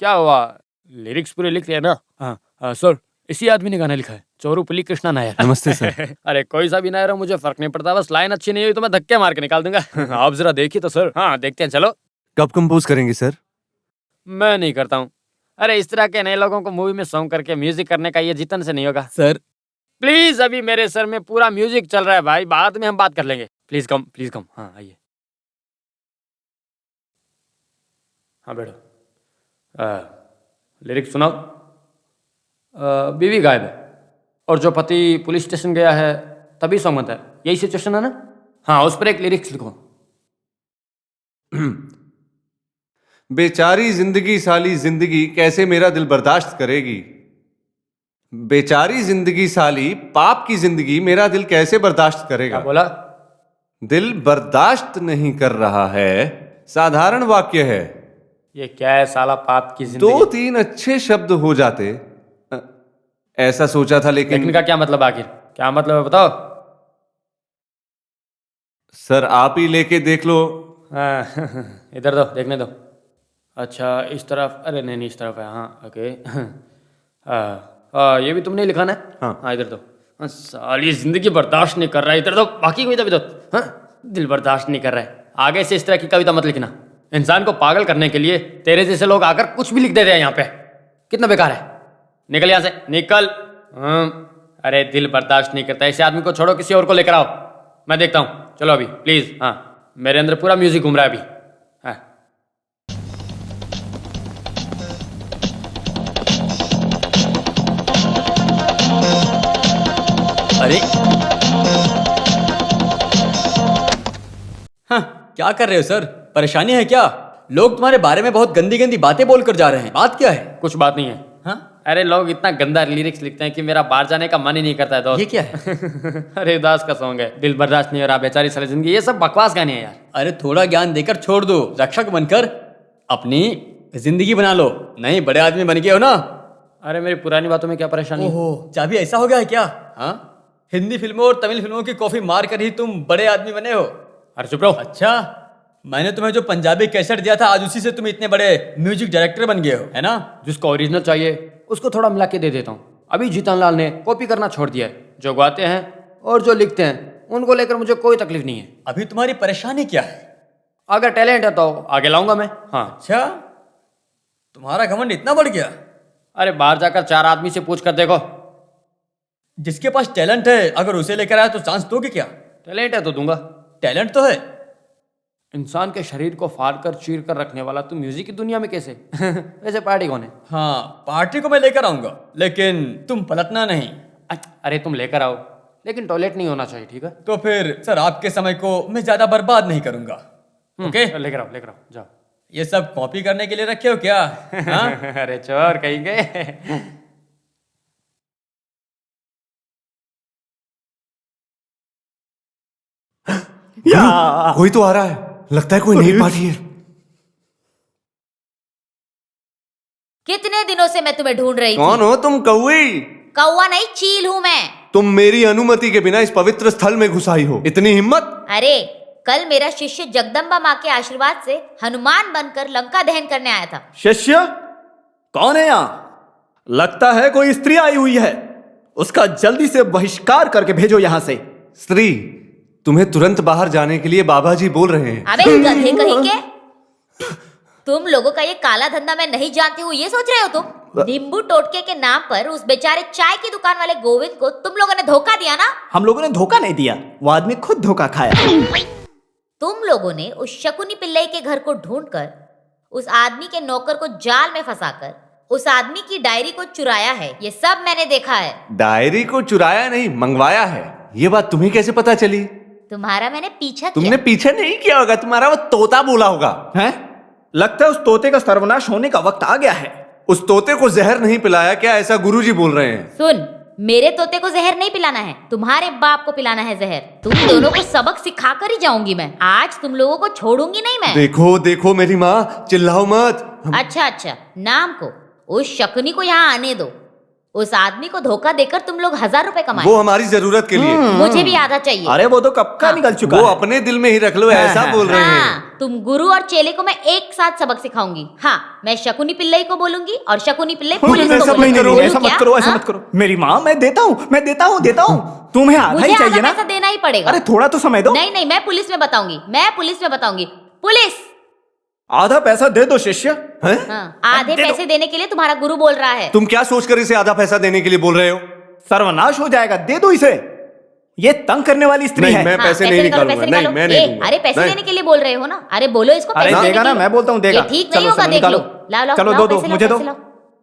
क्या हुआ, लिरिक्स पूरे लिख लिया ना? हाँ सर, इसी आदमी ने गाना लिखा है, चोरूपल्ली कृष्णा नायर। नमस्ते सर। अरे कोई सा भी नायर हो, मुझे फर्क नहीं पड़ता, बस लाइन अच्छी नहीं हुई तो मैं धक्के मार के निकाल दूंगा। आप जरा देखिए तो सर। हाँ देखते हैं, चलो। कब कंपोज करेंगे सर? मैं नहीं करता हूँ। अरे इस तरह के नए लोगों को मूवी में सॉन्ग करके म्यूजिक करने का ये जीतन से नहीं होगा सर प्लीज। अभी मेरे सर में पूरा म्यूजिक चल रहा है भाई, बाद में हम बात कर लेंगे। Please come, please come. हाँ आइए। हाँ बैठो। लिरिक्स सुनाओ। बीवी गायब है और जो पति पुलिस स्टेशन गया है तभी सॉन्ग बनता है, यही सिचुएशन है ना? हाँ उस पर एक लिरिक्स लिखो। बेचारी जिंदगी साली जिंदगी कैसे मेरा दिल बर्दाश्त करेगी। बेचारी जिंदगी साली पाप की जिंदगी मेरा दिल कैसे बर्दाश्त करेगा। क्या बोला? दिल बर्दाश्त नहीं कर रहा है, साधारण वाक्य है। ये क्या है साला, पाप की जिंदगी? 2-3 अच्छे शब्द हो जाते, ऐसा सोचा था लेकिन। लेकिन का क्या मतलब, आखिर क्या मतलब है बताओ। सर आप ही लेके देख लो। हाँ, इधर दो, देखने दो। अच्छा इस तरफ, अरे नहीं इस तरफ है। हाँ ओके। ये भी तुमने लिखा ना? हाँ इधर दो। हाँ, साली जिंदगी बर्दाश्त नहीं कर रहा है, इधर दो। बाकी कविता भी दो। हाँ दिल बर्दाश्त नहीं कर रहा है। आगे से इस तरह की कविता मत लिखना। इंसान को पागल करने के लिए तेरे जैसे लोग आकर कुछ भी लिख देते हैं यहाँ पे। कितना बेकार है। निकल यहाँ से, निकल। अरे दिल बर्दाश्त नहीं करता, ऐसे आदमी को छोड़ो, किसी और को लेकर आओ, मैं देखता हूँ। चलो अभी प्लीज। हाँ मेरे अंदर पूरा म्यूजिक घूम रहा है अभी। हाँ अरे हाँ क्या कर रहे हो सर? परेशानी है क्या? लोग तुम्हारे बारे में बहुत गंदी गंदी बातें बोलकर जा रहे हैं, बात क्या है? कुछ बात नहीं है। हाँ अरे लोग इतना गंदा लिरिक्स लिखते हैं कि मेरा बाहर जाने का मन ही नहीं करता है दोस्त। ये क्या है? अरे दास का सॉन्ग है, दिल बर्दाश्त नहीं हो रहा, बेचारी सारी जिंदगी, ये सब बकवास गाने हैं यार। अरे थोड़ा ज्ञान देकर छोड़ दो, रक्षक बनकर अपनी जिंदगी बना लो। नहीं बड़े आदमी बन गए हो ना। अरे मेरी पुरानी बातों में क्या परेशानी है? ओहो, चाबी ऐसा हो गया है क्या? हाँ हिंदी फिल्मों और तमिल फिल्मों की कॉफी मार कर ही तुम बड़े आदमी बने हो। अरे चुप रहो। अच्छा मैंने तुम्हें जो पंजाबी कैसेट दिया था, आज उसी से तुम इतने बड़े म्यूजिक डायरेक्टर बन गए हो, है ना? जिसको ओरिजिनल चाहिए उसको थोड़ा मिला के दे देता हूँ। अभी जीतन लाल ने कॉपी करना छोड़ दिया है। जो गाते हैं और जो लिखते हैं उनको लेकर मुझे कोई तकलीफ नहीं है। अभी तुम्हारी परेशानी क्या है? अगर टैलेंट है तो आगे लाऊंगा मैं। हाँ अच्छा तुम्हारा घमंड इतना बढ़ गया? अरे बाहर जाकर 4 आदमी से पूछ कर देखो। जिसके पास टैलेंट है अगर उसे लेकर आया तो चांस दोगे क्या? टैलेंट है तो दूंगा। टैलेंट तो है। इंसान के शरीर को फाड़ कर चीर कर रखने वाला तू म्यूजिक की दुनिया में कैसे? वैसे पार्टी कौन है? हाँ पार्टी को मैं लेकर आऊंगा, लेकिन तुम पलटना नहीं। अरे तुम लेकर आओ, लेकिन टॉयलेट नहीं होना चाहिए, ठीक है? तो फिर सर आपके समय को मैं ज्यादा बर्बाद नहीं करूंगा। ओके लेकर आओ, लेकर आओ, जाओ। ये सब कॉपी करने के लिए रखे हो क्या? हाँ? अरे चोर कहेंगे। कोई तो आ रहा है, लगता है कोई नई पार्टी है। कितने दिनों से मैं तुम्हें ढूंढ रही थी। कौन हो तुम? कौई? कौवा नहीं, चील हूँ मैं। तुम मेरी अनुमति के बिना इस पवित्र स्थल में घुस आई हो, इतनी हिम्मत? अरे कल मेरा शिष्य जगदम्बा माँ के आशीर्वाद से हनुमान बनकर लंका दहन करने आया था। शिष्य कौन है यहाँ? लगता है कोई स्त्री आई हुई है। उसका जल्दी से बहिष्कार करके भेजो यहाँ से। स्त्री, तुम्हें तुरंत बाहर जाने के लिए बाबा जी बोल रहे हैं। अबे गधे कहीं के, तुम लोगों का ये काला धंधा मैं नहीं जानती हूँ ये सोच रहे हो तुम? नींबू टोटके के नाम पर उस बेचारे चाय की दुकान वाले गोविंद को तुम लोगों ने धोखा दिया ना? हम लोगों ने धोखा नहीं दिया, वो आदमी खुद धोखा खाया। तुम लोगों ने उस शकुनी पिल्लई के घर को ढूंढकर उस आदमी के नौकर को जाल में फंसाकर उस आदमी की डायरी को चुराया है। ये सब मैंने देखा है। डायरी को चुराया नहीं, मंगवाया है। ये बात तुम्हें कैसे पता चली? तुम्हारा मैंने पीछा तुमने किया। पीछे नहीं किया होगा, तुम्हारा वो तोता बोला होगा। हैं? लगता है उस तोते का सर्वनाश होने का वक्त आ गया है। उस तोते को जहर नहीं पिलाया क्या, ऐसा गुरुजी बोल रहे हैं। सुन, मेरे तोते को जहर नहीं पिलाना है, तुम्हारे बाप को पिलाना है जहर। तुम दोनों को सबक सिखा कर ही जाऊंगी मैं। आज तुम लोगों को छोड़ूंगी नहीं मैं। देखो देखो मेरी माँ, चिल्लाओ मत। अच्छा, नाम को उस शकुनी को यहाँ आने दो। उस आदमी को धोखा देकर तुम लोग 1000 रुपए कमाए। वो हमारी जरूरत के लिए। मुझे भी आधा चाहिए। अरे वो तो कब का निकल चुका वो है। अपने दिल में ही रख लो, ऐसा बोल रहे हैं। हाँ, तुम गुरु और चेले को मैं एक साथ सबक सिखाऊंगी। हाँ, मैं शकुनी पिल्लई को बोलूंगी और शकुनी पिल्लई पुलिस को ऐसा बोलूंगी। नहीं, ऐसा मत करो, ऐसा हाँ? मत करो। मेरी माँ, मैं देता हूँ। तुम्हें आधा मुझे ही आधा चाहिए ना? पैसा देना ही पड़ेगा। अरे थोड़ा तो समय दो। नहीं, मैं पुलिस में बताऊंगी। पुलिस। आधा पैसा दे दो शिष्य। हैं? हाँ, आधे पैसे देने के लिए तुम्हारा गुरु बोल रहा है। तुम क्या सोचकर इसे आधा पैसा देने के लिए बोल रहे हो? सर्वनाश हो जाएगा, दे दो इसे। ये तंग करने वाली स्त्री नहीं, है। मैं हाँ, पैसे नहीं निकालो, निकालूंगा। पैसे नहीं, निकालो। मैं नहीं ए, दूंगा। अरे पैसे नहीं। देने के लिए बोल रहे हो ना? अरे बोलो इसको अरे पैसे देगा देने ना, के लिए। मैं बोलता हूँ देगा। ये ठीक चलो, नहीं होगा, चलो, देख लो। निकालो। लाओ, चलो, लाओ, दो, पैसे मुझे लाओ, दो। पैसे लाओ।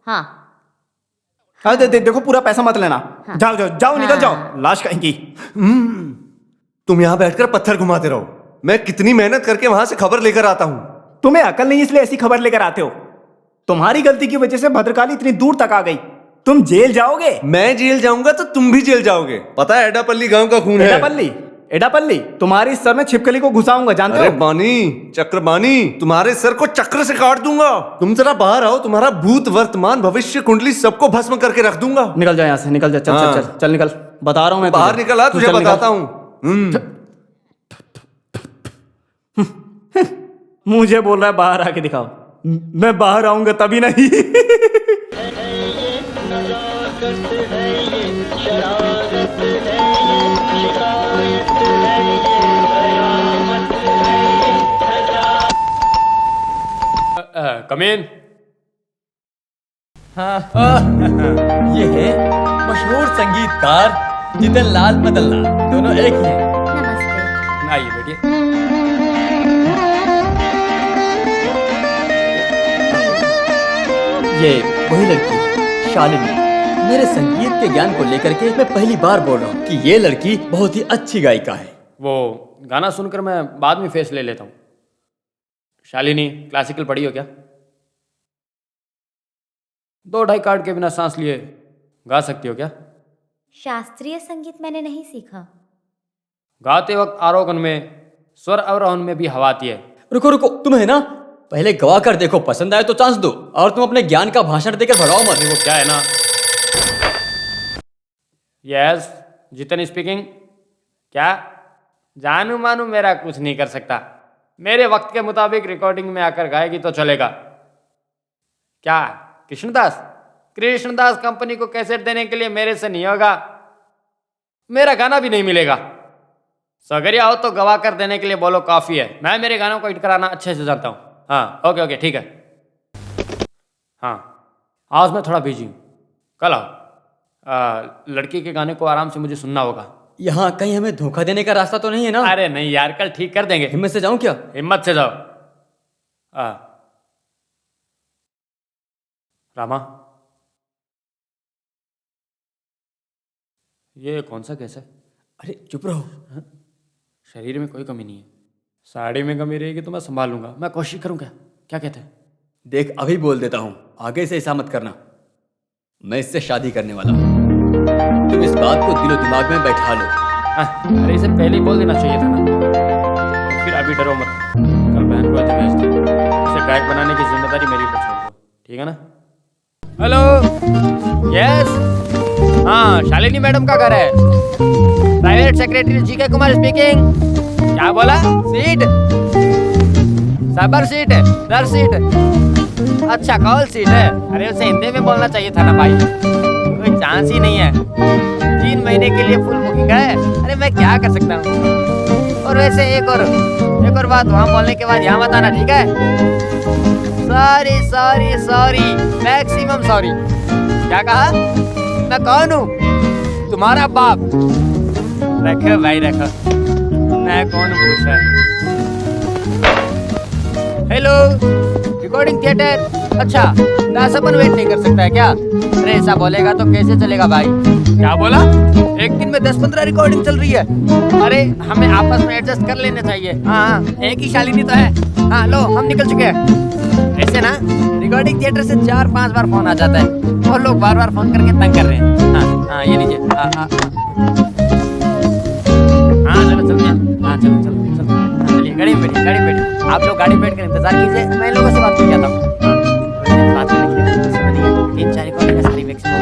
हाँ, अरे देखो, पूरा पैसा मत लेना। जाओ, निकल हाँ। जाओ, लाश कहेंगी। तुम यहाँ बैठकर पत्थर घुमाते रहो। मैं कितनी मेहनत करके वहां से खबर लेकर आता हूँ। तुम्हें अकल नहीं इसलिए ऐसी खबर लेकर आते हो। तुम्हारी गलती की वजह से भद्रकाली इतनी दूर तक आ गई। तुम जेल जाओगे। मैं जेल जाऊंगा तो तुम भी जेल जाओगे। पता है एडापल्ली गांव का खून है। एडापल्ली, तुम्हारे सर में छिपकली को घुसाऊंगा, जानते अरे हो? बानी, चक्रबानी, तुम्हारे सर को चक्र से काट दूंगा। तुम जरा बाहर आओ, तुम्हारा भूत, वर्तमान, भविष्य कुंडली सबको भस्म करके रख दूंगा। निकल जा यहाँ से, निकल जा। हाँ। चल निकल। बता रहा हूँ मैं बाहर तुझे। निकल आ, तू तुझे चल, निकल। बताता हूँ। मुझे बोल रहा है बाहर आके दिखाओ। मैं बाहर आऊंगा तभी नहीं। कम इन। ये है मशहूर संगीतकार जितन लाल मदन लाल, दोनों एक ही हैं। नमस्ते। आइए बैठिए। ये वही लड़की है, शालिनी। मेरे संगीत के ज्ञान को लेकर के मैं पहली बार बोल रहा हूँ कि ये लड़की बहुत ही अच्छी गायिका है। वो गाना सुनकर मैं बाद में फेस ले लेता हूँ। शालिनी, क्लासिकल पढ़ी हो क्या? 2-2.5 कार्ड के बिना सांस लिए गा सकती हो क्या? शास्त्रीय संगीत मैंने नहीं सीखा। गाते वक्त आरोहण में, स्वर अवरोहण में भी हवा आती है। रुको, तुम्हें ना पहले गवा कर देखो, पसंद आए तो चांस दो, और तुम अपने ज्ञान का भाषण देकर भगाओ मत। वो क्या है ना। Yes, Jitan speaking. क्या? जानू मानू मेरा कुछ नहीं कर सकता। मेरे वक्त के मुताबिक रिकॉर्डिंग में आकर गाएगी तो चलेगा। क्या कृष्णदास कंपनी को कैसेट देने के लिए मेरे से नहीं होगा। मेरा गाना भी नहीं मिलेगा। सगरिया हो तो गवा कर देने के लिए बोलो, काफी है। मैं मेरे गानों को हिट कराना अच्छे से जानता हूँ। हाँ, ओके, ठीक है। हाँ, आज मैं थोड़ा बिजी हूँ, कल आओ। लड़की के गाने को आराम से मुझे सुनना होगा। यहाँ कहीं हमें धोखा देने का रास्ता तो नहीं है ना? अरे नहीं यार, कल ठीक कर देंगे। हिम्मत से जाऊं क्या? हिम्मत से जाओ। रामा, ये कौन सा केस है? अरे चुप रहो। शरीर में कोई कमी नहीं है। साड़ी में कमी रहेगी तो मैं संभाल लूंगा। मैं कोशिश करूंगा। क्या कहते हैं? देख, अभी बोल देता हूँ, आगे से ऐसा मत करना। मैं इससे शादी करने वाला हूँ। तुम इस बात को दिलो दिमाग में बैठा लो। अरे इसे पहले ही बोल देना चाहिए था ना। तो फिर अभी डरो मत। कल बहन को ऐसे भेज दो। इसे गायक बनाने की जिम्मेदारी मेरी ऊपर छोड़ दो, ठीक है ना? Hello, yes. हाँ, शालिनी मैडम का घर है। Private secretary GK Kumar speaking. क्या बोला? सीट? सबर सीट है, दर सीट। अच्छा, कॉल सीट है। अरे उसे हिंदी में बोलना चाहिए था ना भाई, कोई चांस ही नहीं है। 3 महीने के लिए फुल बुकिंग है। अरे मैं क्या कर सकता हूँ। और वैसे एक और बात, वहाँ बोलने के बाद यहाँ बताना, ठीक है? Sorry sorry sorry, maximum sorry. क्या कहा? मैं कौन हूँ? तुम्हारा बाप। रखो भाई रखो, मैं कौन पूछा? Hello, recording theatre. अच्छा, दास अपन वेट नहीं कर सकता है क्या? अरे ऐसा बोलेगा तो कैसे चलेगा भाई? क्या बोला? एक दिन में 10-15 रिकॉर्डिंग चल रही है। अरे हमें आपस में एडजस्ट कर लेने चाहिए। हाँ, एक ही शालिनी तो है। हाँ लो, हम निकल चुके हैं। ऐसे ना रिकॉर्डिंग थिएटर से 4-5 बार फोन आ जाता है और लोग बार-बार फोन करके तंग कर रहे हैं। हाँ, ये लीजिए। हाँ, चलो चलते हैं। हाँ, चलो चलिए, गाड़ी में बैठिए। आप लोग गाड़ी में बैठ कर इंतजार कीजिए, मैं इन लोगों से बात कर जाता हूँ। बात करने के लिए समय नहीं है। 3-4 रिकॉर्डिंग सारी मैक्सिमम।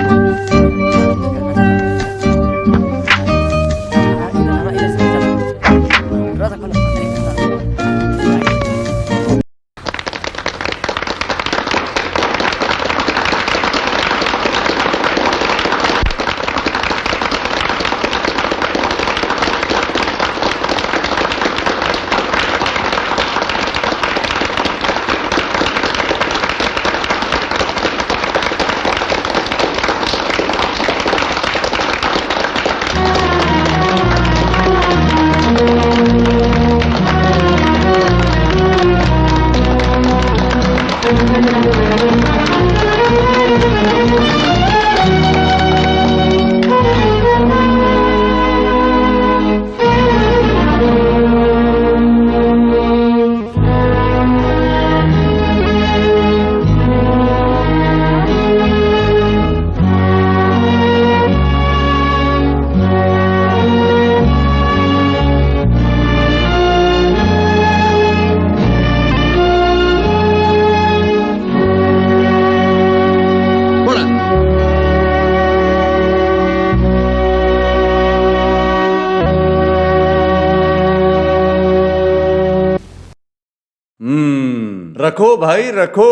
रखो भाई रखो।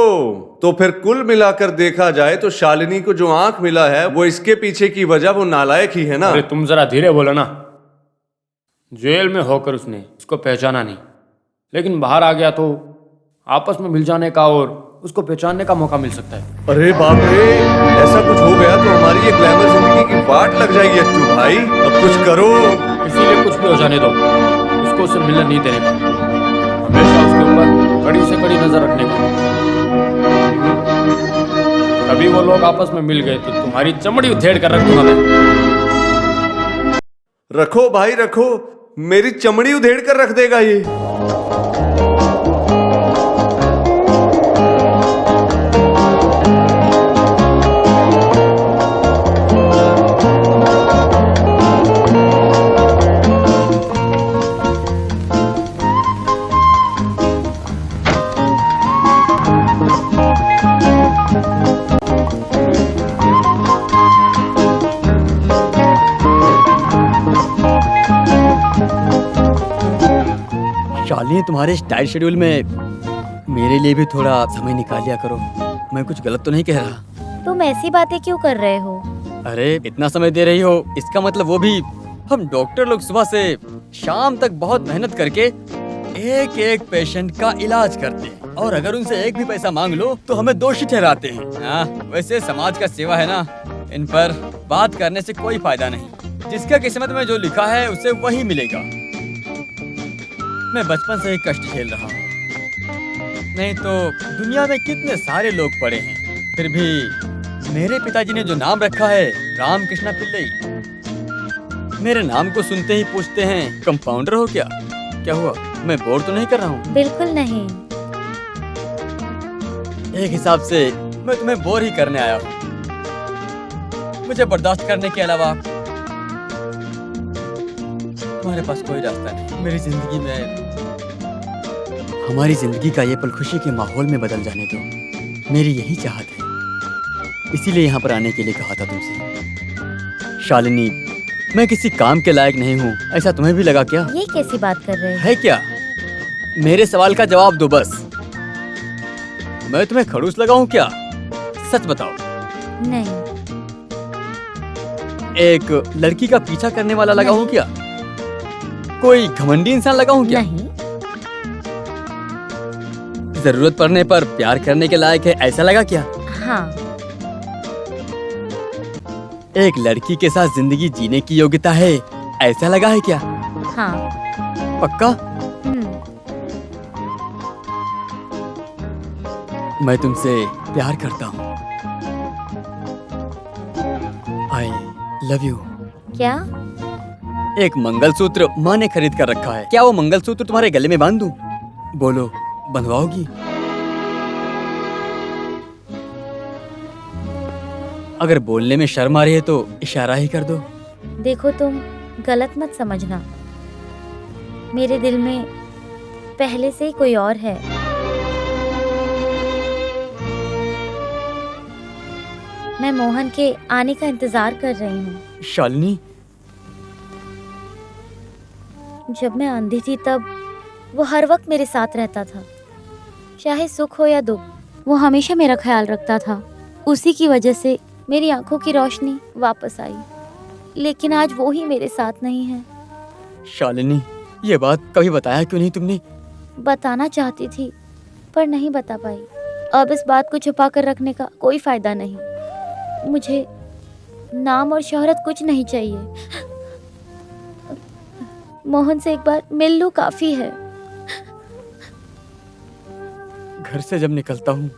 तो फिर कुल मिलाकर देखा जाए तो शालिनी को जो आंख मिला है वो इसके पीछे की वजह वो नालायक ही है ना। अरे तुम जरा धीरे बोलो ना। जेल में होकर उसने उसको पहचाना नहीं, लेकिन बाहर आ गया तो आपस में मिल जाने का और उसको पहचानने का मौका मिल सकता है। अरे बाप रे, ऐसा कुछ हो गया तो हमारी ये ग्लैमर जिंदगी की वाट लग जाएगी अच्छू भाई। अब कुछ करो। इसीलिए कुछ भी हो जाने दो, उसको उससे मिलने नहीं देने का, हमेशा उसके ऊपर कड़ी से कड़ी नजर रखने का। कभी वो लोग आपस में मिल गए तो तुम्हारी चमड़ी उधेड़ कर रख दूंगा मैं। रखो भाई रखो, मेरी चमड़ी उधेड़ कर रख देगा ये। शालिनी, तुम्हारे टाइट शेड्यूल में मेरे लिए भी थोड़ा समय निकाल लिया करो। मैं कुछ गलत तो नहीं कह रहा? तुम ऐसी बातें क्यों कर रहे हो? अरे इतना समय दे रही हो, इसका मतलब वो भी हम डॉक्टर लोग सुबह से शाम तक बहुत मेहनत करके एक एक पेशेंट का इलाज करते हैं, और अगर उनसे एक भी पैसा मांग लो तो हमें दोषी ठहराते हैं। वैसे समाज का सेवा है ना, इन पर बात करने से कोई फायदा नहीं। जिसका किस्मत में जो लिखा है उसे वही मिलेगा। मैं बचपन से ही कष्ट झेल रहा हूँ, नहीं तो दुनिया में कितने सारे लोग पड़े हैं, फिर भी मेरे पिताजी ने जो नाम रखा है रामकृष्णा पिल्लई, मेरे नाम को सुनते ही पूछते हैं कंपाउंडर हो क्या? क्या हुआ, मैं बोर तो नहीं कर रहा हूँ? बिल्कुल नहीं। एक हिसाब से मैं तुम्हें बोर ही करने आया हूँ। मुझे बर्दाश्त करने के अलावा तुम्हारे पास कोई रास्ता नहीं। मेरी जिंदगी में, हमारी जिंदगी का ये पल खुशी के माहौल में बदल जाने दो, मेरी यही चाहत है। इसीलिए यहाँ पर आने के लिए कहा था तुमसे। शालिनी, मैं किसी काम के लायक नहीं हूँ, ऐसा तुम्हें भी लगा क्या? ये कैसी बात कर रहे हैं? है क्या? मेरे सवाल का जवाब दो बस। मैं तुम्हें खड़ूस लगाऊं क्या? सच बताओ। नहीं। एक लड़की का पीछा करने वाला लगा हूँ क्या? कोई घमंडी इंसान लगा हूँ क्या? नहीं। जरूरत पड़ने पर प्यार करने के लायक है, ऐसा लगा क्या? हाँ। एक लड़की के साथ जिंदगी जीने की योग्यता है, ऐसा लगा है क्या? हाँ। पक्का? मैं तुमसे प्यार करता हूँ। I love you. क्या? एक मंगलसूत्र माँ ने खरीद कर रखा है, क्या वो मंगलसूत्र तुम्हारे गले में बांध दूं? बोलो, बंधवाओगी? अगर बोलने में शर्म आ रही है तो इशारा ही कर दो। देखो, तुम गलत मत समझना, मेरे दिल में पहले से ही कोई और है। मैं मोहन के आने का इंतजार कर रही हूँ। शालिनी, जब मैं अंधी थी तब वो हर वक्त मेरे साथ रहता था, चाहे सुख हो या दुख, वो हमेशा मेरा ख्याल रखता था। उसी की वजह से मेरी आंखों की रोशनी वापस आई, लेकिन आज वो ही मेरे साथ नहीं है। शालिनी, ये बात कभी बताया क्यों नहीं तुमने? बताना चाहती थी पर नहीं बता पाई। अब इस बात को छुपा कर रखने का कोई फायदा नहीं। मुझे नाम और शोहरत कुछ नहीं चाहिए। मोहन से एक बार मिल लूं काफी है। घर से जब निकलता हूँ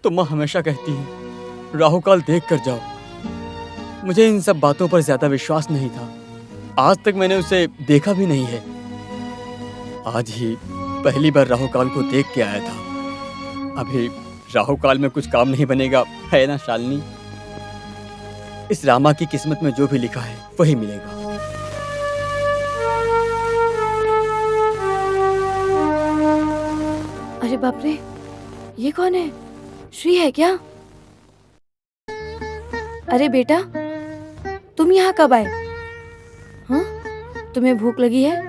तो माँ हमेशा कहती है, राहुकाल देख कर जाओ। मुझे इन सब बातों पर ज्यादा विश्वास नहीं था। आज तक मैंने उसे देखा भी नहीं है। आज ही पहली बार राहुकाल को देख के आया था। अभी राहुकाल में कुछ काम नहीं बनेगा, है ना शालिनी? इस रामा की किस्मत में जो भी लिखा है वही मिलेगा। अरे बाप रे, ये कौन है? श्री है क्या? अरे बेटा, तुम यहाँ कब आए? हाँ, तुम्हें भूख लगी है?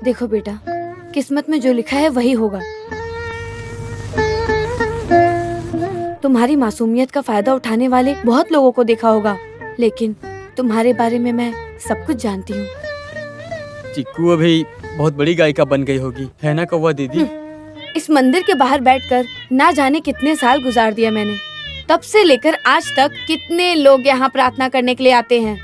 देखो बेटा, किस्मत में जो लिखा है वही होगा। तुम्हारी मासूमियत का फायदा उठाने वाले बहुत लोगों को देखा होगा, लेकिन तुम्हारे बारे में मैं सब कुछ जानती हूँ। चिक्कू अभी बहुत बड़ी गायिका बन गई होगी, है ना कौवा दीदी? इस मंदिर के बाहर बैठकर ना जाने कितने साल गुजार दिया मैंने। तब से लेकर आज तक कितने लोग यहाँ प्रार्थना करने के लिए आते हैं।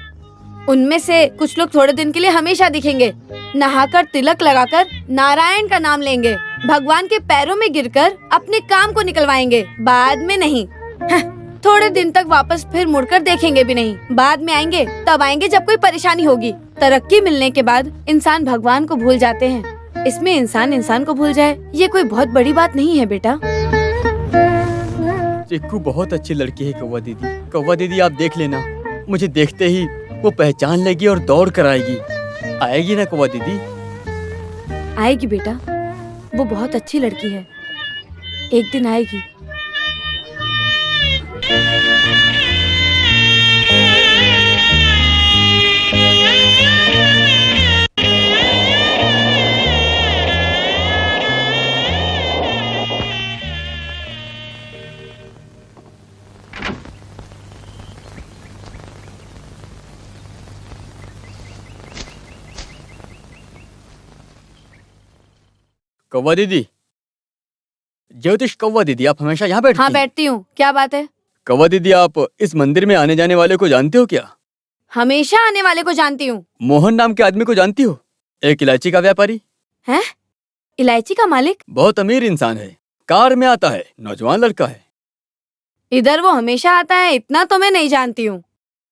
उनमें से कुछ लोग थोड़े दिन के लिए हमेशा दिखेंगे, नहाकर तिलक लगाकर नारायण का नाम लेंगे, भगवान के पैरों में गिरकर अपने काम को निकलवाएंगे, बाद में नहीं। थोड़े दिन तक वापस फिर मुड़कर देखेंगे भी नहीं। बाद में आएंगे तब आएंगे जब कोई परेशानी होगी। तरक्की मिलने के बाद इंसान भगवान को भूल जाते हैं। इसमें इंसान को भूल जाए, ये कोई बहुत बड़ी बात नहीं है बेटा। चिक्कू बहुत अच्छी लड़की है कौवा दीदी। कौवा दीदी आप देख लेना, मुझे देखते ही वो पहचान लेगी और दौड़ कर आएगी। आएगी ना कौवा दीदी? आएगी बेटा, वो बहुत अच्छी लड़की है, एक दिन आएगी। कौवा दीदी, ज्योतिष कौवा दीदी, आप हमेशा यहाँ बैठती हाँ हैं? बैठती हूँ, क्या बात है? कौवा दीदी, आप इस मंदिर में आने जाने वाले को जानते हो क्या? हमेशा आने वाले को जानती हूँ। मोहन नाम के आदमी को जानती हो? एक इलायची का व्यापारी है? इलायची का मालिक? बहुत अमीर इंसान है, कार में आता है, नौजवान लड़का है। इधर वो हमेशा आता है, इतना तो मैं नहीं जानती हूँ।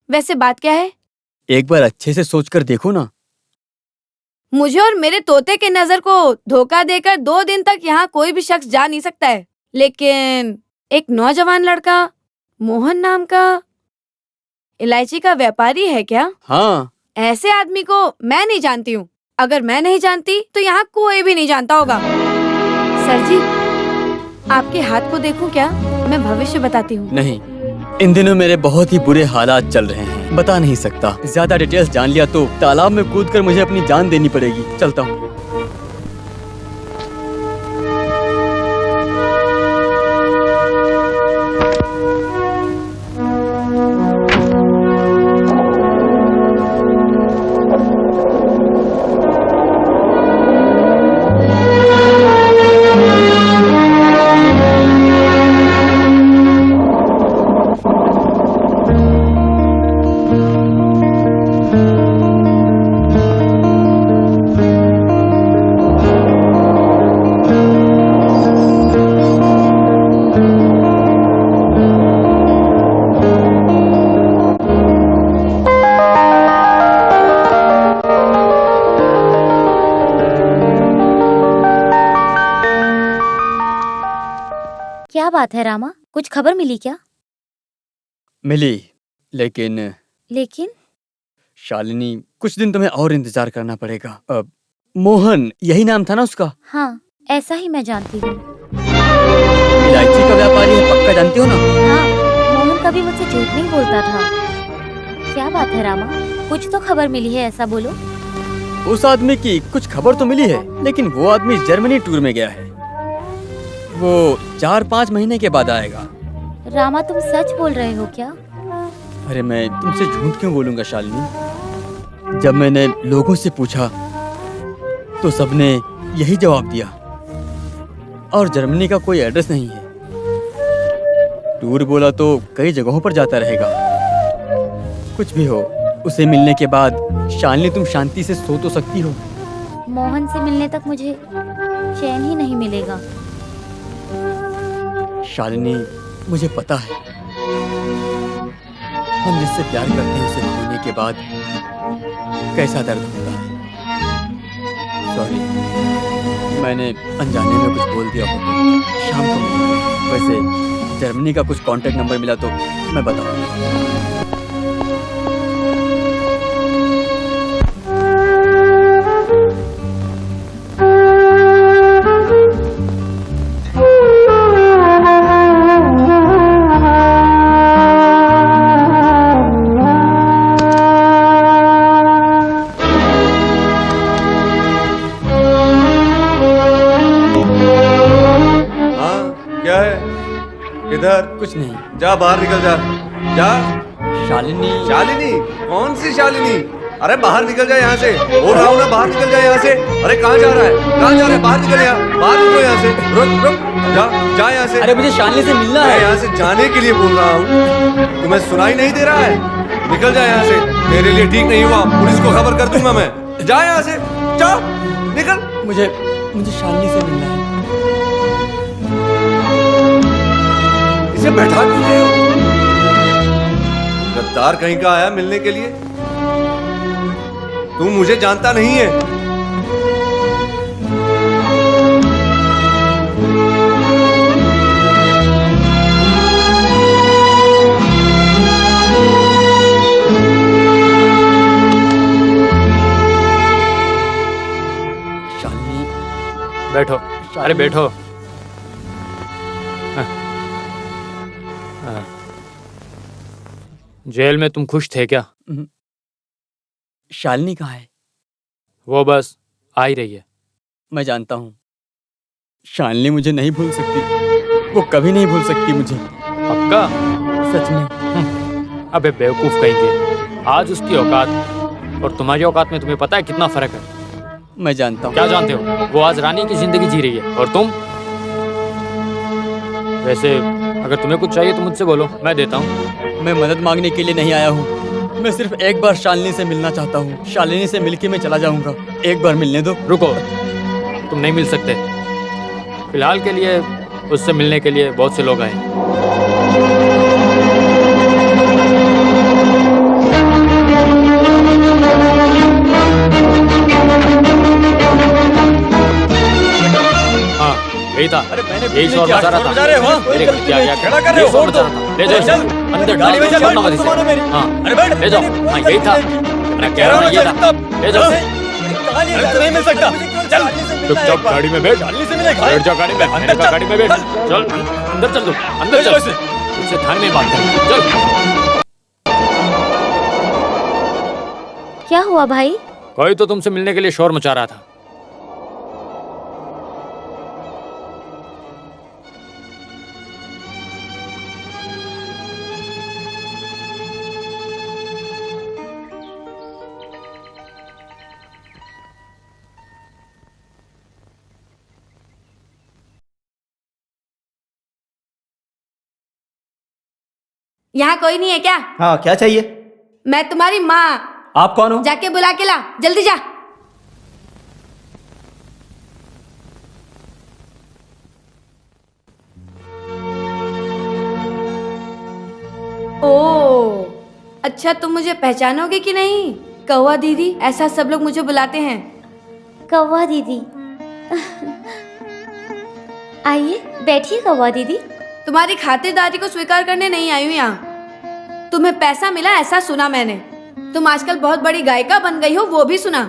वैसे बात क्या है? एक बार अच्छे से सोचकर देखो ना। मुझे और मेरे तोते के नजर को धोखा देकर 2 दिन तक यहाँ कोई भी शख्स जा नहीं सकता है, लेकिन एक नौजवान लड़का मोहन नाम का इलायची का व्यापारी है क्या? हाँ। ऐसे आदमी को मैं नहीं जानती हूँ। अगर मैं नहीं जानती तो यहाँ कोई भी नहीं जानता होगा। सर जी, आपके हाथ को देखूं क्या? मैं भविष्य बताती हूँ। नहीं, इन दिनों मेरे बहुत ही बुरे हालात चल रहे हैं, बता नहीं सकता। ज्यादा डिटेल्स जान लिया तो तालाब में कूदकर मुझे अपनी जान देनी पड़ेगी। चलता हूँ। क्या बात है रामा, कुछ खबर मिली क्या? मिली, लेकिन लेकिन शालिनी, कुछ दिन तुम्हें और इंतजार करना पड़ेगा। मोहन, यही नाम था ना उसका? हाँ, ऐसा ही मैं जानती हूँ। इलायची का व्यापारी है, पक्का जानती हो ना? हाँ, मोहन कभी मुझसे झूठ नहीं बोलता था। क्या बात है रामा, कुछ तो खबर मिली है, ऐसा बोलो। उस आदमी की कुछ खबर तो मिली है, लेकिन वो आदमी जर्मनी टूर में गया है। वो 4-5 महीने के बाद आएगा। रामा, तुम सच बोल रहे हो क्या? अरे मैं तुमसे झूठ क्यों बोलूंगा शालिनी? जब मैंने लोगों से पूछा तो सबने यही जवाब दिया, और जर्मनी का कोई एड्रेस नहीं है। टूर बोला तो कई जगहों पर जाता रहेगा। कुछ भी हो, उसे मिलने के बाद शालिनी तुम शांति से सो तो सकती हो। मोहन से मिलने तक मुझे चैन ही नहीं मिलेगा। शालिनी, मुझे पता है हम जिससे प्यार करते हैं उसे खोने के बाद कैसा दर्द होता है। सॉरी, मैंने अनजाने में कुछ बोल दिया हो तो शाम को मिलेंगे। वैसे जर्मनी का कुछ कांटेक्ट नंबर मिला तो मैं बताऊंगा। किधर? कुछ नहीं। जा बाहर निकल जा। जा। शालिनी। शालिनी? कौन सी शालिनी? अरे बाहर निकल जा यहाँ से। बोल रहा हूँ ना, बाहर निकल जा यहाँ से। अरे कहाँ जा रहा है? कहाँ जा रहा है? बाहर निकल यहाँ, बाहर निकलो यहाँ से। रुक रुक, जा जा यहाँ से। अरे मुझे शालिनी से मिलना है। मैं यहाँ से जाने के लिए बोल रहा हूँ, तुम्हें सुनाई नहीं दे रहा है? निकल जा यहाँ से, तेरे लिए ठीक नहीं हुआ, पुलिस को खबर कर दूंगा मैं। जा यहाँ से, जा, निकल। मुझे शालिनी से मिलना है। इसे बैठा क्यों रहे हो? गद्दार कहीं का आया मिलने के लिए? तू मुझे जानता नहीं है। शालिनी, बैठो। अरे बैठो। जेल में तुम खुश थे क्या? शालिनी कहाँ है? वो बस आ ही रही है। मैं जानता हूँ शालिनी मुझे नहीं भूल सकती, वो कभी नहीं भूल सकती मुझे। पक्का? सच में। अबे बेवकूफ कहेंगे, आज उसकी औकात और तुम्हारी औकात में तुम्हें पता है कितना फर्क है? मैं जानता हूँ। क्या जानते हो? वो आज रानी की जिंदगी जी रही है और तुम? वैसे अगर तुम्हें कुछ चाहिए तो मुझसे बोलो, मैं देता हूँ। मैं मदद मांगने के लिए नहीं आया हूँ, मैं सिर्फ एक बार शालिनी से मिलना चाहता हूँ। शालिनी से मिलके मैं चला जाऊंगा, एक बार मिलने दो। रुको, तुम नहीं मिल सकते। फिलहाल के लिए उससे मिलने के लिए बहुत से लोग आए। यही था। अरे मैंने यही शोर मचा रहा था। मेरे क्या ये शोर मचा रहा था। ले जाओ अंदर, गाड़ी में छोड़ना मत इसे। हाँ ले जाओ। हाँ यही था, मैं कह रहा हूँ ये था। ले जाओ। नहीं मिल सकता। चल चुपचाप गाड़ी में बैठ। बैठ जा गाड़ी में, मैंने कहा गाड़ी में बैठ। चल अंदर चल, तू अंदर चल। उससे थाने में बात करेंगे। चल। क्या हुआ भाई? कोई तो तुमसे मिलने के लिए शोर मचा रहा था। यहाँ कोई नहीं है क्या? हाँ, क्या चाहिए? मैं तुम्हारी माँ। आप कौन हो? जाके बुला के ला, जल्दी जा। ओ, अच्छा तुम मुझे पहचानोगे कि नहीं? कौवा दीदी, ऐसा सब लोग मुझे बुलाते हैं। कौवा दीदी। आइए बैठिए कौवा दीदी। तुम्हारी खातिरदारी को स्वीकार करने नहीं आई हूँ यहाँ। तुम्हें पैसा मिला ऐसा सुना मैंने। तुम आजकल बहुत बड़ी गायिका बन गई हो वो भी सुना।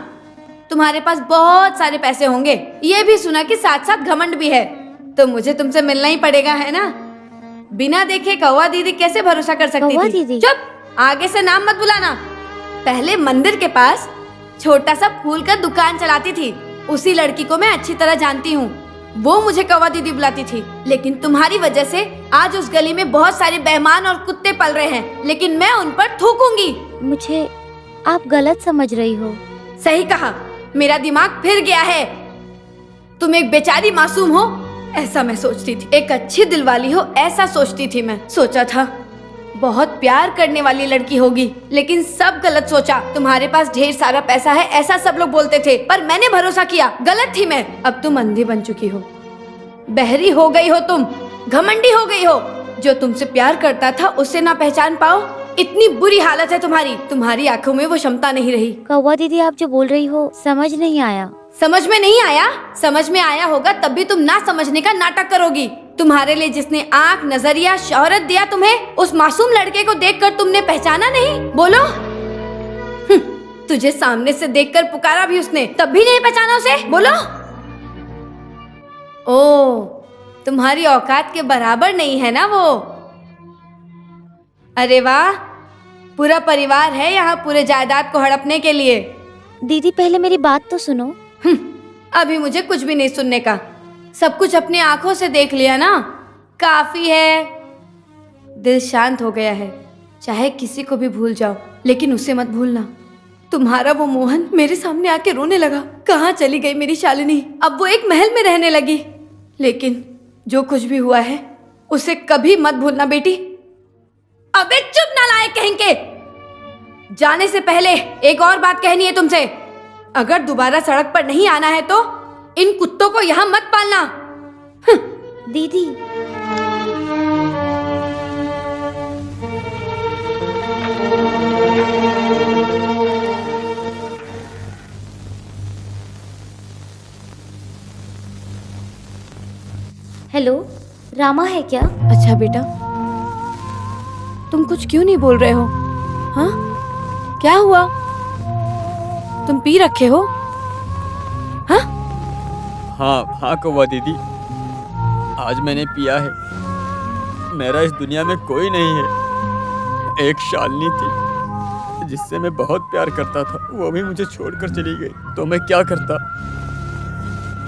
तुम्हारे पास बहुत सारे पैसे होंगे ये भी सुना कि साथ साथ घमंड भी है। तो मुझे तुमसे मिलना ही पड़ेगा, है ना? बिना देखे कौवा दीदी कैसे भरोसा कर सकती कौवा थी? दीदी? चुप, आगे से नाम मत बुलाना। पहले मंदिर के पास छोटा सा फूल का दुकान चलाती थी। उसी लड़की को मैं अच्छी तरह जानती हूँ। वो मुझे कौवा दीदी बुलाती थी। लेकिन तुम्हारी वजह से आज उस गली में बहुत सारे बेईमान और कुत्ते पल रहे हैं, लेकिन मैं उन पर थूकूंगी। मुझे आप गलत समझ रही हो। सही कहा, मेरा दिमाग फिर गया है। तुम एक बेचारी मासूम हो ऐसा मैं सोचती थी। एक अच्छी दिलवाली हो ऐसा सोचती थी मैं। सोचा था बहुत प्यार करने वाली लड़की होगी, लेकिन सब गलत सोचा। तुम्हारे पास ढेर सारा पैसा है ऐसा सब लोग बोलते थे, पर मैंने भरोसा किया। गलत थी मैं। अब तुम अंधी बन चुकी हो, बहरी हो गई हो, तुम घमंडी हो गई हो। जो तुमसे प्यार करता था उसे ना पहचान पाओ, इतनी बुरी हालत है तुम्हारी। तुम्हारी आंखों में वो क्षमता नहीं रही। कौवा दीदी आप जो बोल रही हो समझ नहीं आया। समझ में नहीं आया? समझ में आया होगा तब भी तुम ना समझने का नाटक करोगी। तुम्हारे लिए जिसने आंख, नजरिया, शोहरत दिया तुम्हें, उस मासूम लड़के को देखकर तुमने पहचाना नहीं? बोलो। तुझे सामने से देखकर पुकारा भी उसने, तब भी नहीं पहचाना उसे? बोलो। ओ, तुम्हारी औकात के बराबर नहीं है ना वो। अरे वाह, पूरा परिवार है यहाँ पूरे जायदाद को हड़पने के लिए। दीदी पहले मेरी बात तो सुनो। अभी मुझे कुछ भी नहीं सुनने का। सब कुछ अपनी आंखों से देख लिया ना, काफी है। दिल शांत हो गया है। चाहे किसी को भी भूल जाओ, लेकिन उसे मत भूलना। तुम्हारा वो मोहन मेरे सामने आके रोने लगा। कहाँ चली गई मेरी शालिनी? अब वो एक महल में रहने लगी। लेकिन जो कुछ भी हुआ है उसे कभी मत भूलना बेटी। अबे चुप नालायक कहीं के। जाने से पहले एक और बात कहनी है तुमसे। अगर दोबारा सड़क पर नहीं आना है तो इन कुत्तों को यहाँ मत पालना। दीदी हेलो, रामा है क्या? अच्छा बेटा, तुम कुछ क्यों नहीं बोल रहे हो? हाँ, क्या हुआ? तुम पी रखे हो? हाँ हाँ कौवा दीदी, आज मैंने पिया है। मेरा इस दुनिया में कोई नहीं है। एक शालिनी थी जिससे मैं बहुत प्यार करता था, वो भी मुझे छोड़कर चली गई। तो मैं क्या करता?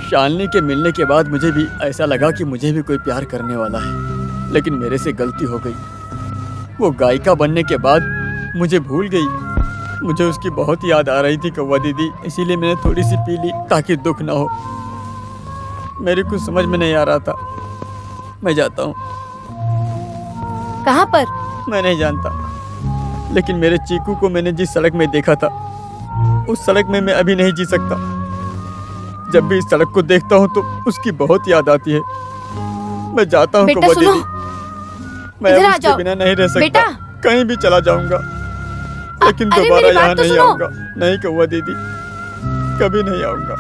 शालिनी के मिलने के बाद मुझे भी ऐसा लगा कि मुझे भी कोई प्यार करने वाला है, लेकिन मेरे से गलती हो गई। वो गायिका बनने के बाद मुझे भूल गई। मुझे उसकी बहुत याद आ रही थी कौवा दीदी, इसीलिए मैंने थोड़ी सी पी ली ताकि दुख ना हो। मेरे कुछ समझ में नहीं आ रहा था। मैं जाता हूँ। कहाँ पर? मैं नहीं जानता, लेकिन मेरे चीकू को मैंने जिस सड़क में देखा था उस सड़क में मैं अभी नहीं जी सकता। जब भी इस सड़क को देखता हूँ तो उसकी बहुत याद आती है। मैं जाता हूँ बेटा कौवा सुनो, दीदी। मैं इधर अब आ उसके जाओ। बिना नहीं रह सकता। बेटा। कहीं भी चला जाऊंगा, लेकिन अरे दोबारा मेरी बात यहाँ तो नहीं सुनो। आऊंगा। नहीं कौवा दीदी, कभी नहीं आऊंगा।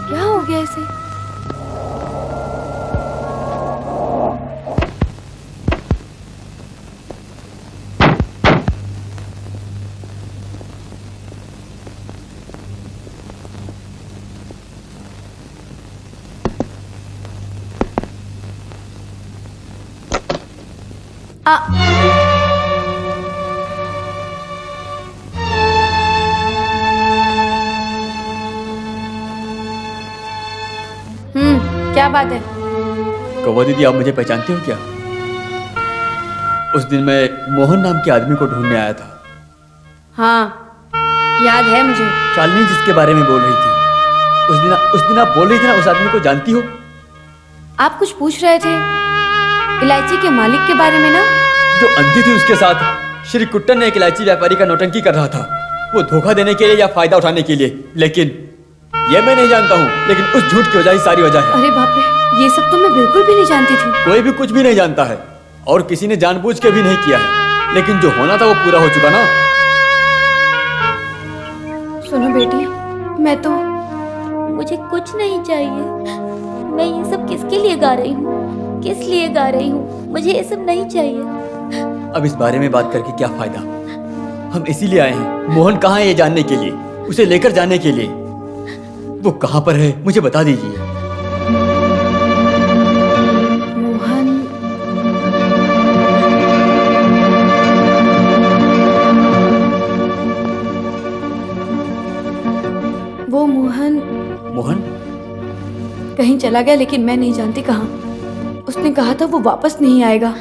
क्या हो गया इसे? आ, क्या बात है? कौवा दीदी, आप मुझे पहचानते हो क्या? उस दिन मैं मोहन नाम के आदमी को ढूंढने आया था। हाँ, याद है मुझे। शालिनी जिसके बारे में बोल रही थी, उस दिन आप बोल रही थी ना, उस आदमी को जानती हो? आप कुछ पूछ रहे थे इलायची के मालिक के बारे में ना? जो अंधी थी उसके साथ श्री कुट्टन ने एक इलायची व्यापारी का नौटंकी कर रहा था, वो धोखा देने के लिए या फायदा उठाने के लिए। लेकिन ये मैं नहीं जानता हूँ, लेकिन उस झूठ की वजह ही सारी वजह है। अरे बाप रे, ये सब तो मैं बिल्कुल भी नहीं जानती थी। कोई भी कुछ भी नहीं जानता है, और किसी ने जानबूझ के भी नहीं किया है, लेकिन जो होना था वो पूरा हो चुका ना। सुनो बेटी, मैं तो मुझे कुछ नहीं चाहिए। मैं ये सब किसके लिए गा रही हूँ? किस लिए गा रही हूँ? मुझे ये सब नहीं चाहिए। अब इस बारे में बात करके क्या फायदा? हम इसीलिए आए हैं, मोहन कहाँ है ये जानने के लिए, उसे लेकर जाने के लिए। वो कहाँ पर है मुझे बता दीजिए। मोहन, वो मोहन मोहन? कहीं चला गया, लेकिन मैं नहीं जानती कहाँ। उसने कहा था वो वापस नहीं आएगा।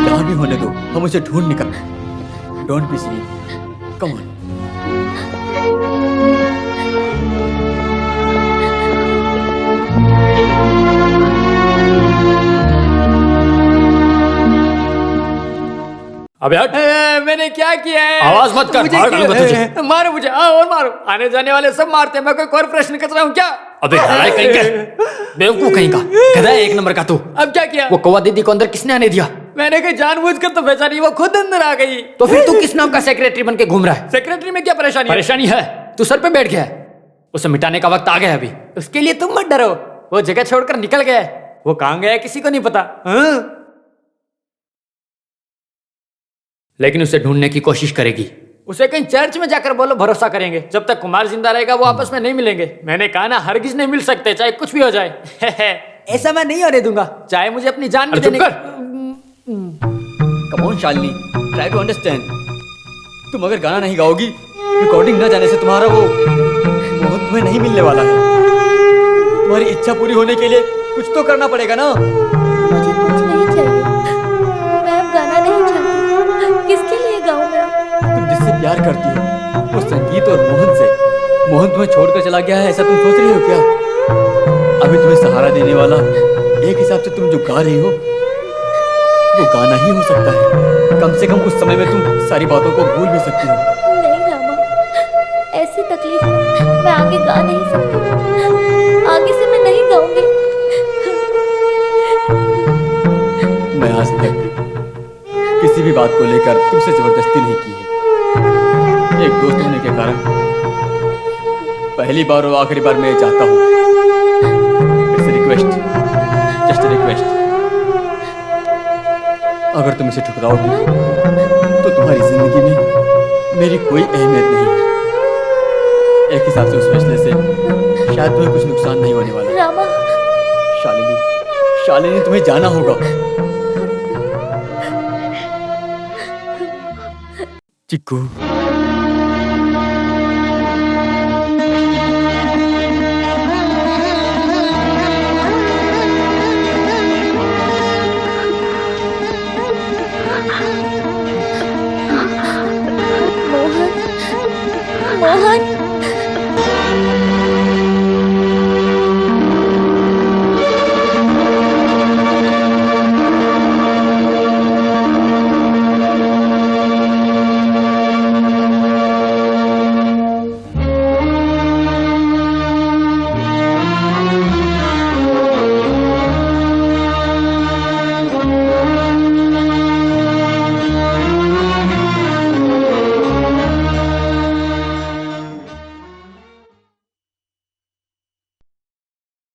जहाँ भी होने दो, हम उसे ढूंढ निकल। Don't be silly, come on. अबे हट। मैंने क्या किया है? आवाज मत कर, मार दूंगा तुझे। मारो मुझे, और मारो। आने जाने वाले सब मारते हैं, मैं कोई कॉर्पोरेशन कर रहा हूँ क्या? अबे लड़ाई कहीं का, बेवकूफ कहीं का, गधा है एक नंबर का तू। अब क्या किया? वो कौवा दीदी को अंदर किसने आने दिया? मैंने कहीं जानबूझकर तो भेजा नहीं, वो खुद अंदर आ गई। तो फिर तू किस नाम का सेक्रेटरी बन के घूम रहा है? सेक्रेटरी में क्या परेशानी है? परेशानी है, तू सर पे बैठ गया है। उसे मिटाने का वक्त आ गया है अभी। उसके लिए तुम मत डरो, वो जगह छोड़कर निकल गया है। वो कहाँ गया है किसी को नहीं पता। हाँ? लेकिन उसे ढूंढने की कोशिश करेगी। उसे कहीं चर्च में जाकर बोलो, भरोसा करेंगे। जब तक कुमार जिंदा रहेगा वो आपस में नहीं मिलेंगे। मैंने कहा ना, हरगिज नहीं मिल सकते, चाहे कुछ भी हो जाए। ऐसा मैं नहीं होने दूंगा, चाहे मुझे अपनी जान भी देने। Come on Shalini, try to understand. तुम अगर गाना नहीं गाओगी, रिकॉर्डिंग न जाने से तुम्हारा वो मोहन तुम्हें नहीं मिलने वाला है। तुम्हारी इच्छा पूरी होने के लिए कुछ तो करना पड़ेगा ना। मुझे कुछ नहीं चाहिए। मैं अब गाना नहीं चाहती। किसके लिए गाऊं मैं? तुम जिससे प्यार करती हो, वो संगीत और मोहन से। मोहन तुम्हें छोड़कर चला गया है, ऐसा तुम सोच रही हो क्या? अभी तुम्हें सहारा देने वाला एक हिसाब से तुम जो गा रही हो वो गाना ही हो सकता है। कम से कम उस समय में तुम सारी बातों को भूल भी सकती हो। नहीं रामा, ऐसी तकलीफ में मैं आगे गा नहीं सकती। आगे से मैं नहीं गाऊंगी। मैं आज तक किसी भी बात को लेकर तुमसे जबरदस्ती नहीं की है। एक दोस्त होने के कारण पहली बार और आखिरी बार मैं ये चाहता हूँ। It's request, just request. अगर तुम इसे ठुकराओगी तो तुम्हारी जिंदगी में मेरी कोई अहमियत नहीं है। एक हिसाब से उस फैसले से शायद तुम्हें कुछ नुकसान नहीं होने वाला। रामा, शालिनी, शालिनी तुम्हें जाना होगा। चिक्कू।